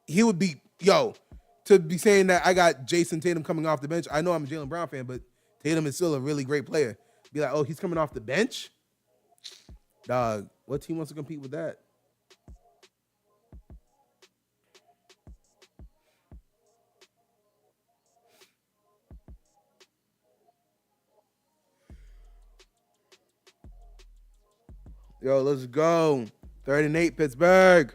He would be to be saying that I got Jason Tatum coming off the bench. I know I'm a Jaylen Brown fan, but Tatum is still a really great player. Be like, oh, he's coming off the bench. Dog, what team wants to compete with that? Yo, let's go. 3rd and 8, Pittsburgh.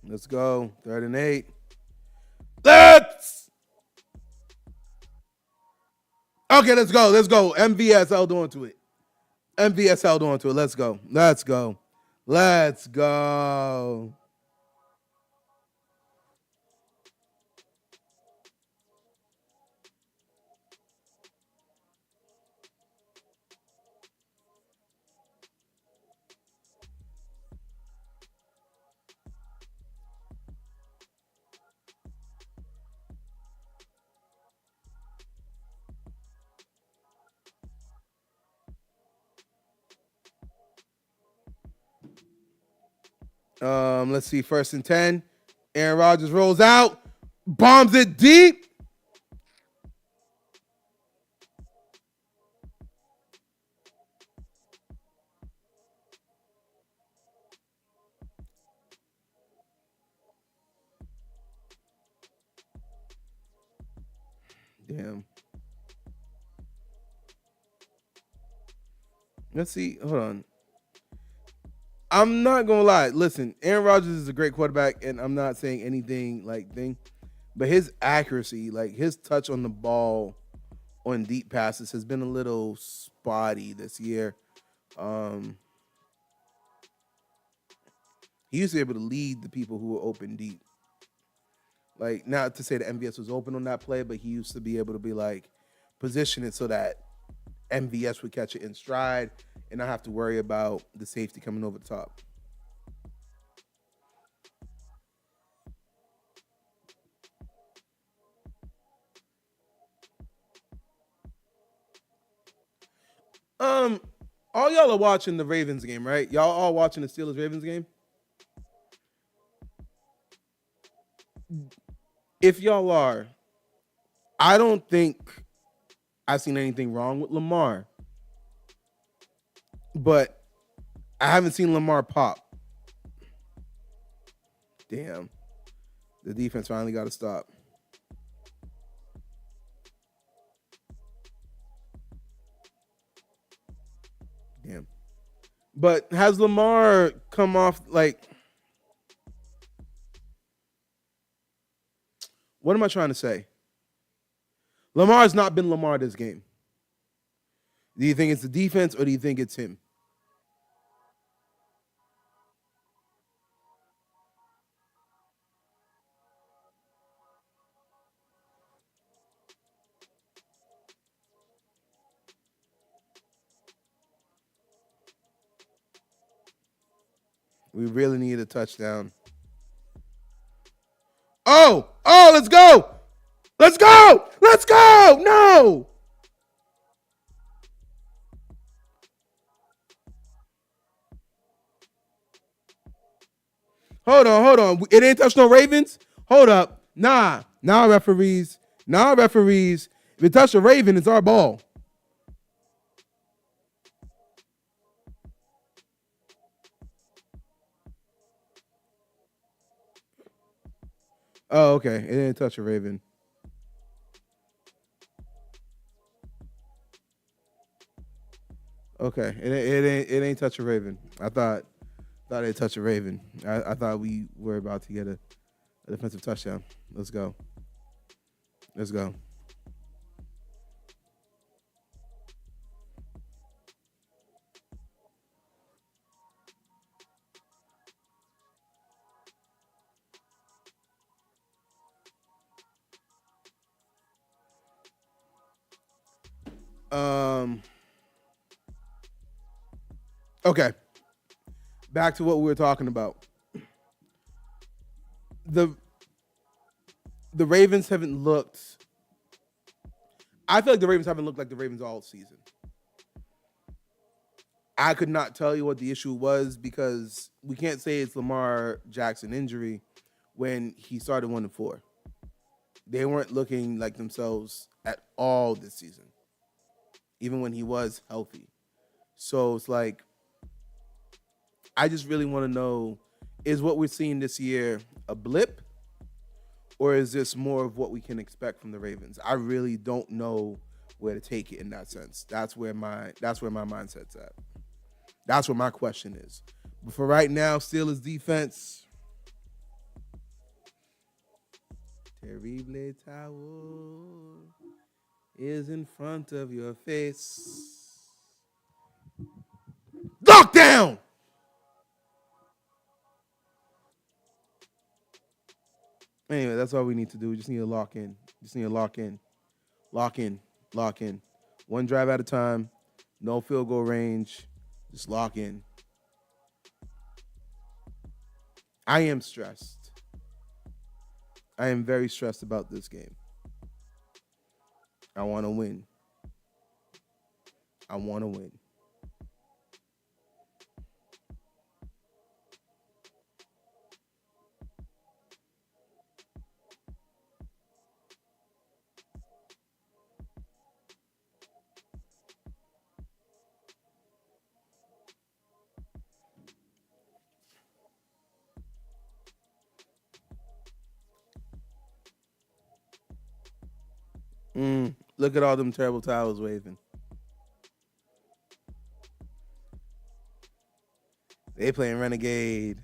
Let's go. 3rd and 8. Let's. Okay, let's go. Let's go. MVS held on to it. MVS held on to it. Let's go. Let's go. Let's go. Let's see. 1st and 10. Aaron Rodgers rolls out, bombs it deep. Damn. Let's see. Hold on. I'm not gonna lie. Listen, Aaron Rodgers is a great quarterback, and I'm not saying anything like thing, but his accuracy, like his touch on the ball on deep passes, has been a little spotty this year. Um, he used to be able to lead the people who were open deep. Like, not to say that MVS was open on that play, but he used to be able to be like position it so that MVS would catch it in stride and not have to worry about the safety coming over the top. Um, all y'all are watching the Ravens game, right? Y'all all watching the Steelers Ravens game. If y'all are, I don't think I've seen anything wrong with Lamar, but I haven't seen Lamar pop. Damn, the defense finally got to stop. Damn, but has Lamar come off like? What am I trying to say? Lamar has not been Lamar this game. Do you think it's the defense or do you think it's him? We really need a touchdown. Oh, let's go. Let's go. Let's go. No. Hold on. It ain't touch no Ravens. Hold up. Nah, referees. Nah, referees. If it touched a Raven, it's our ball. Oh, okay. It didn't touch a Raven. Okay. It ain't touch a Raven. I thought it touched a Raven. I thought we were about to get a defensive touchdown. Let's go. Let's go. Um. Okay. Back to what we were talking about. The the Ravens haven't looked. I feel like the Ravens haven't looked like the Ravens all season. I could not tell you what the issue was because we can't say it's Lamar Jackson injury when he started 1-4. They weren't looking like themselves at all this season, even when he was healthy. So it's like, I just really want to know, is what we're seeing this year a blip, or is this more of what we can expect from the Ravens? I really don't know where to take it in that sense. That's where my mindset's at. That's what my question is. But for right now, Steelers defense, terrible tower is in front of your face. Lockdown! Anyway, that's all we need to do. We just need to lock in. Lock in. One drive at a time. No field goal range. Just lock in. I am stressed. I am very stressed about this game. I want to win. Look at all them terrible towels waving. They playing Renegade.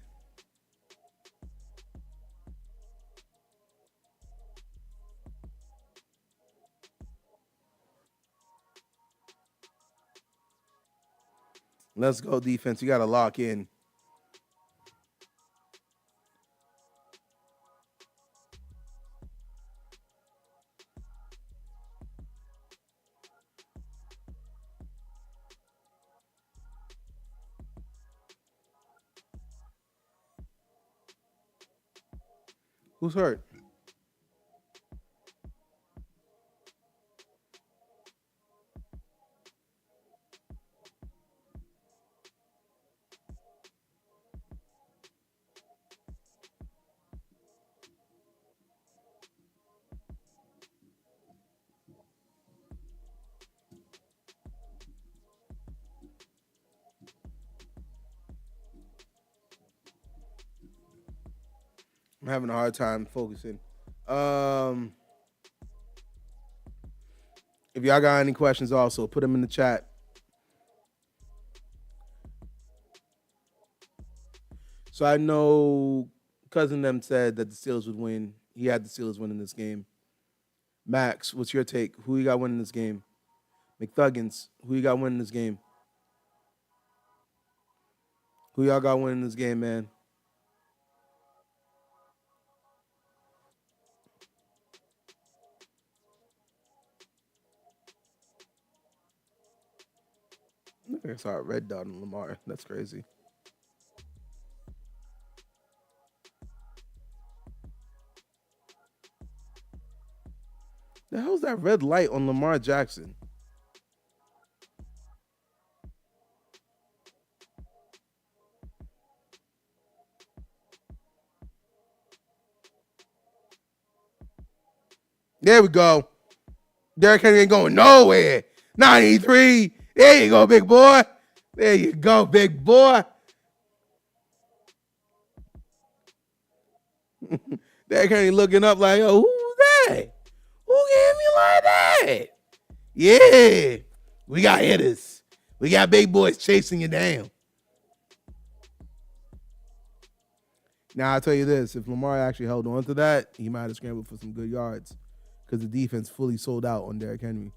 Let's go defense. You got to lock in. Who's hurt? I'm having a hard time focusing. If y'all got any questions, also put them in the chat. So I know cousin them said that the Steelers would win. He had the Steelers winning this game. Max, what's your take? Who you got winning this game? McThuggins, who you got winning this game? Who y'all got winning this game, man? I think I saw a red dot on Lamar. That's crazy. The hell's that red light on Lamar Jackson? There we go. Derrick Henry ain't going nowhere. 93. There you go, big boy. There you go, big boy. Derrick Henry looking up like, yo, who's that? Who gave me like that? Yeah. We got hitters. We got big boys chasing you down. Now, I'll tell you this. If Lamar actually held on to that, he might have scrambled for some good yards because the defense fully sold out on Derrick Henry.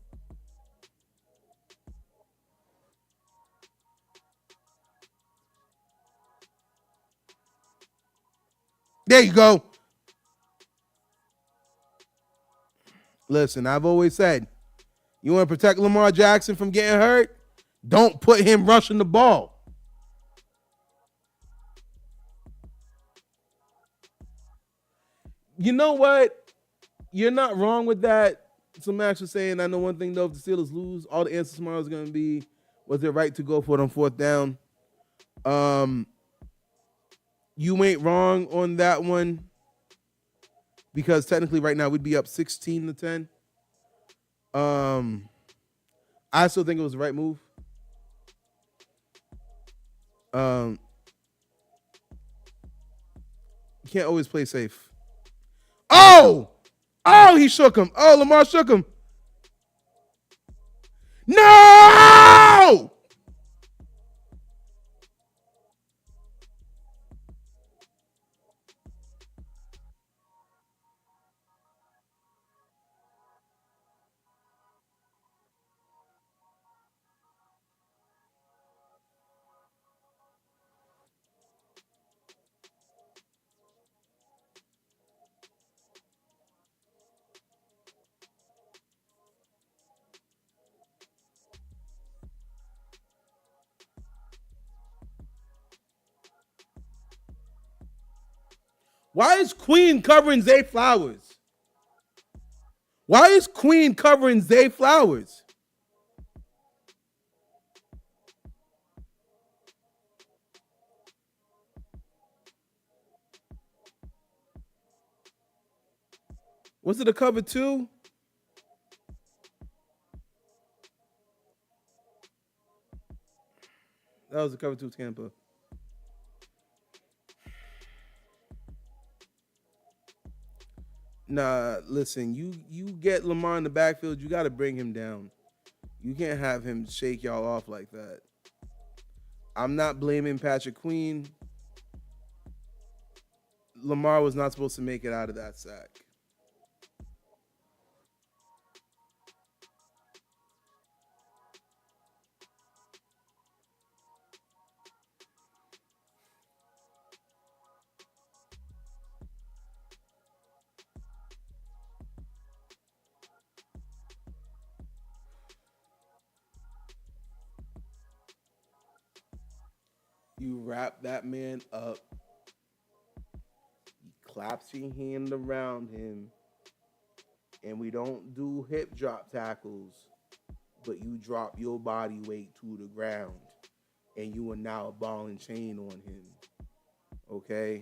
There you go. Listen, I've always said, you want to protect Lamar Jackson from getting hurt? Don't put him rushing the ball. You know what? You're not wrong with that. Some Max was saying, I know one thing, though, if the Steelers lose, all the answers tomorrow is going to be, was it right to go for it on fourth down? You ain't wrong on that one. because technically right now we'd be up 16-10. Um, I still think it was the right move. Um, you can't always play safe. Oh, he shook him. Oh, Lamar shook him. No! Why is Queen covering Zay Flowers? Why is Queen covering Zay Flowers? Was it a cover two? That was a cover two Tampa. Nah, listen, you get Lamar in the backfield, you got to bring him down. You can't have him shake y'all off like that. I'm not blaming Patrick Queen. Lamar was not supposed to make it out of that sack. You wrap that man up, you claps your hand around him, and we don't do hip drop tackles, but you drop your body weight to the ground, and you are now a ball and chain on him. Okay?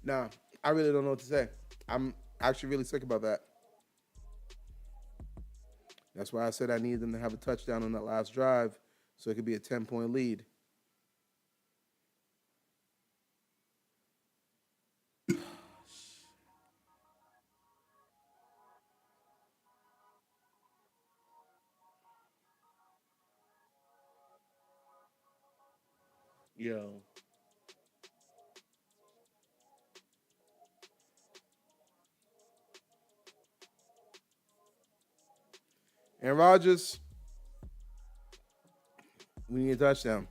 Nah, I really don't know what to say. I'm actually really sick about that. That's why I said I needed them to have a touchdown on that last drive so it could be a 10-point lead. Yo. Aaron Rodgers, we need a touchdown.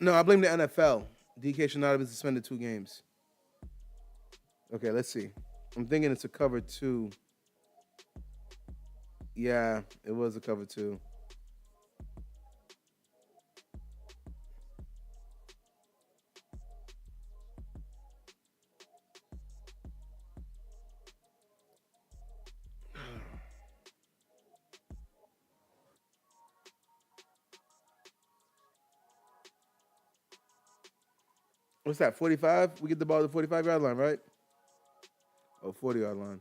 No, I blame the NFL. DK should not have been suspended 2 games. Okay, let's see. I'm thinking it's a cover two. Yeah, it was a cover two. What's that, 45? We get the ball at the 45-yard line, right? Oh, 40-yard line.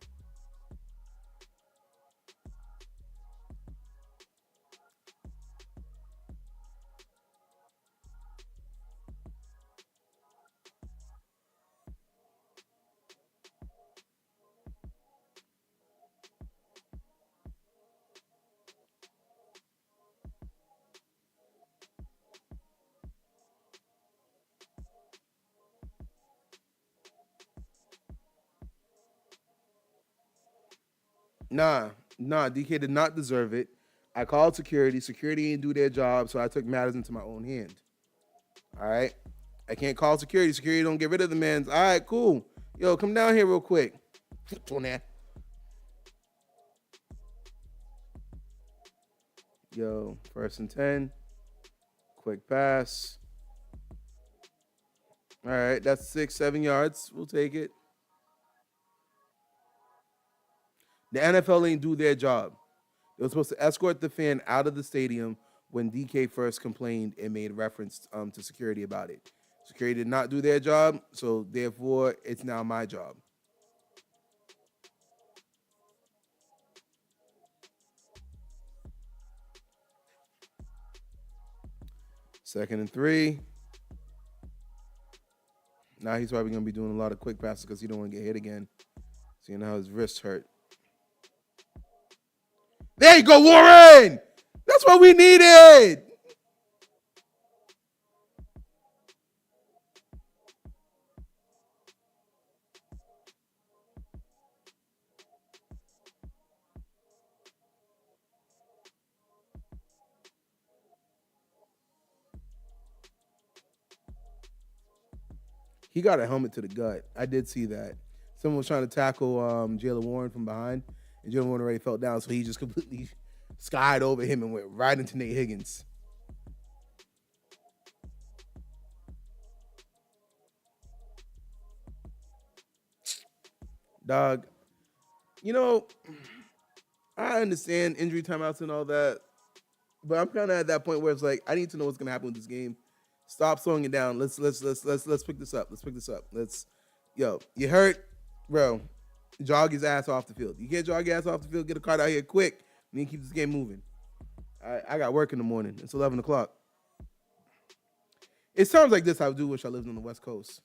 DK did not deserve it. I called security. Security didn't do their job, so I took matters into my own hand. All right. I can't call security. Security don't get rid of the man's. All right, cool. Yo, come down here real quick. Yo, 1st and 10. Quick pass. All right, that's 6, 7 yards. We'll take it. The NFL ain't do their job. They were supposed to escort the fan out of the stadium when DK first complained and made reference to security about it. Security did not do their job, so therefore it's now my job. 2nd and 3. Now he's probably going to be doing a lot of quick passes because he don't want to get hit again. Seeing how his wrist hurt. There you go, Warren! That's what we needed! He got a helmet to the gut. I did see that. Someone was trying to tackle Jalen Warren from behind, and Jalen Warren already fell down, so he just completely skied over him and went right into Nate Higgins. Dog, you know, I understand injury timeouts and all that, but I'm kind of at that point where it's like I need to know what's gonna happen with this game. Stop slowing it down. Let's pick this up. Let's pick this up. Yo, you hurt, bro. Jog his ass off the field. You can't jog your ass off the field. Get a card out here quick. We need to keep this game moving. I got work in the morning. It's 11 o'clock. It sounds like this. I do wish I lived on the West Coast.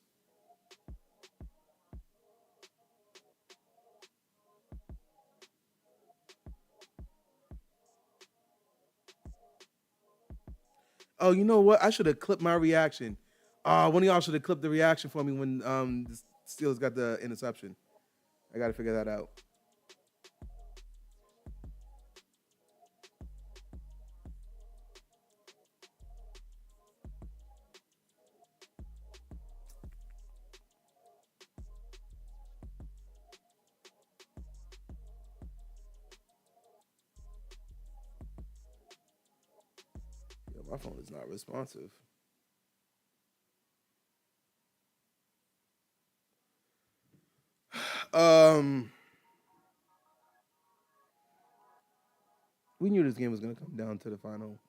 Oh, you know what? I should have clipped my reaction. One of y'all should have clipped the reaction for me when the Steelers got the interception. I got to figure that out. Yo, my phone is not responsive. Um, we knew this game was gonna come down to the final,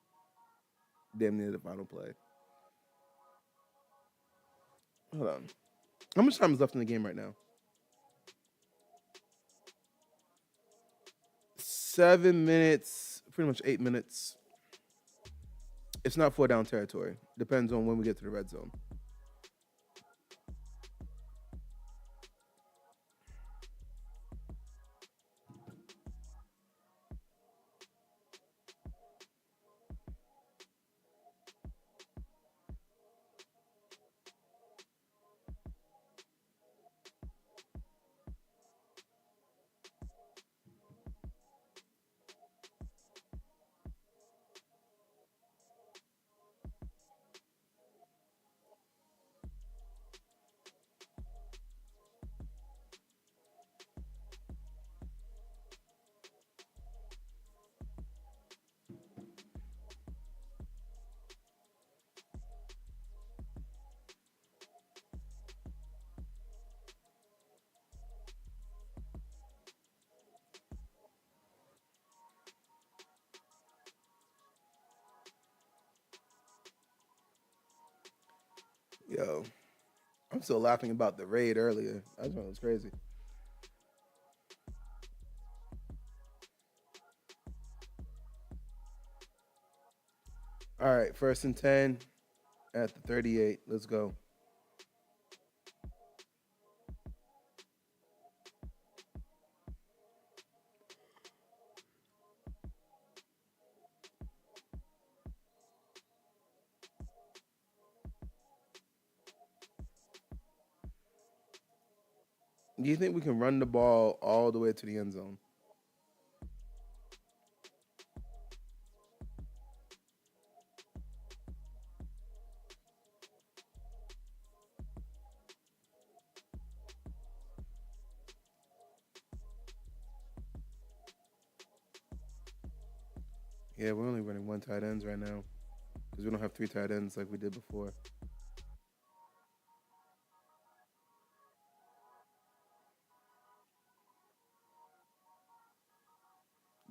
damn near the final play. Hold on, how much time is left in the game right now? 7 minutes, pretty much 8 minutes. It's not 4 down territory. Depends on when we get to the red zone. Yo, I'm still laughing about the raid earlier. I thought it was crazy. All right, 1st and 10 at the 38. Let's go. Do you think we can run the ball all the way to the end zone? Yeah, we're only running one tight ends right now because we don't have three tight ends like we did before.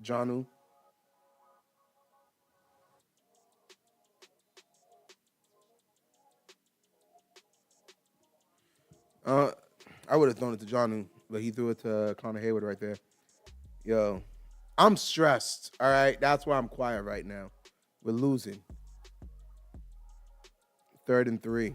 Janu. Uh, I would have thrown it to Janu, but he threw it to Connor Hayward right there. Yo, I'm stressed. All right, that's why I'm quiet right now. We're losing. 3rd and 3.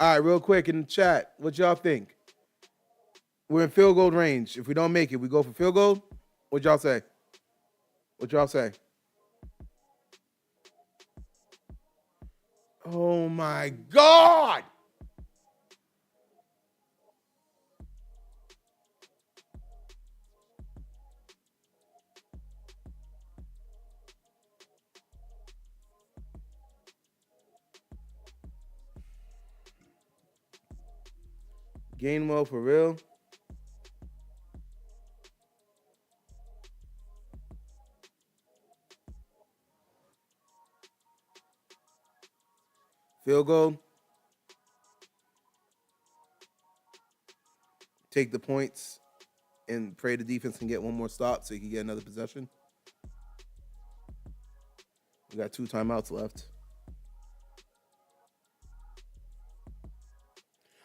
All right, real quick in the chat, what y'all think? We're in field goal range. If we don't make it, we go for field goal. What y'all say? What y'all say? Oh my God! Gainwell for real? Field goal. Take the points and pray the defense can get one more stop so you can get another possession. We got 2 timeouts left.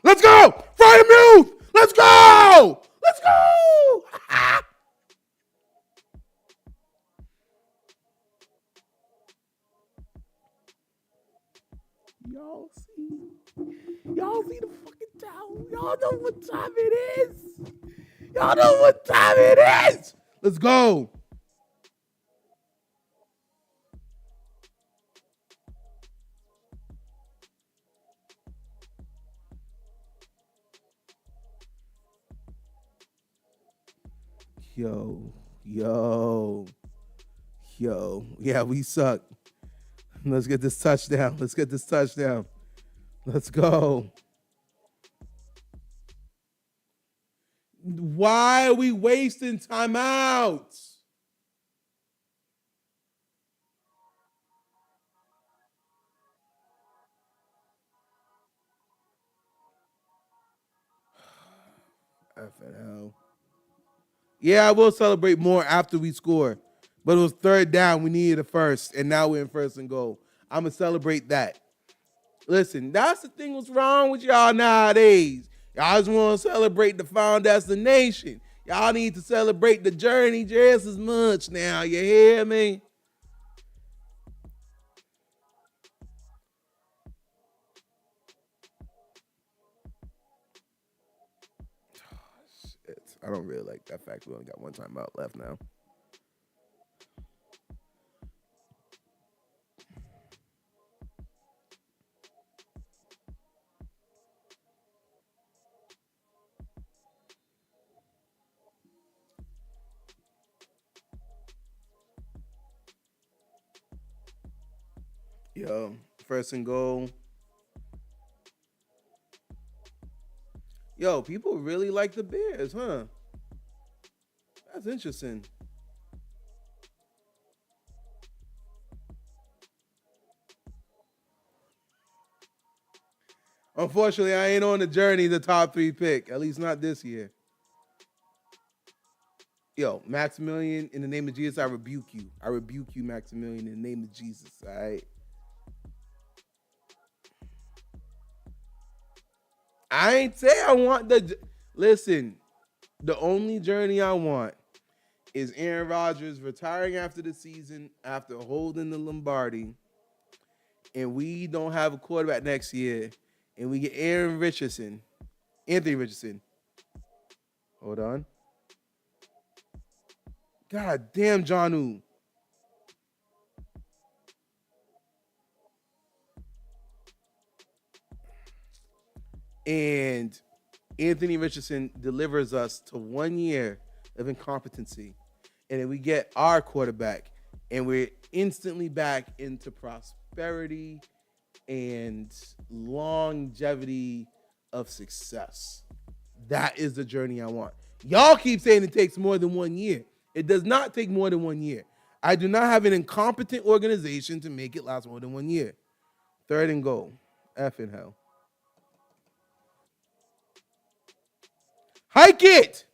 Let's go! Fire Muth! Let's go! Let's go! Y'all see? Y'all see the fucking towel? Y'all know what time it is? Y'all know what time it is? Let's go. Yo, yo, yo. Yeah, we suck. Let's get this touchdown. Let's get this touchdown. Let's go. Why are we wasting timeouts? Effing hell. Yeah, I will celebrate more after we score. But it was 3rd down. We needed a first, and now we're in 1st and goal. I'm going to celebrate that. Listen, that's the thing what's wrong with y'all nowadays. Y'all just want to celebrate the final destination. Y'all need to celebrate the journey just as much now. You hear me? Shit. I don't really like that fact we only got one timeout left now. Yo, 1st and goal. Yo, people really like the Bears, huh? That's interesting. Unfortunately, I ain't on the journey the top 3 pick. At least not this year. Yo, Maximilian, in the name of Jesus, I rebuke you. I rebuke you, Maximilian, in the name of Jesus. All right. I ain't say I want the. Listen, the only journey I want is Aaron Rodgers retiring after the season after holding the Lombardi, and we don't have a quarterback next year, and we get Anthony Richardson. Hold on. God damn, Janu. And Anthony Richardson delivers us to 1 year of incompetency. And then we get our quarterback, and we're instantly back into prosperity and longevity of success. That is the journey I want. Y'all keep saying it takes more than 1 year. It does not take more than 1 year. I do not have an incompetent organization to make it last more than 1 year. 3rd and goal. F in hell. Hike it.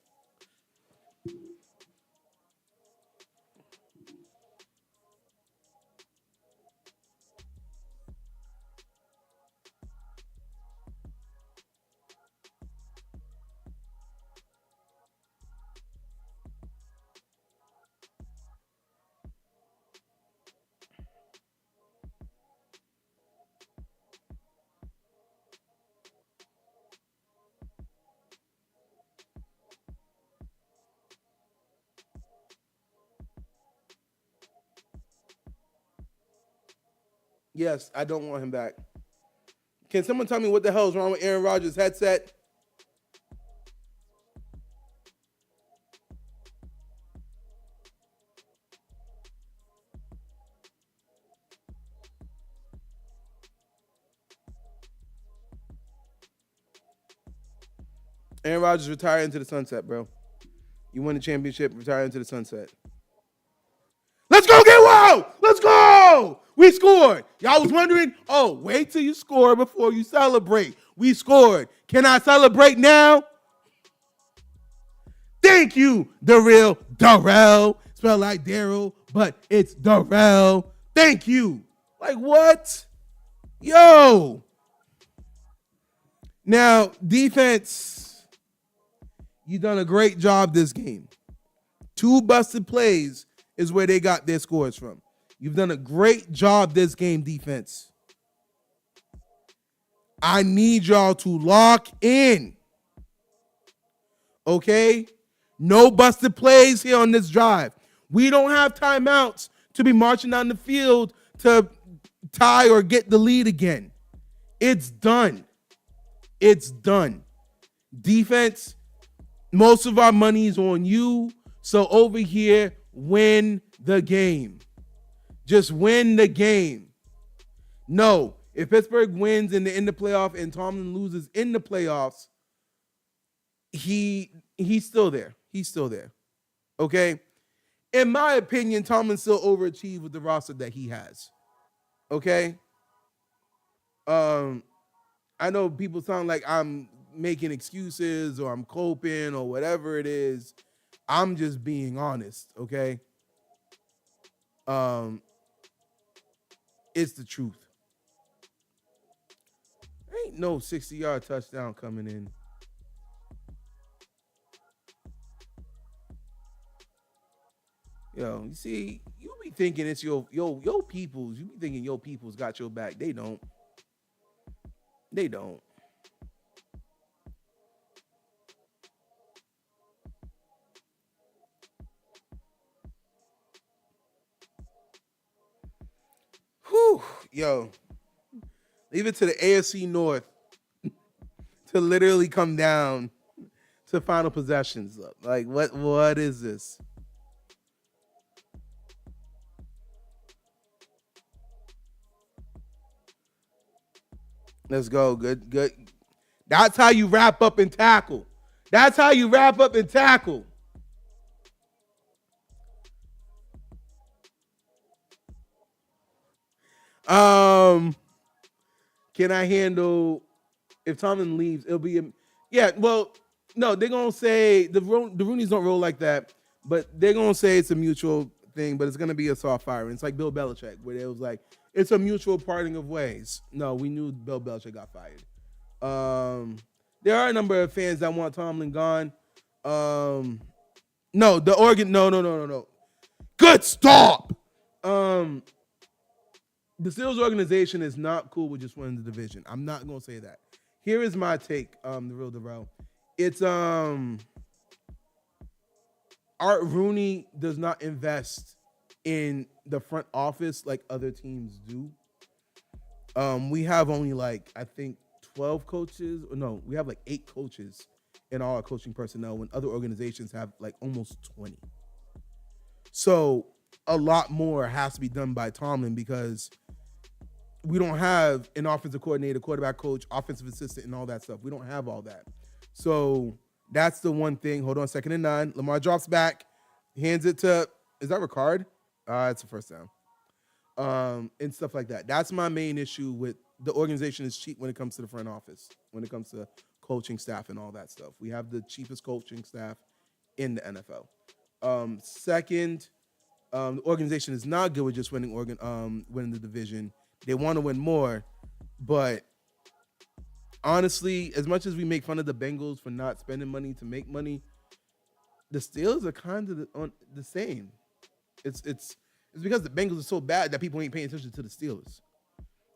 Yes, I don't want him back. Can someone tell me what the hell is wrong with Aaron Rodgers' headset? Aaron Rodgers retire into the sunset, bro. You win the championship, retire into the sunset. Let's go get wow! Let's go! We scored. Y'all was wondering, oh, wait till you score before you celebrate. We scored. Can I celebrate now? Thank you, Darrell. Spell like Daryl, but it's Darrell. Thank you. Like what? Yo. Now, defense, you done a great job this game. 2 busted plays is where they got their scores from. You've done a great job this game, defense. I need y'all to lock in. Okay? No busted plays here on this drive. We don't have timeouts to be marching down the field to tie or get the lead again. It's done. It's done. Defense, most of our money is on you. So over here, win the game. Just win the game. No, if Pittsburgh wins in the playoff and Tomlin loses in the playoffs, he's still there. He's still there. Okay? In my opinion, Tomlin still overachieved with the roster that he has. Okay? I know people sound like I'm making excuses or I'm coping or whatever it is. I'm just being honest, okay? It's the truth. Ain't no 60-yard touchdown coming in. Yo, you see, you be thinking it's your peoples. You be thinking your peoples got your back. They don't. They don't. Whew, yo. Leave it to the AFC North to literally come down to final possessions. Like, what is this? Let's go. Good. That's how you wrap up and tackle. That's how you wrap up and tackle. Can I handle if Tomlin leaves? It'll be yeah. Well, no, they're gonna say the Roonies don't roll like that, but they're gonna say it's a mutual thing. But it's gonna be a soft fire. It's like Bill Belichick, where it was like it's a mutual parting of ways. No, we knew Bill Belichick got fired. There are a number of fans that want Tomlin gone. No, the Oregon. No. Good stop. The Steelers organization is not cool with just winning the division. I'm not gonna say that. Here is my take, the real Darrell. It's Art Rooney does not invest in the front office like other teams do. We have only like I think 12 coaches. No, we have like 8 coaches in all our coaching personnel when other organizations have like almost 20. So a lot more has to be done by Tomlin because we don't have an offensive coordinator, quarterback coach, offensive assistant, and all that stuff. We don't have all that. So that's the one thing. Hold on, 2nd and 9. Lamar drops back, hands it to, is that Ricard? It's a first down. And stuff like that. That's my main issue with the organization is cheap when it comes to the front office, when it comes to coaching staff and all that stuff. We have the cheapest coaching staff in the NFL. Second, the organization is not good with just winning winning the division. They want to win more, but honestly, as much as we make fun of the Bengals for not spending money to make money, the Steelers are kind of the same. It's because the Bengals are so bad that people ain't paying attention to the Steelers.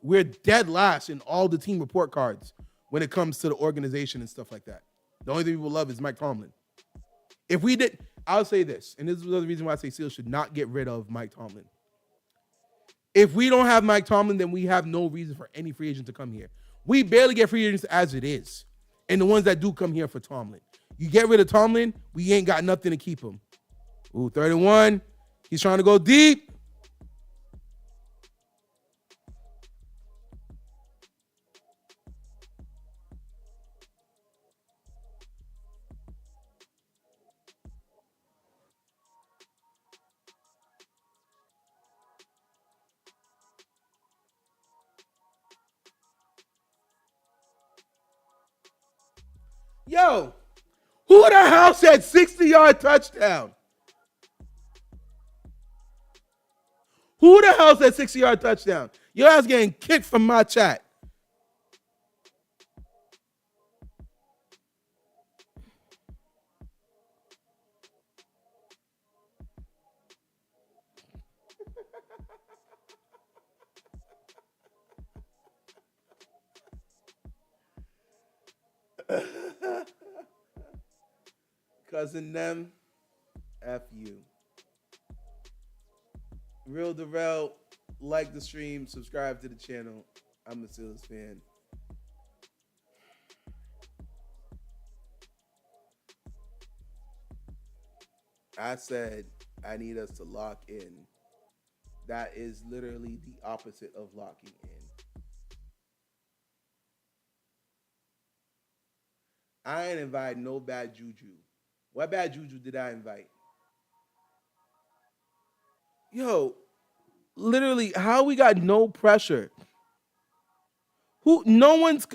We're dead last in all the team report cards when it comes to the organization and stuff like that. The only thing people love is Mike Tomlin. If we did, I'll say this, and this is another reason why I say Steelers should not get rid of Mike Tomlin. If we don't have Mike Tomlin, then we have no reason for any free agent to come here. We barely get free agents as it is. And the ones that do come here for Tomlin. You get rid of Tomlin, we ain't got nothing to keep him. Ooh, 3rd-and-1. He's trying to go deep. Yo, who the hell said 60-yard touchdown? Who the hell said 60-yard touchdown? Your ass getting kicked from my chat. Cousin them, F you. Real Darrell, like the stream, subscribe to the channel. I'm a Steelers fan. I said I need us to lock in. That is literally the opposite of locking in. I ain't invite no bad juju. What bad juju did I invite? Yo, literally, how we got no pressure? No one's.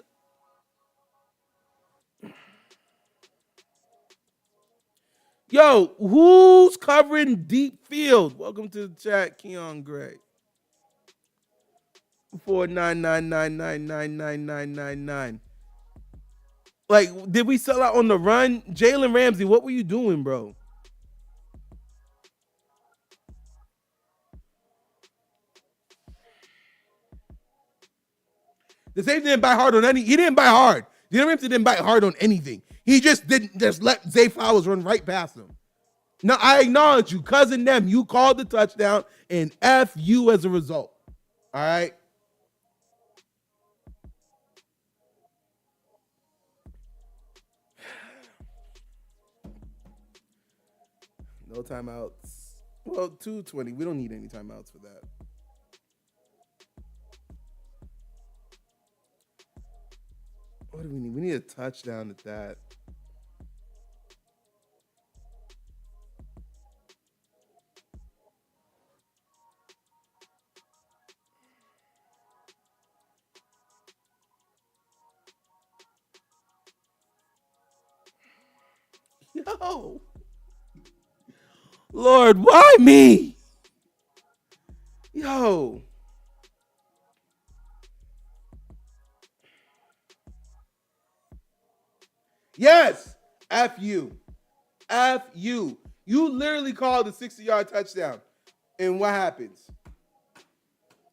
Yo, who's covering deep field? Welcome to the chat, Keon Gray. 499999999. Like, did we sell out on the run? Jalen Ramsey, what were you doing, bro? The safety didn't bite hard on any. He didn't bite hard. Jalen Ramsey didn't bite hard on anything. He just didn't just let Zay Flowers run right past him. Now, I acknowledge you, cousin them. You called the touchdown, and F you as a result. All right? No timeouts. Well, 2:20. We don't need any timeouts for that. What do we need? We need a touchdown at that. Yo. Lord, why me? Yo. Yes. F you. F you. You literally called a 60-yard touchdown. And what happens?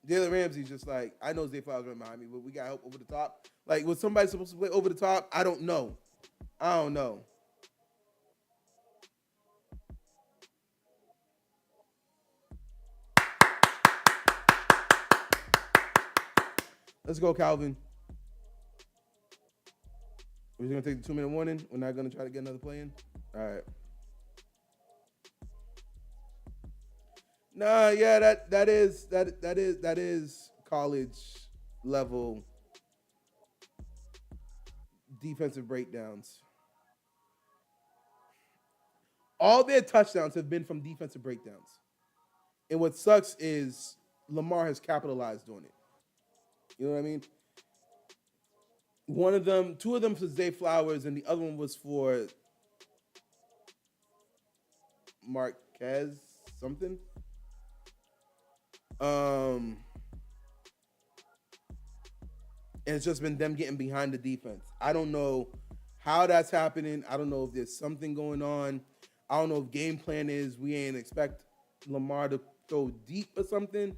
Jalen Ramsey's just like, I know Zay Flowers right behind me, but we got help over the top. Like, was somebody supposed to play over the top? I don't know. Let's go, Calvin. We're just gonna take the 2-minute warning. We're not gonna try to get another play in. All right. Nah, yeah, that is college level defensive breakdowns. all their touchdowns have been from defensive breakdowns. And what sucks is Lamar has capitalized on it. You know what I mean? Two of them for Zay Flowers, and the other one was for Marquez something. And it's just been them getting behind the defense. I don't know how that's happening. I don't know if there's something going on. I don't know if game plan is we ain't expect Lamar to throw deep or something,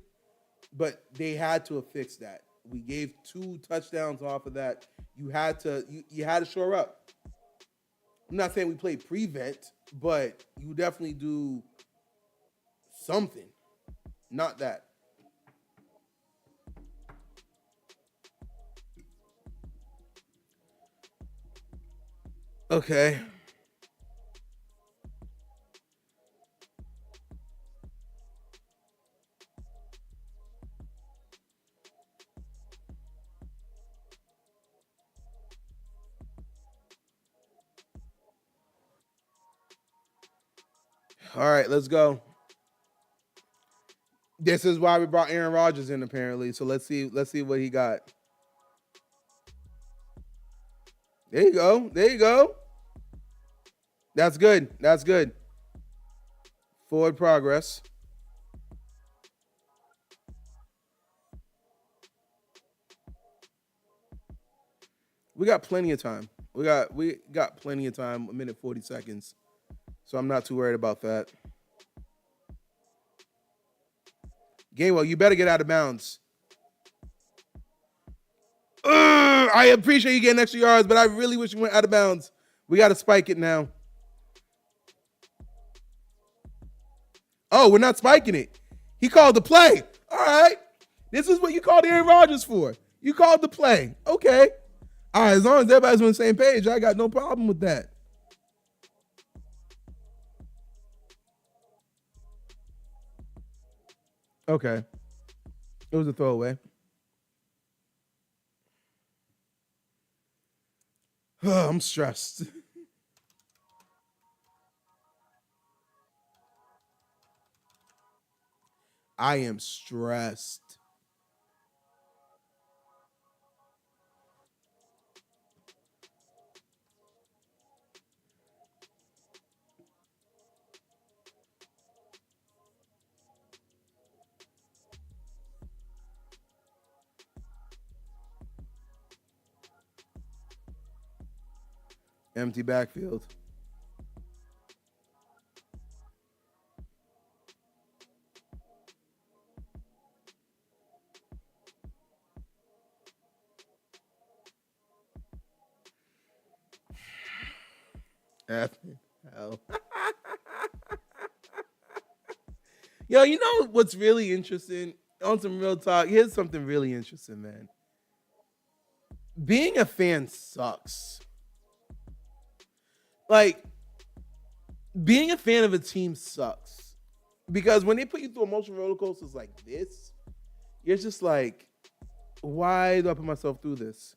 but they had to have fixed that. We gave 2 touchdowns off of that. You had to shore up. I'm not saying we played prevent, but you definitely do something. Not that. Okay. All right, let's go. This is why we brought Aaron Rodgers in, apparently. So let's see what he got. There you go. There you go. That's good. That's good. Forward progress. We got plenty of time. We got plenty of time. 1:40. So I'm not too worried about that. Gainwell, you better get out of bounds. I appreciate you getting extra yards, but I really wish you went out of bounds. We got to spike it now. Oh, we're not spiking it. He called the play. All right. This is what you called Aaron Rodgers for. You called the play. Okay. All right. As long as everybody's on the same page, I got no problem with that. Okay. It was a throwaway. I'm stressed. I am stressed. Empty backfield. Hell. Yo, you know what's really interesting? On some real talk, here's something really interesting, man. Being a fan sucks. Like, being a fan of a team sucks. Because when they put you through emotional roller coasters like this, you're just like, why do I put myself through this?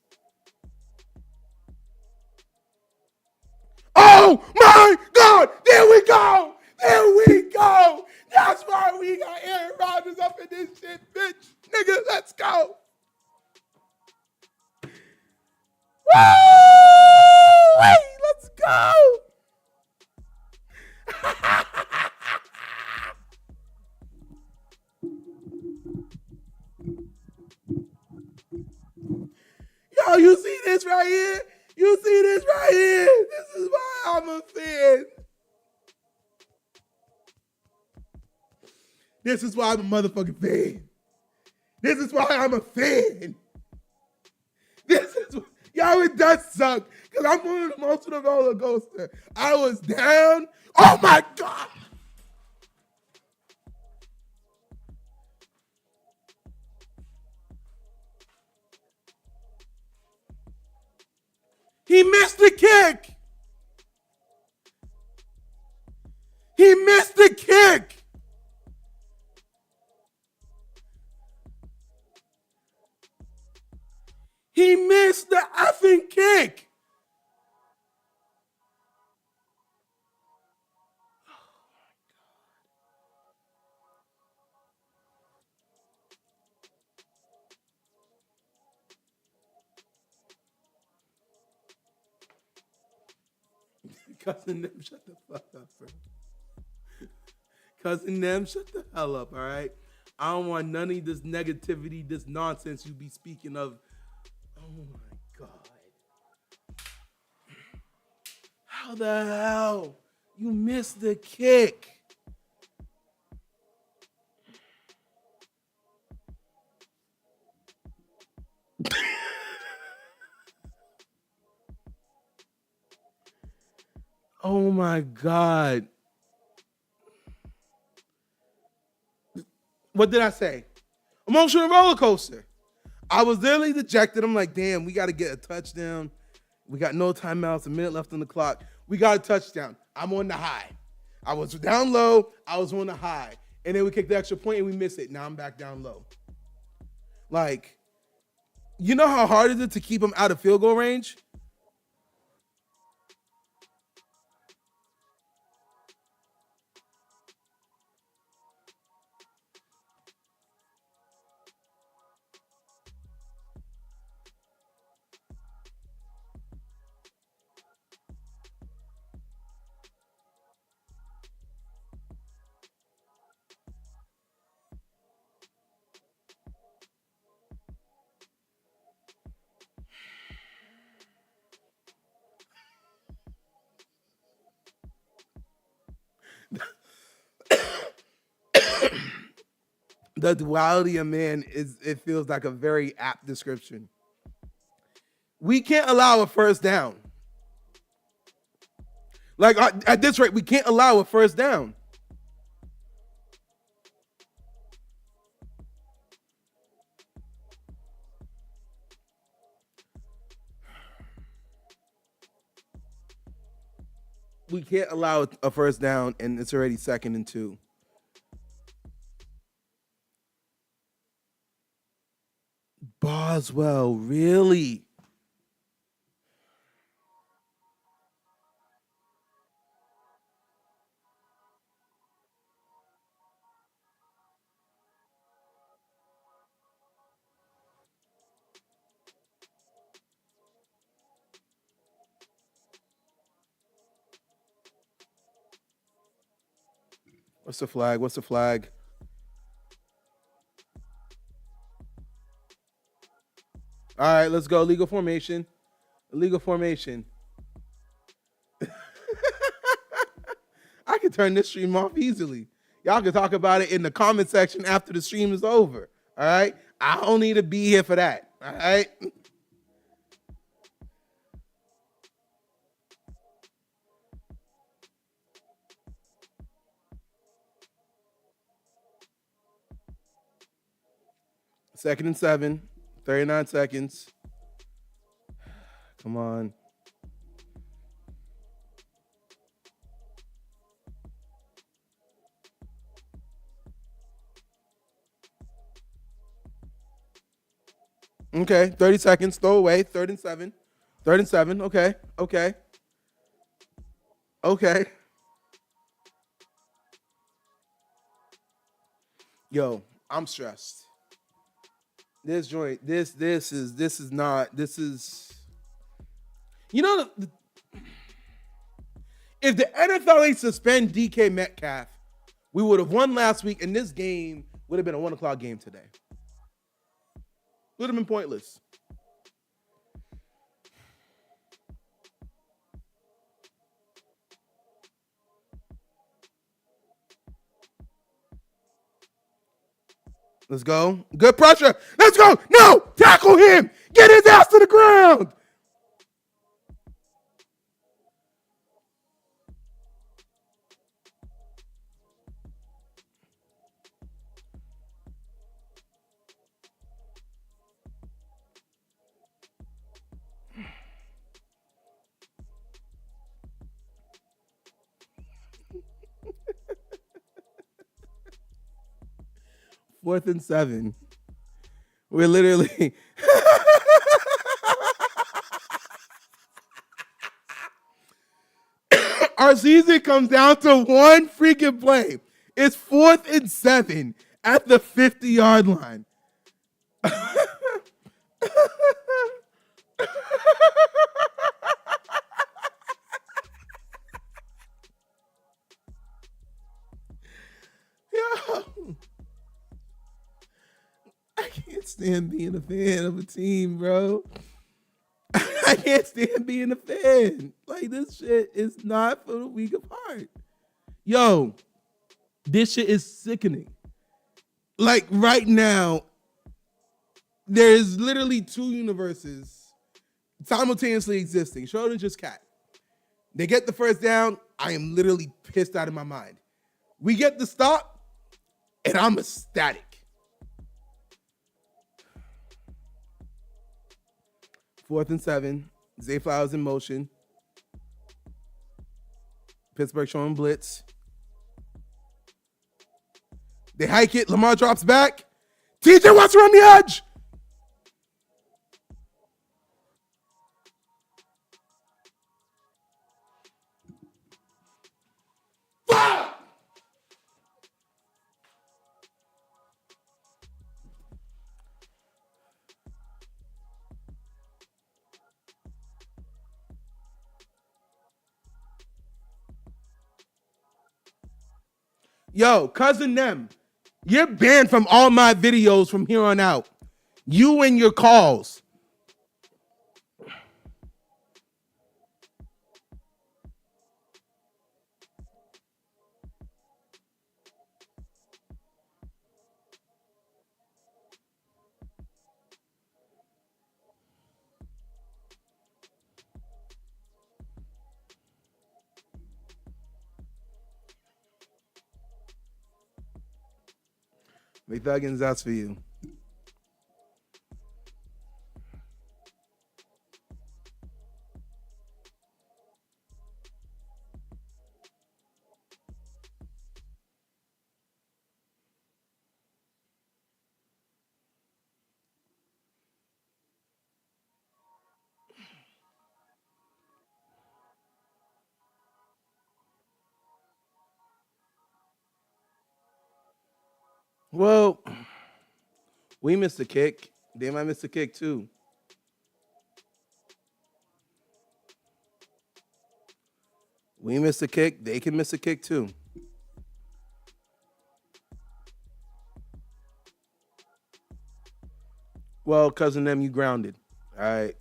Oh my God! There we go! There we go! That's why we got Aaron Rodgers up in this shit, bitch. Nigga, let's go. Woo! Let's go. Yo, you see this right here? You see this right here? This is why I'm a fan. This is why I'm a motherfucking fan. This is why I'm a fan. This is, yo, it does suck. Because I'm on an emotional roller coaster. I was down. Oh my God. He missed the kick. He missed the kick. He missed the effing kick. Cousin them, shut the fuck up, bro. Cousin them, shut the hell up, all right? I don't want none of this negativity, this nonsense you be speaking of. Oh my God. How the hell you missed the kick? Oh my God. What did I say? Emotional roller coaster. I was literally dejected. I'm like, damn, we got to get a touchdown. We got no timeouts, a minute left on the clock. We got a touchdown. I'm on the high. I was down low. I was on the high. And then we kicked the extra point and we missed it. Now I'm back down low. Like, you know how hard is it to keep him out of field goal range? The duality of man it feels like a very apt description. We can't allow a first down. Like at this rate, we can't allow a first down. We can't allow a first down, and it's already 2nd and 2. Boswell, really? What's the flag? What's the flag? All right, let's go. Legal formation. Illegal formation. I can turn this stream off easily. Y'all can talk about it in the comment section after the stream is over. All right? I don't need to be here for that. All right? Second and 7. 39 seconds. Come on. Okay, 30 seconds. Throw away. 3rd and 7. 3rd and 7. Okay. Okay. Okay. Yo, I'm stressed. This joint, this is not, this is, you know, if the NFL ain't suspend DK Metcalf, we would have won last week, and this game would have been a 1 o'clock game today. Would have been pointless. Let's go. Good pressure. Let's go. No, tackle him. Get his ass to the ground. Fourth and 7. We're literally. Our season comes down to one freaking play. It's 4th and 7 at the 50-yard line. stand being a fan of a team, bro. I can't stand being a fan. Like, this shit is not for the weak of heart. Yo, this shit is sickening. Like, right now, there's literally two universes simultaneously existing. Schrodinger's cat. They get the first down. I am literally pissed out of my mind. We get the stop, and I'm ecstatic. 4th and 7. Zay Flowers in motion. Pittsburgh showing blitz. They hike it. Lamar drops back. TJ Watt's on the edge. Yo, cousin them, you're banned from all my videos from here on out. You and your calls. McThuggins, that's for you. Well, we missed a kick. They might miss a kick too. We missed a kick. They can miss a kick too. Well, cousin them, you grounded. All right.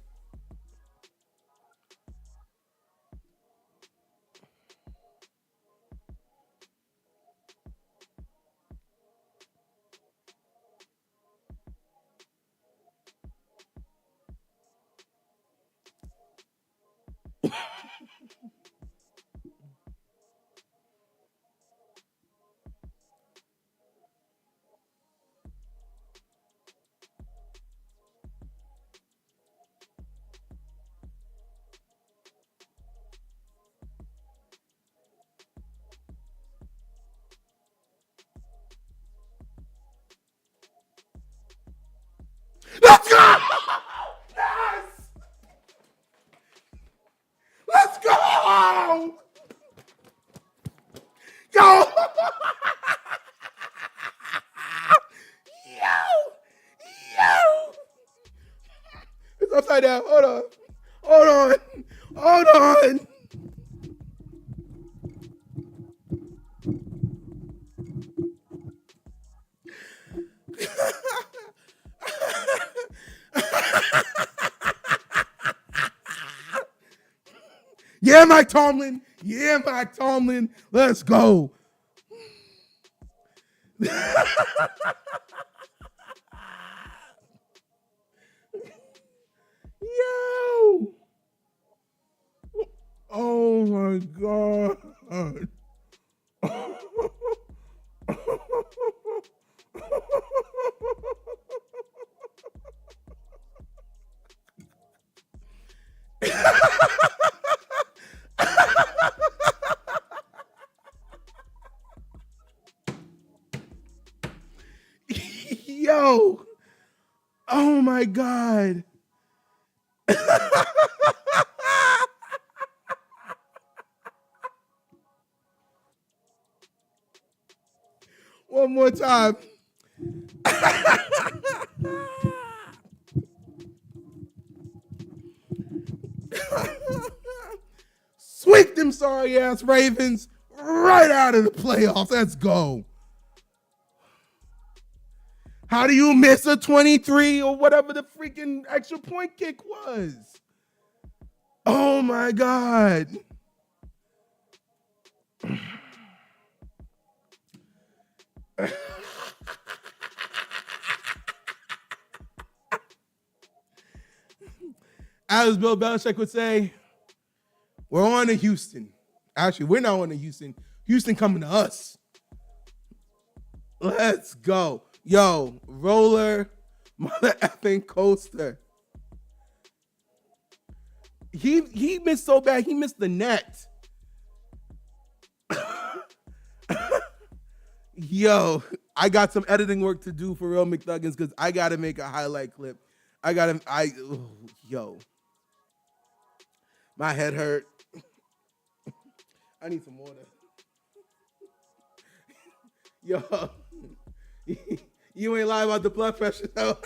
Let's go! Yes! Let's go! Go! Yo! It's upside down. Hold on. Hold on. Yeah, Mike Tomlin. Let's go. Yo. Oh my God. Yo. Oh my God. One more time. Sweep them sorry ass Ravens right out of the playoffs. Let's go. How do you miss a 23 or whatever the freaking extra point kick was? Oh my God. As Bill Belichick would say, we're on to Houston. Actually, we're not on to Houston. Houston coming to us. Let's go. Yo, roller, mother effing coaster. He missed so bad, he missed the net. Yo, I got some editing work to do for real, McNuggets, because I got to make a highlight clip. Yo, my head hurt. I need some water. Yo, you ain't lying about the blood pressure, though.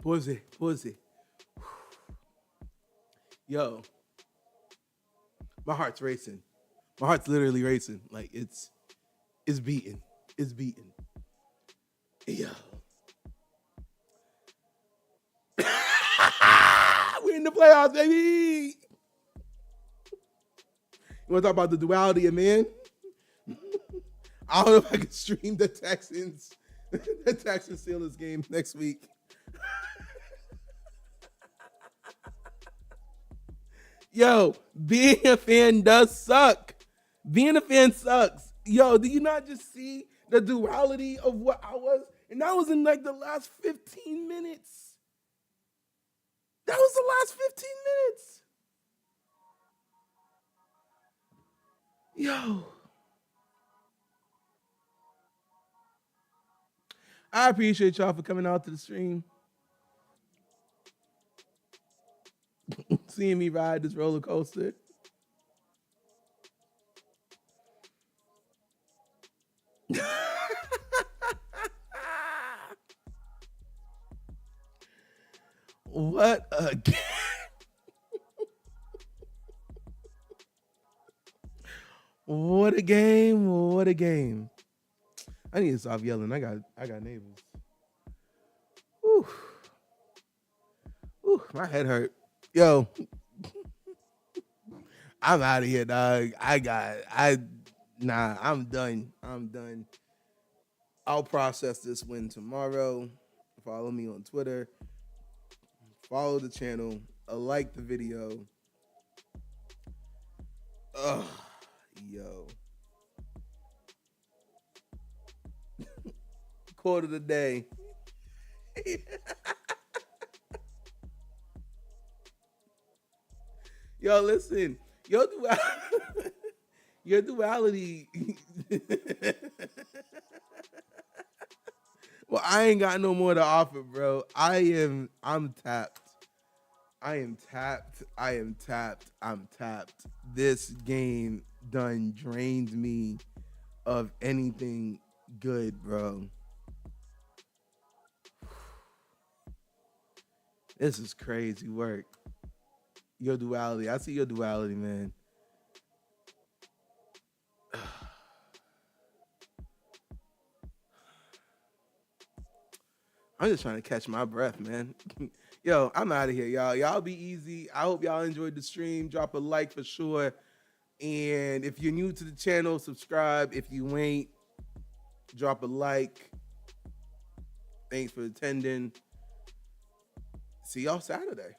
Pause it. Yo, my heart's racing. My heart's literally racing. Like it's beating. It's beating. Yo. We're in the playoffs, baby. You want to talk about the duality of man? I don't know if I can stream the Texans Steelers game next week. Yo, being a fan does suck. Being a fan sucks. Yo, do you not just see the duality of what I was? And that was in like the last 15 minutes. That was the last 15 minutes. Yo. I appreciate y'all for coming out to the stream. Seeing me ride this roller coaster. What a game. What a game. What a game. I need to stop yelling. I got neighbors. Whew. Whew, my head hurt. Yo. I'm out of here, dog. I'm done. I'm done. I'll process this win tomorrow. Follow me on Twitter. Follow the channel. Like the video. Ugh, yo. Quote of the day. Yo, listen. Your duality. Well, I ain't got no more to offer, bro. I'm tapped. I'm tapped. This game done drained me of anything good, bro. This is crazy work. Your duality. I see your duality, man. I'm just trying to catch my breath, man. Yo, I'm out of here, y'all. Y'all be easy. I hope y'all enjoyed the stream. Drop a like for sure. And if you're new to the channel, subscribe. If you ain't, drop a like. Thanks for attending. See y'all Saturday.